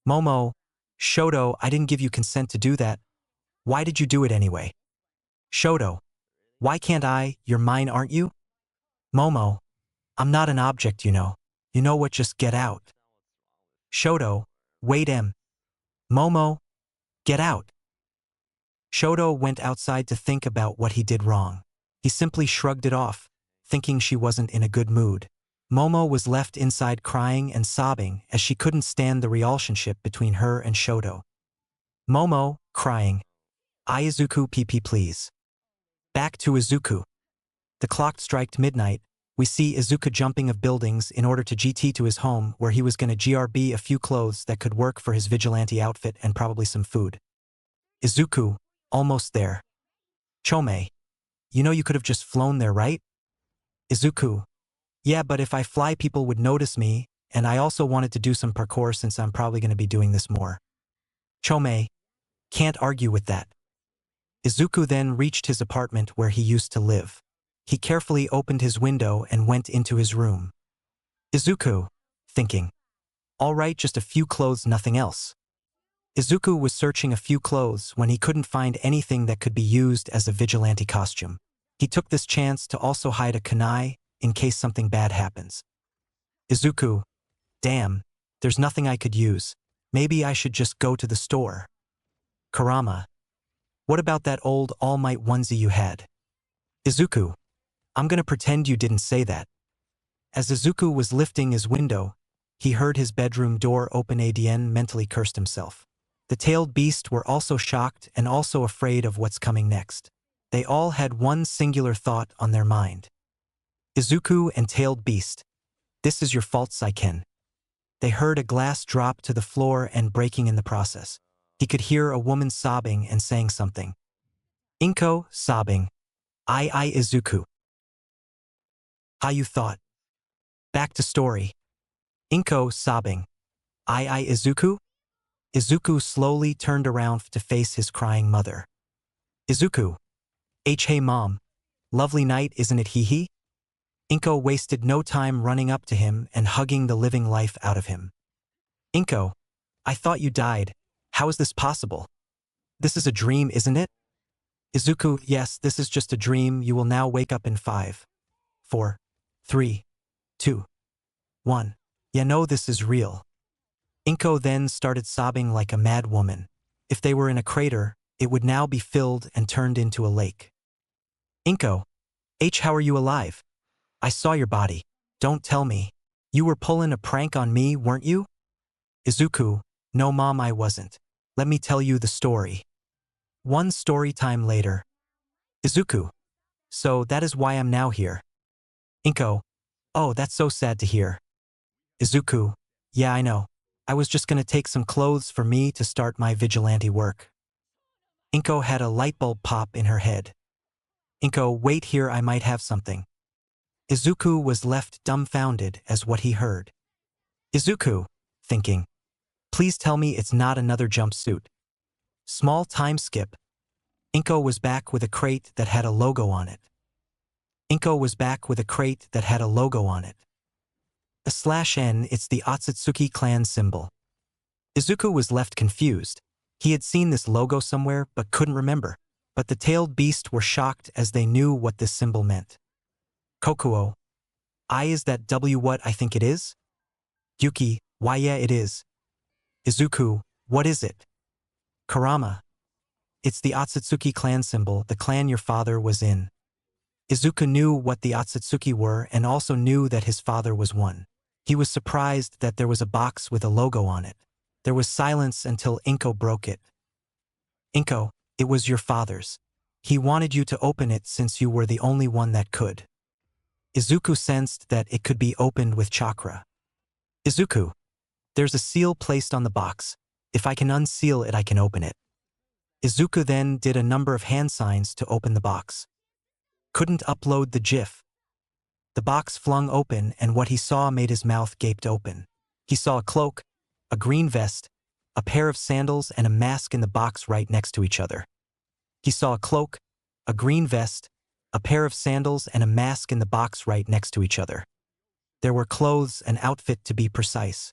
Momo, Shoto, I didn't give you consent to do that. Why did you do it anyway? Shoto, why can't I? You're mine, aren't you? Momo, I'm not an object, you know. You know what, just get out. Shoto, wait Momo, get out. Shoto went outside to think about what he did wrong. He simply shrugged it off, thinking she wasn't in a good mood. Momo was left inside crying and sobbing as she couldn't stand the relationship between her and Shoto. Momo, crying, Izuku please. Back to Izuku. The clock struck midnight. We see Izuku jumping of buildings in order to GT to his home where he was gonna GRB a few clothes that could work for his vigilante outfit and probably some food. Izuku, almost there. Chome, you know you could have just flown there, right? Izuku, yeah, but if I fly people would notice me, and I also wanted to do some parkour since I'm probably gonna be doing this more. Chome, can't argue with that. Izuku then reached his apartment where he used to live. He carefully opened his window and went into his room. Izuku, thinking, all right, just a few clothes, nothing else. Izuku was searching a few clothes when he couldn't find anything that could be used as a vigilante costume. He took this chance to also hide a kunai in case something bad happens. Izuku, damn, there's nothing I could use. Maybe I should just go to the store. Kurama, what about that old All Might onesie you had? Izuku, I'm gonna pretend you didn't say that. As Izuku was lifting his window, he heard his bedroom door open. Adn mentally cursed himself. The tailed beast were also shocked and also afraid of what's coming next. They all had one singular thought on their mind. Izuku and tailed beast, this is your fault, Saiken. They heard a glass drop to the floor and breaking in the process. He could hear a woman sobbing and saying something. Inko, sobbing. I Izuku. How you thought? Back to story. Inko, sobbing. I Izuku? Izuku slowly turned around to face his crying mother. Izuku. Hey mom. Lovely night, isn't it, hee? Inko wasted no time running up to him and hugging the living life out of him. Inko. I thought you died. How is this possible? This is a dream, isn't it? Izuku, yes, this is just a dream. You will now wake up in 5, 4, 3, 2, 1. Yeah, no, this is real. Inko then started sobbing like a mad woman. If they were in a crater, it would now be filled and turned into a lake. Inko. How are you alive? I saw your body. Don't tell me. You were pulling a prank on me, weren't you? Izuku. No mom, I wasn't. Let me tell you the story. One story time later. Izuku. So that is why I'm now here. Inko. Oh, that's so sad to hear. Izuku. Yeah, I know. I was just gonna take some clothes for me to start my vigilante work. Inko had a light bulb pop in her head. Inko, wait here, I might have something. Izuku was left dumbfounded as what he heard. Izuku, thinking. Please tell me it's not another jumpsuit. Small time skip. Inko was back with a crate that had a logo on it. Inko was back with a crate that had a logo on it. A /N, it's the Otsutsuki clan symbol. Izuku was left confused. He had seen this logo somewhere but couldn't remember. But the tailed beast were shocked as they knew what this symbol meant. Kokuo. Is that what I think it is? Yuki, why yeah it is. Izuku, what is it? Karama. It's the Otsutsuki clan symbol, the clan your father was in. Izuku knew what the Otsutsuki were and also knew that his father was one. He was surprised that there was a box with a logo on it. There was silence until Inko broke it. Inko, it was your father's. He wanted you to open it since you were the only one that could. Izuku sensed that it could be opened with chakra. Izuku. There's a seal placed on the box. If I can unseal it, I can open it. Izuku then did a number of hand signs to open the box. Couldn't upload the GIF. The box flung open and what he saw made his mouth gaped open. He saw a cloak, a green vest, a pair of sandals and a mask in the box right next to each other. He saw a cloak, a green vest, a pair of sandals and a mask in the box right next to each other. There were clothes and outfit to be precise.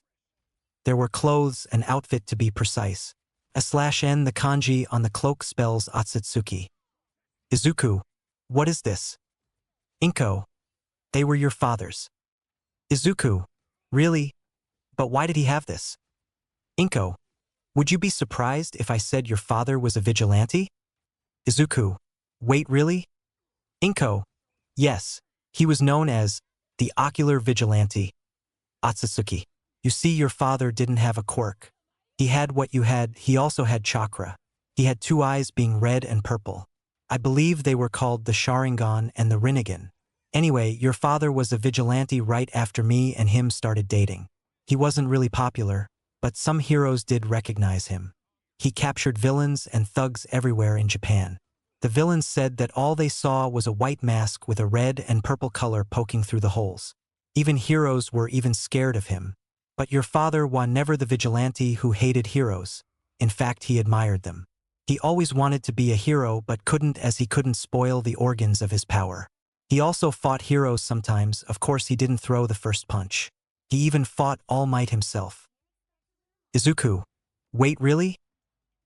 There were clothes and outfit to be precise. /N, the kanji on the cloak spells Otsutsuki. Izuku. What is this? Inko. They were your father's. Izuku. Really? But why did he have this? Inko. Would you be surprised if I said your father was a vigilante? Izuku. Wait, really? Inko. Yes. He was known as the Ocular Vigilante. Otsutsuki. You see, your father didn't have a quirk. He had what you had, he also had chakra. He had 2 eyes being red and purple. I believe they were called the Sharingan and the Rinnegan. Anyway, your father was a vigilante right after me and him started dating. He wasn't really popular, but some heroes did recognize him. He captured villains and thugs everywhere in Japan. The villains said that all they saw was a white mask with a red and purple color poking through the holes. Even heroes were even scared of him. But your father was never the vigilante who hated heroes. In fact, he admired them. He always wanted to be a hero but couldn't as he couldn't spoil the organs of his power. He also fought heroes sometimes, of course he didn't throw the first punch. He even fought All Might himself. Izuku. Wait, really?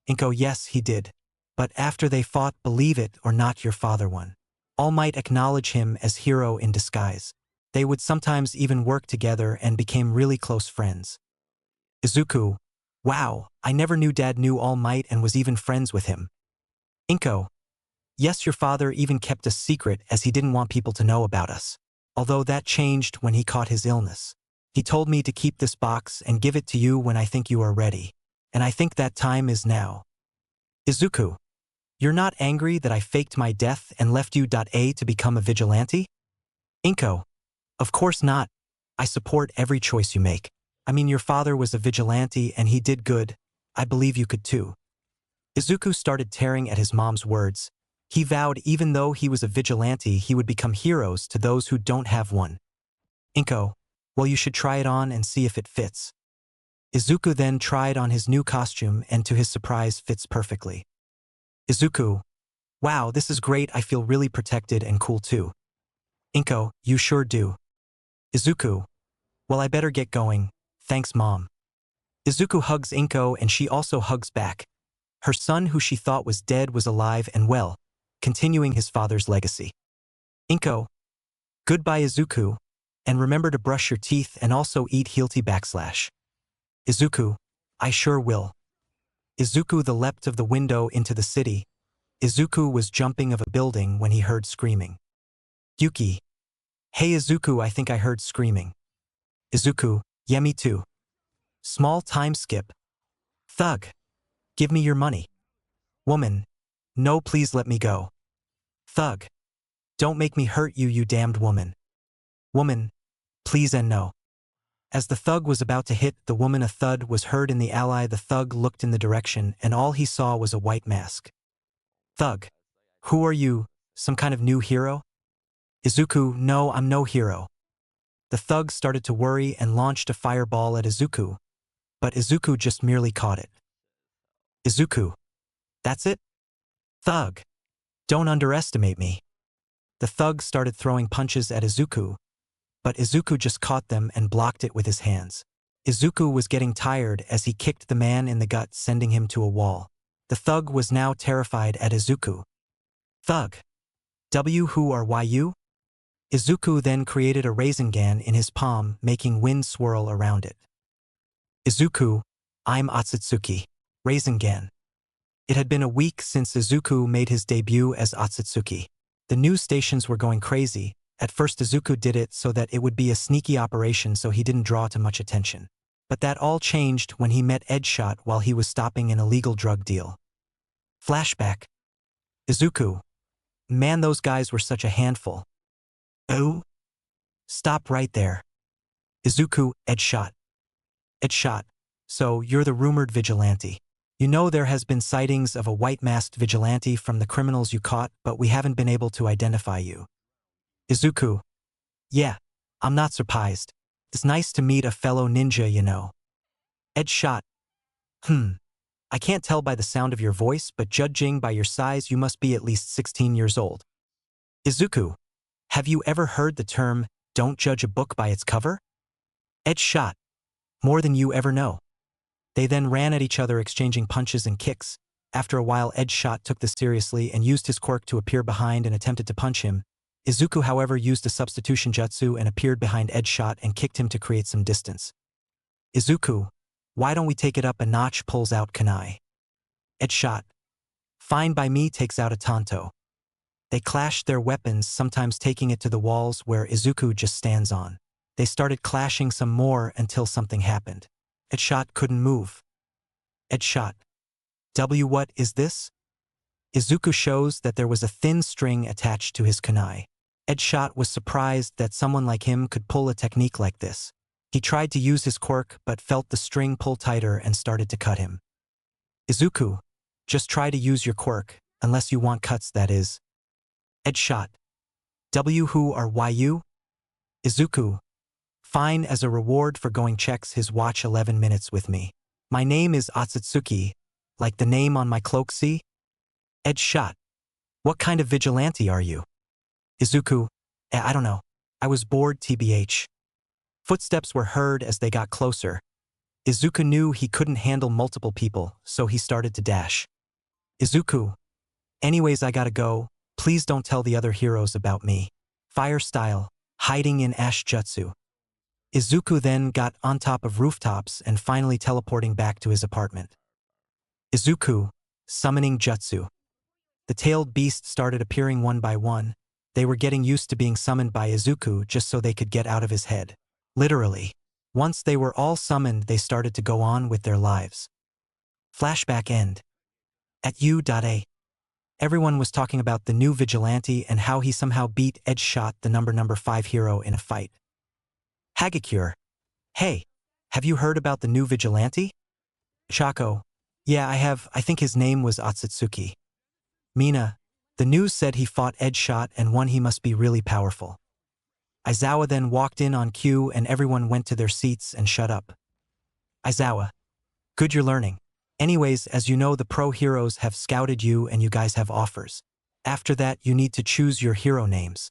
Inko, yes, he did. But after they fought, believe it or not, your father won. All Might acknowledge him as hero in disguise. They would sometimes even work together and became really close friends. Izuku. Wow, I never knew Dad knew All Might and was even friends with him. Inko. Yes, your father even kept a secret as he didn't want people to know about us. Although that changed when he caught his illness. He told me to keep this box and give it to you when I think you are ready. And I think that time is now. Izuku. You're not angry that I faked my death and left you to become a vigilante? Inko. Of course not. I support every choice you make. I mean, your father was a vigilante and he did good. I believe you could too. Izuku started tearing at his mom's words. He vowed even though he was a vigilante he would become heroes to those who don't have one. Inko, well you should try it on and see if it fits. Izuku then tried on his new costume and to his surprise fits perfectly. Izuku, wow, this is great, I feel really protected and cool too. Inko, you sure do. Izuku, well I better get going, thanks mom. Izuku hugs Inko and she also hugs back. Her son who she thought was dead was alive and well, continuing his father's legacy. Inko, goodbye Izuku, and remember to brush your teeth and also eat healthy /. Izuku, I sure will. Izuku the leapt of the window into the city. Izuku was jumping of a building when he heard screaming. Yuki. Hey Izuku, I think I heard screaming. Izuku, yeah me too. Small time skip. Thug. Give me your money. Woman. No please let me go. Thug. Don't make me hurt you, you damned woman. Woman. Please and no. As the thug was about to hit the woman, a thud was heard in the alley. The thug looked in the direction and all he saw was a white mask. Thug. Who are you, some kind of new hero? Izuku, no, I'm no hero. The thug started to worry and launched a fireball at Izuku, but Izuku just merely caught it. Izuku. That's it? Thug. Don't underestimate me. The thug started throwing punches at Izuku, but Izuku just caught them and blocked it with his hands. Izuku was getting tired as he kicked the man in the gut, sending him to a wall. The thug was now terrified at Izuku. Thug. Who are you? Izuku then created a Rasengan in his palm, making wind swirl around it. Izuku, I'm Otsutsuki. Rasengan. It had been a week since Izuku made his debut as Otsutsuki. The news stations were going crazy. At first Izuku did it so that it would be a sneaky operation so he didn't draw too much attention. But that all changed when he met Edshot while he was stopping an illegal drug deal. Flashback. Izuku. Man, those guys were such a handful. Oh? Stop right there. Izuku, Edshot. Edshot. So, you're the rumored vigilante. You know there has been sightings of a white-masked vigilante from the criminals you caught, but we haven't been able to identify you. Izuku. Yeah, I'm not surprised. It's nice to meet a fellow ninja, you know. Edshot. I can't tell by the sound of your voice, but judging by your size you must be at least 16 years old. Izuku. Have you ever heard the term, don't judge a book by its cover? Edshot. More than you ever know. They then ran at each other exchanging punches and kicks. After a while Edshot took this seriously and used his quirk to appear behind and attempted to punch him. Izuku however used a substitution jutsu and appeared behind Edshot and kicked him to create some distance. Izuku, why don't we take it up a notch, pulls out kunai. Edshot. Fine by me, takes out a tanto. They clashed their weapons, sometimes taking it to the walls where Izuku just stands on. They started clashing some more until something happened. Edshot couldn't move. Edshot. What is this? Izuku shows that there was a thin string attached to his kunai. Edshot was surprised that someone like him could pull a technique like this. He tried to use his quirk but felt the string pull tighter and started to cut him. Izuku, just try to use your quirk, unless you want cuts, that is. Edshot. Who are you? Izuku. Fine, as a reward for going checks his watch 11 minutes with me. My name is Otsutsuki, like the name on my cloak, see? Edshot. What kind of vigilante are you? Izuku. I don't know. I was bored, tbh. Footsteps were heard as they got closer. Izuku knew he couldn't handle multiple people, so he started to dash. Izuku. Anyways, I gotta go. Please don't tell the other heroes about me. Fire style, hiding in ash jutsu. Izuku then got on top of rooftops and finally teleporting back to his apartment. Izuku, summoning jutsu. The tailed beasts started appearing one by one. They were getting used to being summoned by Izuku just so they could get out of his head. Literally. Once they were all summoned, they started to go on with their lives. Flashback end. At U.A. Everyone was talking about the new vigilante and how he somehow beat Edshot, the number 5 hero, in a fight. Hagakure. Hey, have you heard about the new vigilante? Chako. Yeah, I have. I think his name was Otsutsuki. Mina. The news said he fought Edshot and won. He must be really powerful. Aizawa then walked in on cue and everyone went to their seats and shut up. Aizawa. Good you're learning. Anyways, as you know, the pro heroes have scouted you and you guys have offers. After that, you need to choose your hero names.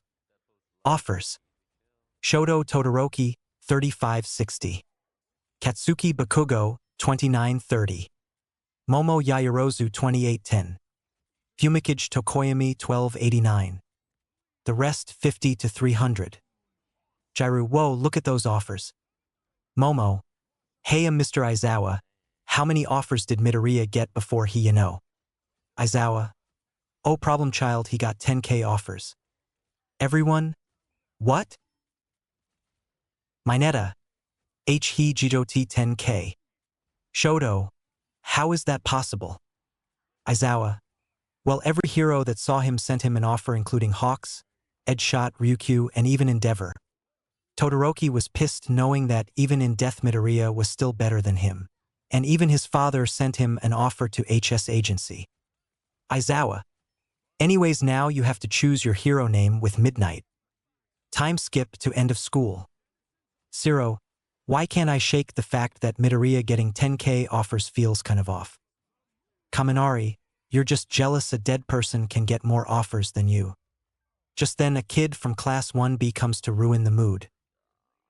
Offers. Shoto Todoroki, 3560. Katsuki Bakugo, 2930. Momo Yaoyorozu, 2810. Fumikage Tokoyami, 1289. The rest 50 to 300. Jiru, whoa, look at those offers. Momo. Hey, Mr. Aizawa. How many offers did Midoriya get before he, Aizawa. Oh, problem child, he got 10k offers. Everyone? What? Mineta. He Jidoti 10k. Shoto. How is that possible? Aizawa. Well, every hero that saw him sent him an offer including Hawks, Edshot, Ryukyu, and even Endeavor. Todoroki was pissed knowing that even in death Midoriya was still better than him. And even his father sent him an offer to HS Agency. Aizawa. Anyways, now you have to choose your hero name with Midnight. Time skip to end of school. Zero. Why can't I shake the fact that Midoriya getting 10k offers feels kind of off? Kaminari. You're just jealous a dead person can get more offers than you. Just then a kid from class 1B comes to ruin the mood.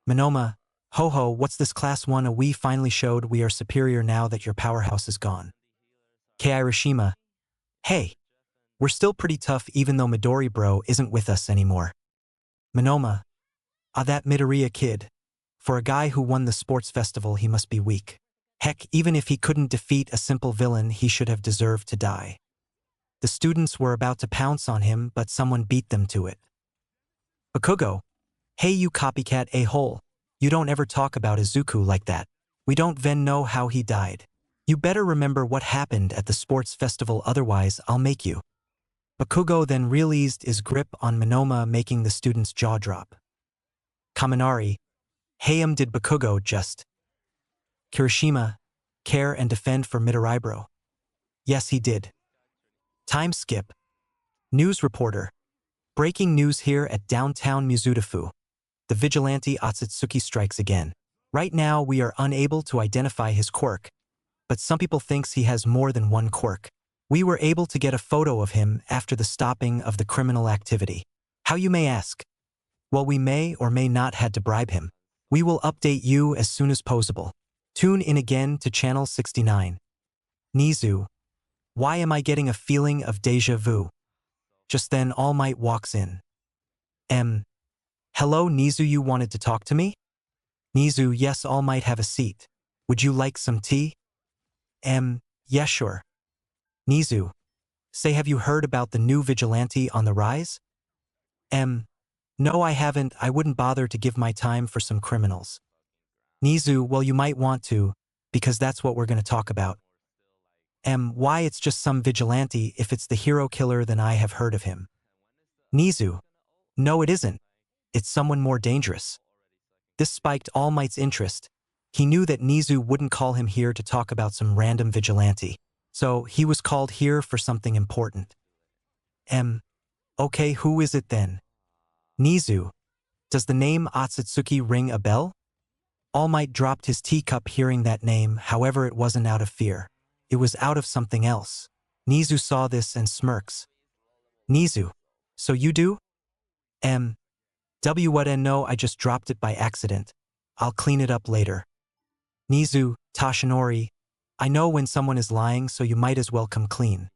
Monoma. Ho ho, what's this class 1A? We finally showed we are superior now that your powerhouse is gone. Kairishima. Hey. We're still pretty tough even though Midori bro isn't with us anymore. Monoma. Ah, that Midoriya kid. For a guy who won the sports festival, he must be weak. Heck, even if he couldn't defeat a simple villain, he should have deserved to die. The students were about to pounce on him, but someone beat them to it. Bakugo. Hey you copycat a-hole. You don't ever talk about Izuku like that. We don't then know how he died. You better remember what happened at the sports festival, otherwise I'll make you. Bakugo then released his grip on Monoma, making the student's jaw drop. Kaminari. Hey did Bakugo just... Kirishima. Care and defend for Midori bro. Yes he did. Time skip. News reporter. Breaking news here at downtown Mizudafu. The vigilante Otsutsuki strikes again. Right now we are unable to identify his quirk, but some people thinks he has more than one quirk. We were able to get a photo of him after the stopping of the criminal activity. How, you may ask? Well, we may or may not had to bribe him. We will update you as soon as possible. Tune in again to channel 69. Nizu. Why am I getting a feeling of deja vu? Just then All Might walks in. Hello Nizu, you wanted to talk to me? Nizu, yes, All Might, have a seat. Would you like some tea? Yeah sure. Nizu. Say, have you heard about the new vigilante on the rise? No I haven't, I wouldn't bother to give my time for some criminals. Nizu, well you might want to, because that's what we're going to talk about. Why, it's just some vigilante. If it's the hero killer then I have heard of him. Nizu. No it isn't. It's someone more dangerous. This spiked All Might's interest. He knew that Nizu wouldn't call him here to talk about some random vigilante. So he was called here for something important. Okay, who is it then? Nizu. Does the name Otsutsuki ring a bell? All Might dropped his teacup hearing that name, however it wasn't out of fear. It was out of something else. Nizu saw this and smirks. Nizu. So you do? No, I just dropped it by accident. I'll clean it up later. Nizu, Tashinori. I know when someone is lying, so you might as well come clean.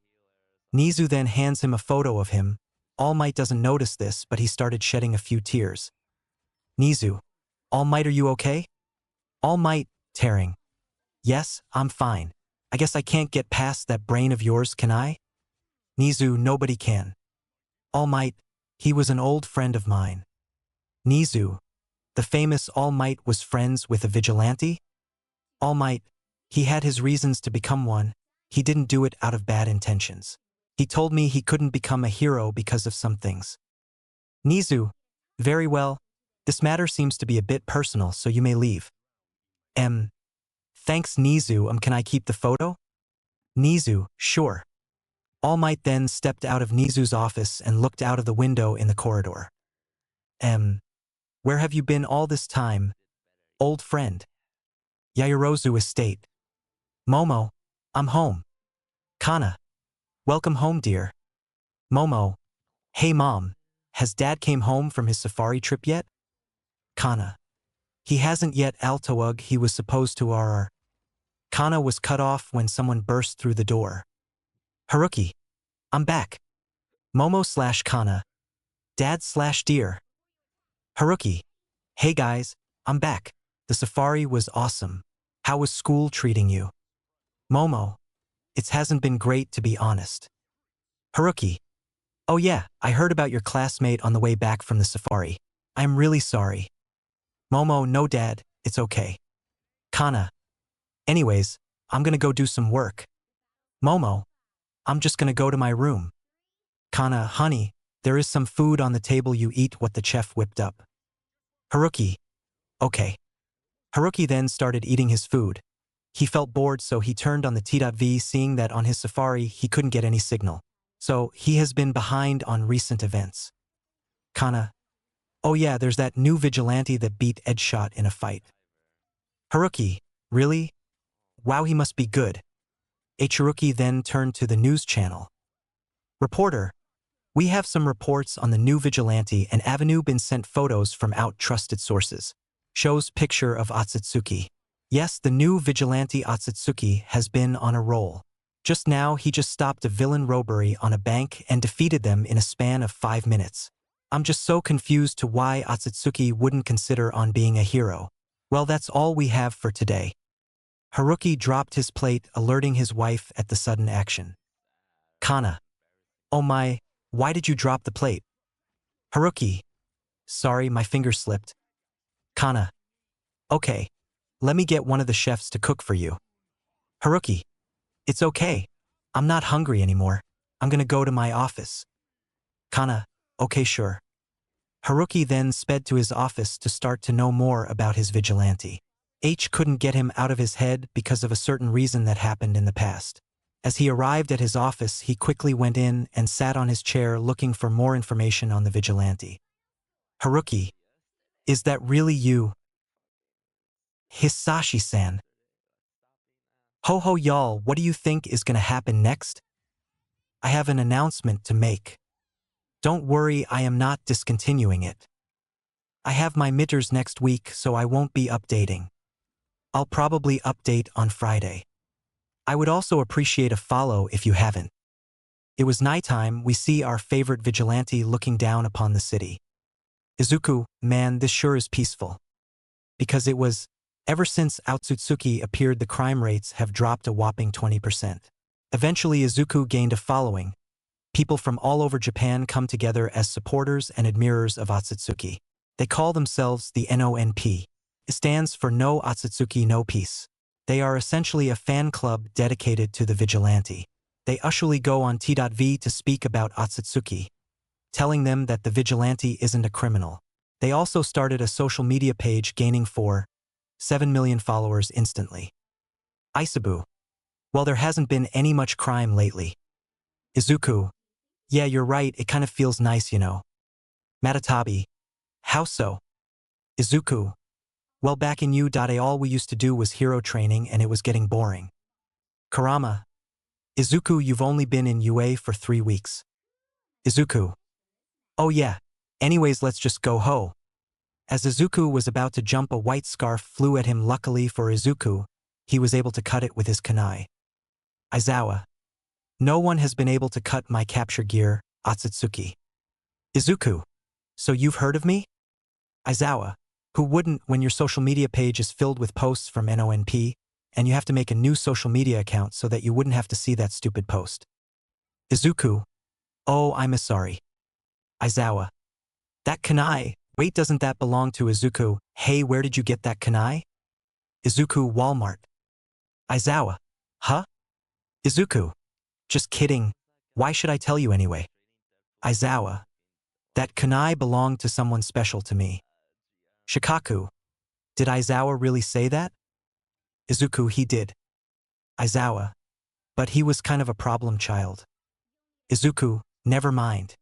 Nizu then hands him a photo of him. All Might doesn't notice this, but he started shedding a few tears. Nizu. All Might, are you okay? All Might, tearing. Yes, I'm fine. I guess I can't get past that brain of yours, can I? Nizu, nobody can. All Might, he was an old friend of mine. Nizu. The famous All Might was friends with a vigilante? All Might. He had his reasons to become one. He didn't do it out of bad intentions. He told me he couldn't become a hero because of some things. Nizu. Very well. This matter seems to be a bit personal, so you may leave. Thanks Nizu. Can I keep the photo? Nizu. Sure. All Might then stepped out of Nizu's office and looked out of the window in the corridor. Where have you been all this time, old friend? Yaoyorozu Estate. Momo, I'm home. Kana, welcome home, dear. Momo, hey mom, has dad came home from his safari trip yet? Kana, he hasn't yet. Altoug, he was supposed to. Kana was cut off when someone burst through the door. Haruki, I'm back. Momo/Kana, dad/dear. Haruki, hey guys, I'm back. The safari was awesome. How was school treating you? Momo, it hasn't been great to be honest. Haruki, oh yeah, I heard about your classmate on the way back from the safari. I'm really sorry. Momo, no dad, it's okay. Kana, anyways, I'm gonna go do some work. Momo, I'm just gonna go to my room. Kana, honey, there is some food on the table, you eat what the chef whipped up. Haruki, okay. Haruki then started eating his food. He felt bored, so he turned on the T.V, seeing that on his safari he couldn't get any signal. So he has been behind on recent events. Kana, oh yeah, there's that new vigilante that beat Edshot in a fight. Haruki, really? Wow, he must be good. Haruki then turned to the news channel. Reporter, we have some reports on the new vigilante and Avenue been sent photos from out-trusted sources. Shows picture of Otsutsuki. Yes, the new vigilante Otsutsuki has been on a roll. Just now he just stopped a villain robbery on a bank and defeated them in a span of 5 minutes. I'm just so confused to why Otsutsuki wouldn't consider on being a hero. Well, that's all we have for today. Haruki dropped his plate, alerting his wife at the sudden action. Kana, oh my, why did you drop the plate? Haruki, sorry, my finger slipped. Kana, okay, let me get one of the chefs to cook for you. Haruki, it's okay. I'm not hungry anymore. I'm gonna go to my office. Kana, okay, sure. Haruki then sped to his office to start to know more about his vigilante. Couldn't get him out of his head because of a certain reason that happened in the past. As he arrived at his office, he quickly went in and sat on his chair looking for more information on the vigilante. Haruki, is that really you? Hisashi-san. Ho ho y'all, what do you think is gonna happen next? I have an announcement to make. Don't worry, I am not discontinuing it. I have my midterms next week, so I won't be updating. I'll probably update on Friday. I would also appreciate a follow if you haven't. It was nighttime, we see our favorite vigilante looking down upon the city. Izuku, man, this sure is peaceful. Because it was, ever since Otsutsuki appeared, the crime rates have dropped a whopping 20%. Eventually Izuku gained a following. People from all over Japan come together as supporters and admirers of Otsutsuki. They call themselves the NONP. It stands for No Otsutsuki No Peace. They are essentially a fan club dedicated to the vigilante. They usually go on T.V to speak about Otsutsuki, telling them that the vigilante isn't a criminal. They also started a social media page gaining 7 million followers instantly. Isabu. Well, there hasn't been any much crime lately. Izuku. Yeah, you're right, it kind of feels nice, you know. Matatabi. How so? Izuku. Well, back in UA all we used to do was hero training and it was getting boring. Karama. Izuku, you've only been in UA for 3 weeks. Izuku. Oh yeah. Anyways, let's just go ho. As Izuku was about to jump, a white scarf flew at him. Luckily for Izuku, he was able to cut it with his kunai. Aizawa. No one has been able to cut my capture gear, Otsutsuki. Izuku. So you've heard of me? Aizawa. Who wouldn't when your social media page is filled with posts from NONP, and you have to make a new social media account so that you wouldn't have to see that stupid post? Izuku. Oh, I'm sorry. Aizawa. That kunai. Wait, doesn't that belong to Izuku? Hey, where did you get that kunai? Izuku, Walmart. Aizawa. Huh? Izuku. Just kidding. Why should I tell you anyway? Aizawa. That kunai belonged to someone special to me. Shikaku. Did Aizawa really say that? Izuku, he did. Aizawa. But he was kind of a problem child. Izuku, never mind.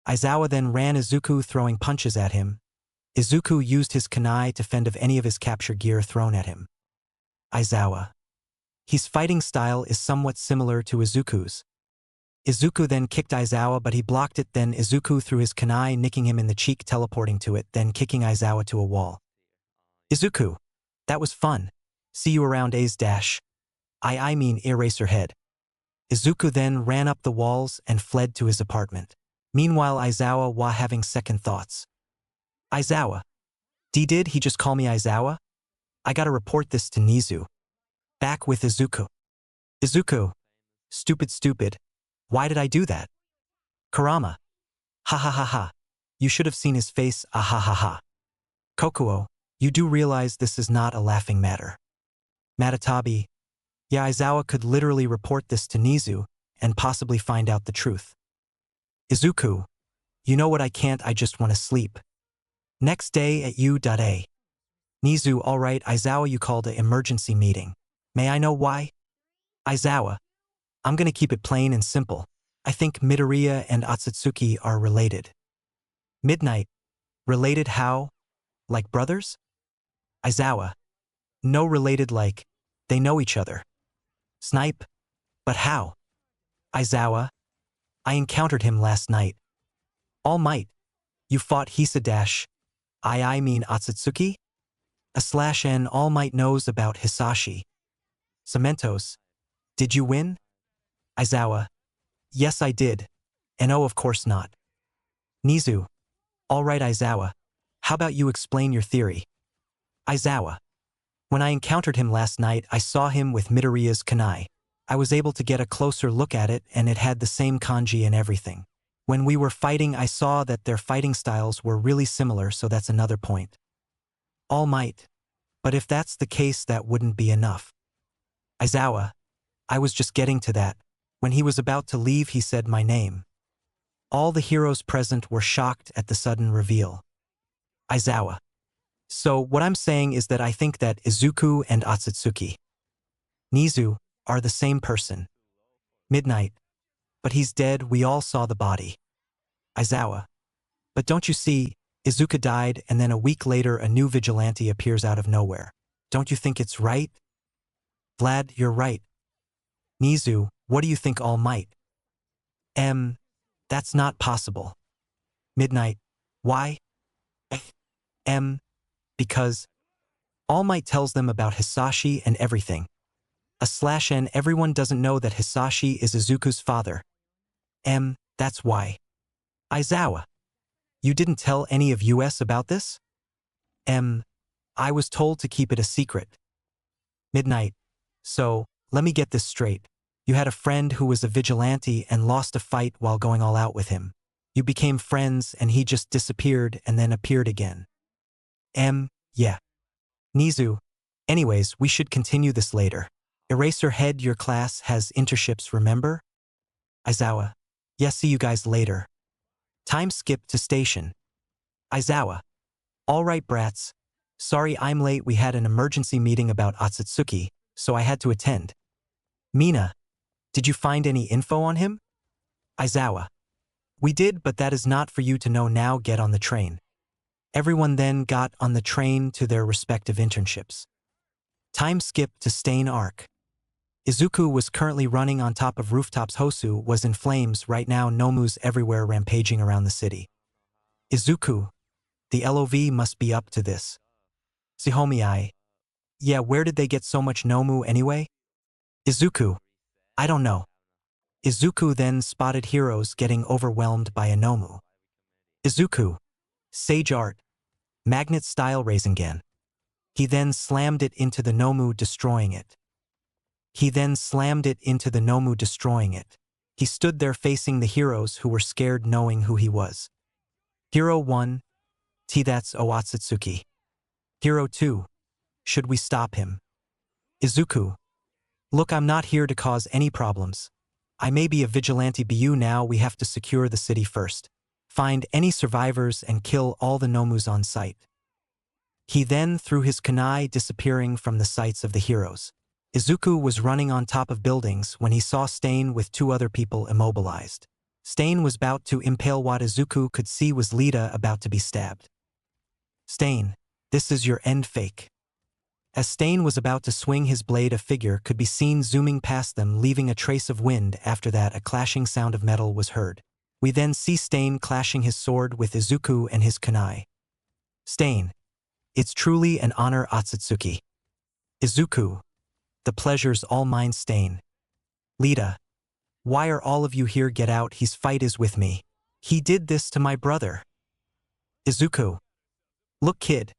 Aizawa then ran Izuku throwing punches at him. Izuku used his kunai to fend off any of his capture gear thrown at him. Aizawa. His fighting style is somewhat similar to Izuku's. Izuku then kicked Aizawa but he blocked it, then Izuku threw his kunai nicking him in the cheek, teleporting to it, then kicking Aizawa to a wall. Izuku. That was fun. See you around A's dash. I mean Eraserhead. Izuku then ran up the walls and fled to his apartment. Meanwhile Aizawa was having second thoughts. Aizawa. Did he just call me Aizawa? I gotta report this to Nizu. Back with Izuku. Izuku. Stupid. Why did I do that? Kurama. Ha ha ha ha. You should have seen his face, ah ha ha ha. Kokuo, you do realize this is not a laughing matter. Matatabi. Yeah, Aizawa could literally report this to Nizu and possibly find out the truth. Izuku. You know what, I just want to sleep. Next day at U.A. Nizu, alright Aizawa, you called an emergency meeting. May I know why? Aizawa. I'm gonna keep it plain and simple. I think Midoriya and Otsutsuki are related. Midnight. Related how? Like brothers? Aizawa. No, related like they know each other. Snipe. But how? Aizawa. I encountered him last night. All Might. You fought Hisadash. I mean Otsutsuki? /N All Might knows about Hisashi. Cementos. Did you win? Aizawa. Yes, I did. And oh, of course not. Nizu. Alright Aizawa. How about you explain your theory? Aizawa. When I encountered him last night, I saw him with Midoriya's kunai. I was able to get a closer look at it and it had the same kanji and everything. When we were fighting, I saw that their fighting styles were really similar, so that's another point. All Might. But if that's the case, that wouldn't be enough. Aizawa. I was just getting to that. When he was about to leave, he said my name. All the heroes present were shocked at the sudden reveal. Aizawa. So what I'm saying is that I think that Izuku and Otsutsuki, Nizu, are the same person. Midnight. But he's dead, we all saw the body. Aizawa. But don't you see, Izuku died and then a week later a new vigilante appears out of nowhere. Don't you think it's right? Vlad, you're right. Nizu, what do you think, All Might? That's not possible. Midnight. Why? Because All Might tells them about Hisashi and everything. /N everyone doesn't know that Hisashi is Izuku's father. That's why. Aizawa. You didn't tell any of us about this? I was told to keep it a secret. Midnight. So, let me get this straight. You had a friend who was a vigilante and lost a fight while going all out with him. You became friends and he just disappeared and then appeared again. Yeah. Nizu. Anyways, we should continue this later. Eraserhead, your class has internships, remember? Aizawa. Yeah, see you guys later. Time skip to station. Aizawa. Alright brats. Sorry I'm late, we had an emergency meeting about Otsutsuki, so I had to attend. Mina. Did you find any info on him? Aizawa. We did, but that is not for you to know now, get on the train. Everyone then got on the train to their respective internships. Time skip to Stain Arc. Izuku was currently running on top of rooftops. Hosu was in flames right now. Nomus everywhere rampaging around the city. Izuku. The LOV must be up to this. Sihomii. Yeah, where did they get so much Nomu anyway? Izuku. I don't know. Izuku then spotted heroes getting overwhelmed by a Nomu. Izuku. Sage Art. Magnet style Rasengan. He then slammed it into the Nomu, destroying it. He stood there facing the heroes who were scared, knowing who he was. Hero 1. That's Otsutsuki. Hero 2. Should we stop him? Izuku. Look, I'm not here to cause any problems. I may be a vigilante, but now we have to secure the city first. Find any survivors and kill all the Nomus on sight. He then threw his kunai, disappearing from the sights of the heroes. Izuku was running on top of buildings when he saw Stain with two other people immobilized. Stain was about to impale what Izuku could see was Lita about to be stabbed. Stain, this is your end fake. As Stain was about to swing his blade, a figure could be seen zooming past them, leaving a trace of wind. After that, a clashing sound of metal was heard. We then see Stain clashing his sword with Izuku and his kunai. Stain, it's truly an honor, Otsutsuki. Izuku, the pleasure's all mine. Stain. Lita, why are all of you here? Get out, his fight is with me. He did this to my brother. Izuku, look kid,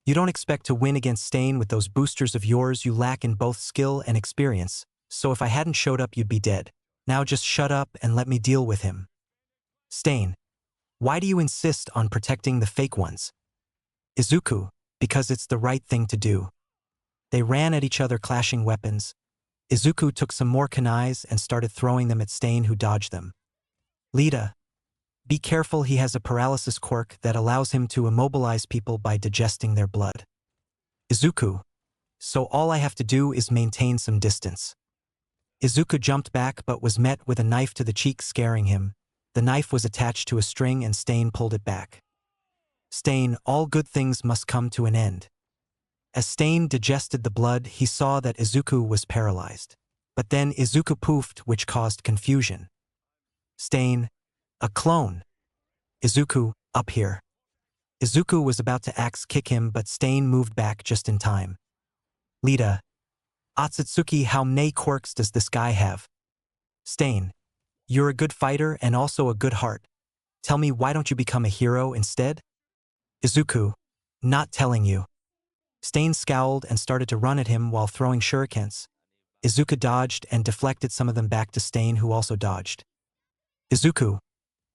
you don't expect to win against Stain with those boosters of yours. You lack in both skill and experience, so if I hadn't showed up you'd be dead. Now just shut up and let me deal with him. Stain, why do you insist on protecting the fake ones? Izuku, because it's the right thing to do. They ran at each other, clashing weapons. Izuku took some more kunais and started throwing them at Stain, who dodged them. Lita, be careful, he has a paralysis quirk that allows him to immobilize people by digesting their blood. Izuku, so all I have to do is maintain some distance. Izuku jumped back but was met with a knife to the cheek, scaring him. The knife was attached to a string and Stain pulled it back. Stain, all good things must come to an end. As Stain digested the blood, he saw that Izuku was paralyzed. But then Izuku poofed, which caused confusion. Stain, a clone. Izuku, up here. Izuku was about to axe kick him, but Stain moved back just in time. Lita, Otsutsuki, how many quirks does this guy have? Stain, you're a good fighter and also a good heart. Tell me, why don't you become a hero instead? Izuku, not telling you. Stain scowled and started to run at him while throwing shurikens. Izuku dodged and deflected some of them back to Stain, who also dodged. Izuku,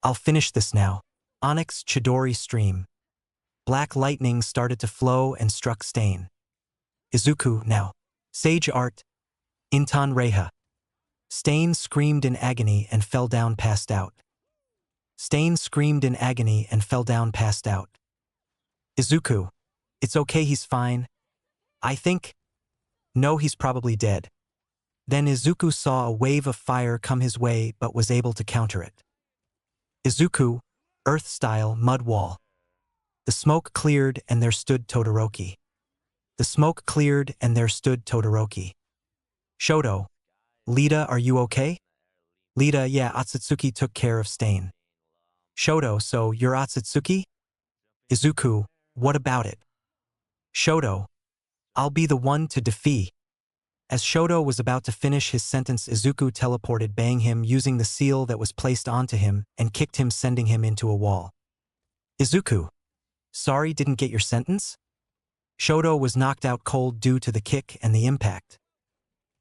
I'll finish this now. Onyx Chidori stream. Black lightning started to flow and struck Stain. Izuku, now. Sage art. Intan Reha. Stain screamed in agony and fell down, passed out. Stain screamed in agony and fell down, passed out. Izuku, it's okay, he's fine. I think. No, he's probably dead. Then Izuku saw a wave of fire come his way but was able to counter it. Izuku, Earth-style mud wall. The smoke cleared and there stood Todoroki. The smoke cleared and there stood Todoroki. Shoto, Lita, are you okay? Lita, yeah, Otsutsuki took care of Stain. Shoto, so you're Otsutsuki? Izuku, what about it? Shoto, I'll be the one to defeat. As Shoto was about to finish his sentence, Izuku teleported, bang him using the seal that was placed onto him, and kicked him, sending him into a wall. Izuku, sorry, didn't get your sentence? Shoto was knocked out cold due to the kick and the impact.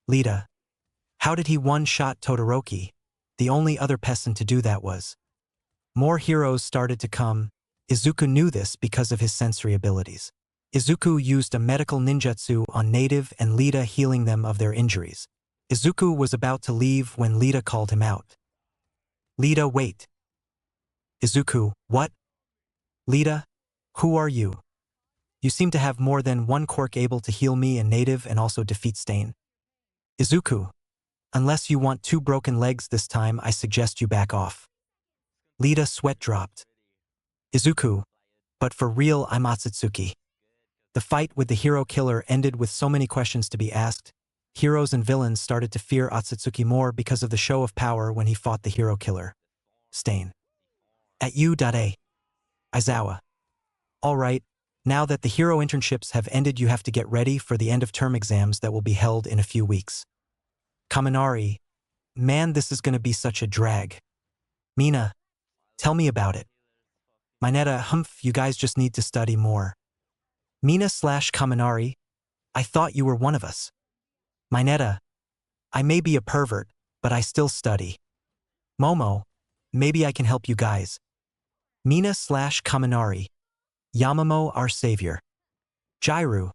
Lita, how did he one-shot Todoroki? The only other peasant to do that was. More heroes started to come. Izuku knew this because of his sensory abilities. Izuku used a medical ninjutsu on native and Lita, healing them of their injuries. Izuku was about to leave when Lita called him out. Lita, wait. Izuku, what? Lita, who are you? You seem to have more than one quirk able to heal me and native and also defeat Stain. Izuku, unless you want two broken legs this time, I suggest you back off. Lita, sweat dropped. Izuku, but for real, I'm Otsutsuki. The fight with the hero killer ended with so many questions to be asked. Heroes and villains started to fear Otsutsuki more because of the show of power when he fought the hero killer. Stain. At U.A. Aizawa. Alright, now that the hero internships have ended, you have to get ready for the end-of-term exams that will be held in a few weeks. Kaminari. Man, this is gonna be such a drag. Mina. Tell me about it. Mineta, humph, you guys just need to study more. Mina/Kaminari, I thought you were one of us. Mineta, I may be a pervert, but I still study. Momo, maybe I can help you guys. Mina/Kaminari, Yamamo, our savior. Jairu,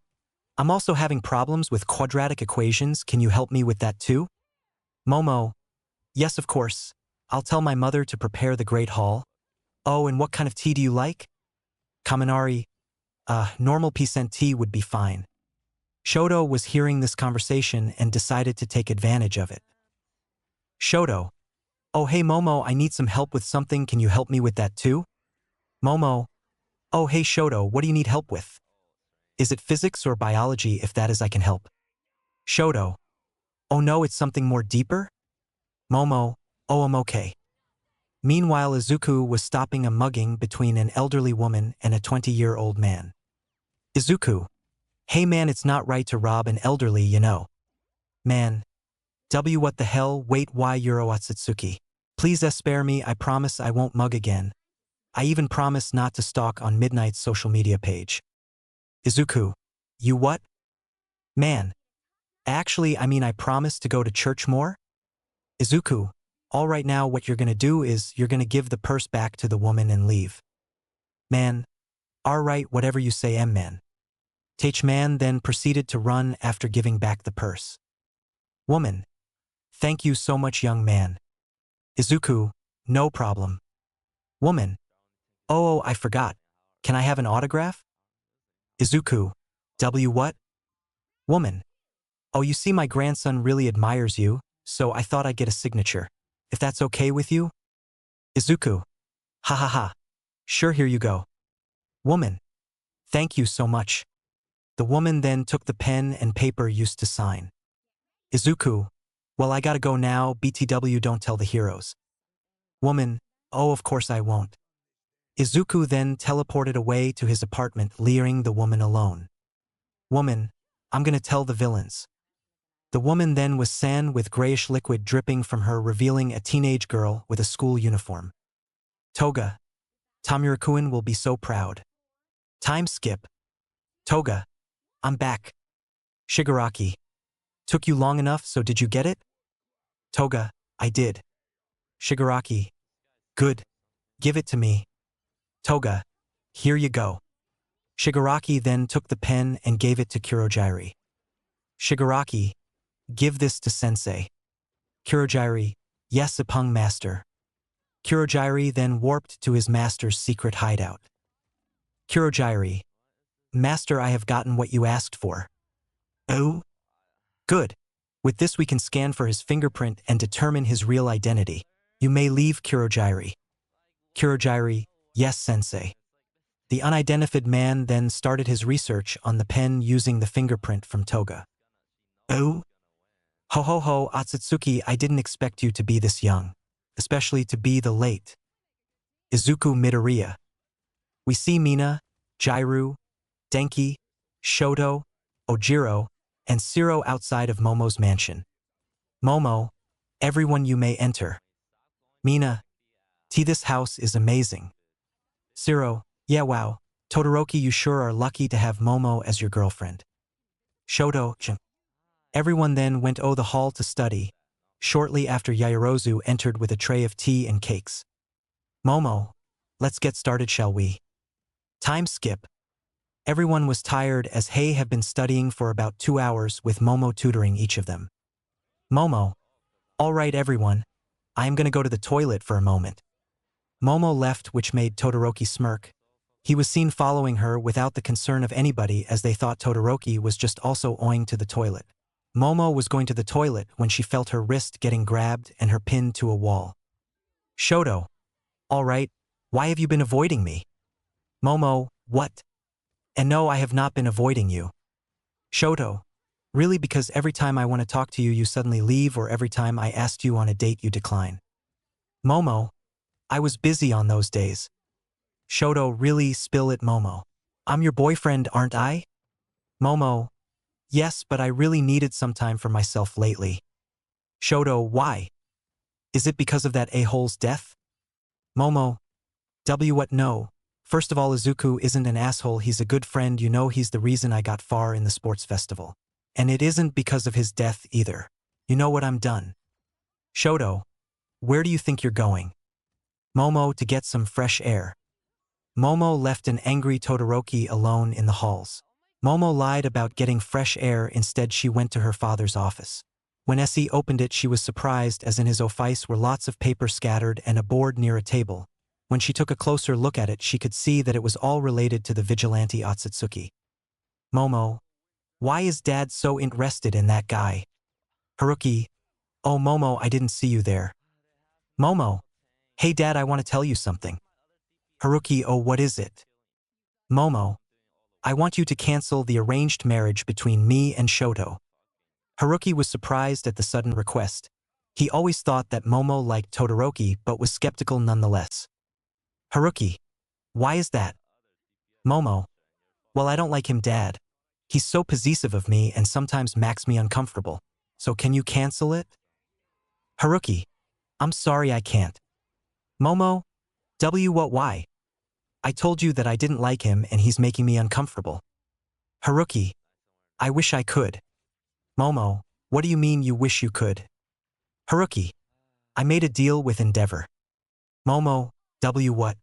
I'm also having problems with quadratic equations, can you help me with that too? Momo, yes of course, I'll tell my mother to prepare the Great Hall. Oh, and what kind of tea do you like? Kaminari, normal peasant tea would be fine. Shoto was hearing this conversation and decided to take advantage of it. Shoto. Oh hey Momo, I need some help with something, can you help me with that too? Momo. Oh hey Shoto, what do you need help with? Is it physics or biology? If that is, I can help. Shoto. Oh no, it's something more deeper? Momo. Oh, I'm okay. Meanwhile, Izuku was stopping a mugging between an elderly woman and a 20-year-old man. Izuku. Hey man, it's not right to rob an elderly, you know. Man. What the hell, wait, why Yuro Atsutsuki? Please spare me, I promise I won't mug again. I even promise not to stalk on Midnight's social media page. Izuku. You what? Man. Actually, I promise to go to church more? Izuku. All right, now what you're gonna do is you're gonna give the purse back to the woman and leave. Man. Alright, whatever you say, man. Man then proceeded to run after giving back the purse. Woman. Thank you so much, young man. Izuku. No problem. Woman. Oh, I forgot. Can I have an autograph? Izuku. What? Woman. Oh, you see, my grandson really admires you, so I thought I'd get a signature. If that's okay with you? Izuku. Ha ha ha. Sure, here you go. Woman. Thank you so much. The woman then took the pen and paper used to sign. Izuku. Well, I gotta go now, BTW, don't tell the heroes. Woman. Oh, of course I won't. Izuku then teleported away to his apartment, leaving the woman alone. Woman. I'm gonna tell the villains. The woman then was sand with grayish liquid dripping from her, revealing a teenage girl with a school uniform. Toga. Tamura-kun will be so proud. Time skip. Toga. I'm back. Shigaraki. Took you long enough, so did you get it? Toga. I did. Shigaraki. Good. Give it to me. Toga. Here you go. Shigaraki then took the pen and gave it to Kurojiri. Shigaraki. Give this to sensei. Kurojiri. Yes, Ipung master. Kurojiri then warped to his master's secret hideout. Kurojiri. Master, I have gotten what you asked for. Oh? Good. With this we can scan for his fingerprint and determine his real identity. You may leave, Kurojiri. Kurojiri. Yes, sensei. The unidentified man then started his research on the pen using the fingerprint from Toga. Oh? Ho ho ho, Atsutsuki, I didn't expect you to be this young. Especially to be the late. Izuku Midoriya. We see Mina, Jairu, Denki, Shoto, Ojiro, and Siro outside of Momo's mansion. Momo. Everyone, you may enter. Mina. This house is amazing. Siro. Yeah, wow. Todoroki, you sure are lucky to have Momo as your girlfriend. Shoto. Everyone then went to the hall to study, shortly after Yaoyorozu entered with a tray of tea and cakes. Momo. Let's get started, shall we? Time skip. Everyone was tired as they have been studying for about 2 hours with Momo tutoring each of them. Momo. All right, everyone. I am gonna go to the toilet for a moment. Momo left, which made Todoroki smirk. He was seen following her without the concern of anybody, as they thought Todoroki was just also going to the toilet. Momo was going to the toilet when she felt her wrist getting grabbed and her pinned to a wall. Shoto. All right. Why have you been avoiding me? Momo. What? And no, I have not been avoiding you. Shoto. Really, because every time I want to talk to you, you suddenly leave, or every time I asked you on a date, you decline. Momo. I was busy on those days. Shoto. Really, spill it, Momo. I'm your boyfriend, aren't I? Momo. Yes, but I really needed some time for myself lately. Shoto. Why? Is it because of that a-hole's death? Momo. What? No. First of all, Izuku isn't an asshole, he's a good friend, you know, he's the reason I got far in the sports festival. And it isn't because of his death either. You know what, I'm done. Shoto. Where do you think you're going? Momo. To get some fresh air. Momo left an angry Todoroki alone in the halls. Momo lied about getting fresh air, instead she went to her father's office. When Essie opened it, she was surprised, as in his office were lots of paper scattered and a board near a table. When she took a closer look at it, she could see that it was all related to the vigilante Atsutsuki. Momo. Why is Dad so interested in that guy? Haruki, oh Momo, I didn't see you there. Momo, hey Dad, I want to tell you something. Haruki, oh what is it? Momo, I want you to cancel the arranged marriage between me and Shoto. Haruki was surprised at the sudden request. He always thought that Momo liked Todoroki but was skeptical nonetheless. Haruki, why is that? Momo, well I don't like him Dad. He's so possessive of me and sometimes makes me uncomfortable. So can you cancel it? Haruki, I'm sorry I can't. Momo, what why? I told you that I didn't like him and he's making me uncomfortable. Haruki, I wish I could. Momo, what do you mean you wish you could? Haruki, I made a deal with Endeavor. Momo, what?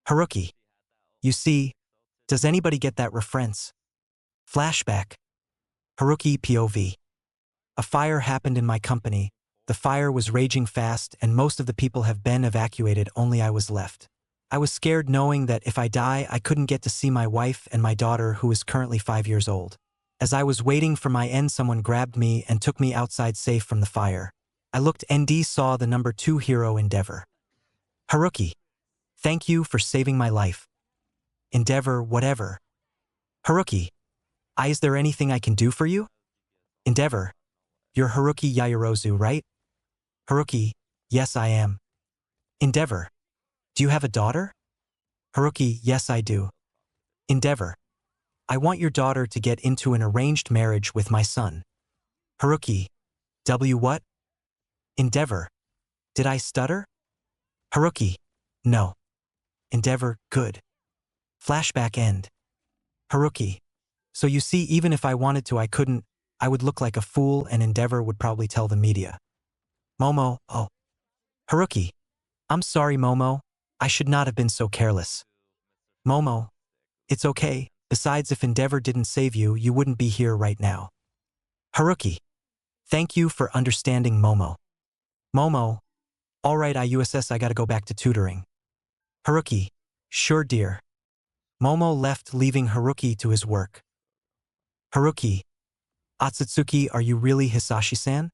Haruki, you see, does anybody get that reference? Flashback. Haruki POV. A fire happened in my company. The fire was raging fast and most of the people have been evacuated, only I was left. I was scared knowing that if I die, I couldn't get to see my wife and my daughter who is currently 5 years old. As I was waiting for my end, someone grabbed me and took me outside safe from the fire. I looked and saw the number 2 hero Endeavor. Haruki, thank you for saving my life. Endeavor, whatever. Haruki, is there anything I can do for you? Endeavor, you're Haruki Yaoyorozu, right? Haruki, yes I am. Endeavor, do you have a daughter? Haruki, yes I do. Endeavor, I want your daughter to get into an arranged marriage with my son. Haruki, what? Endeavor, did I stutter? Haruki, no. Endeavor, good. Flashback end. Haruki, so you see, even if I wanted to I couldn't. I would look like a fool and Endeavor would probably tell the media. Momo, oh. Haruki, I'm sorry Momo, I should not have been so careless. Momo, it's okay, besides if Endeavor didn't save you, you wouldn't be here right now. Haruki, thank you for understanding Momo. Momo, alright I gotta go back to tutoring. Haruki, sure dear. Momo left, leaving Haruki to his work. Haruki, Atsutsuki, are you really Hisashi-san?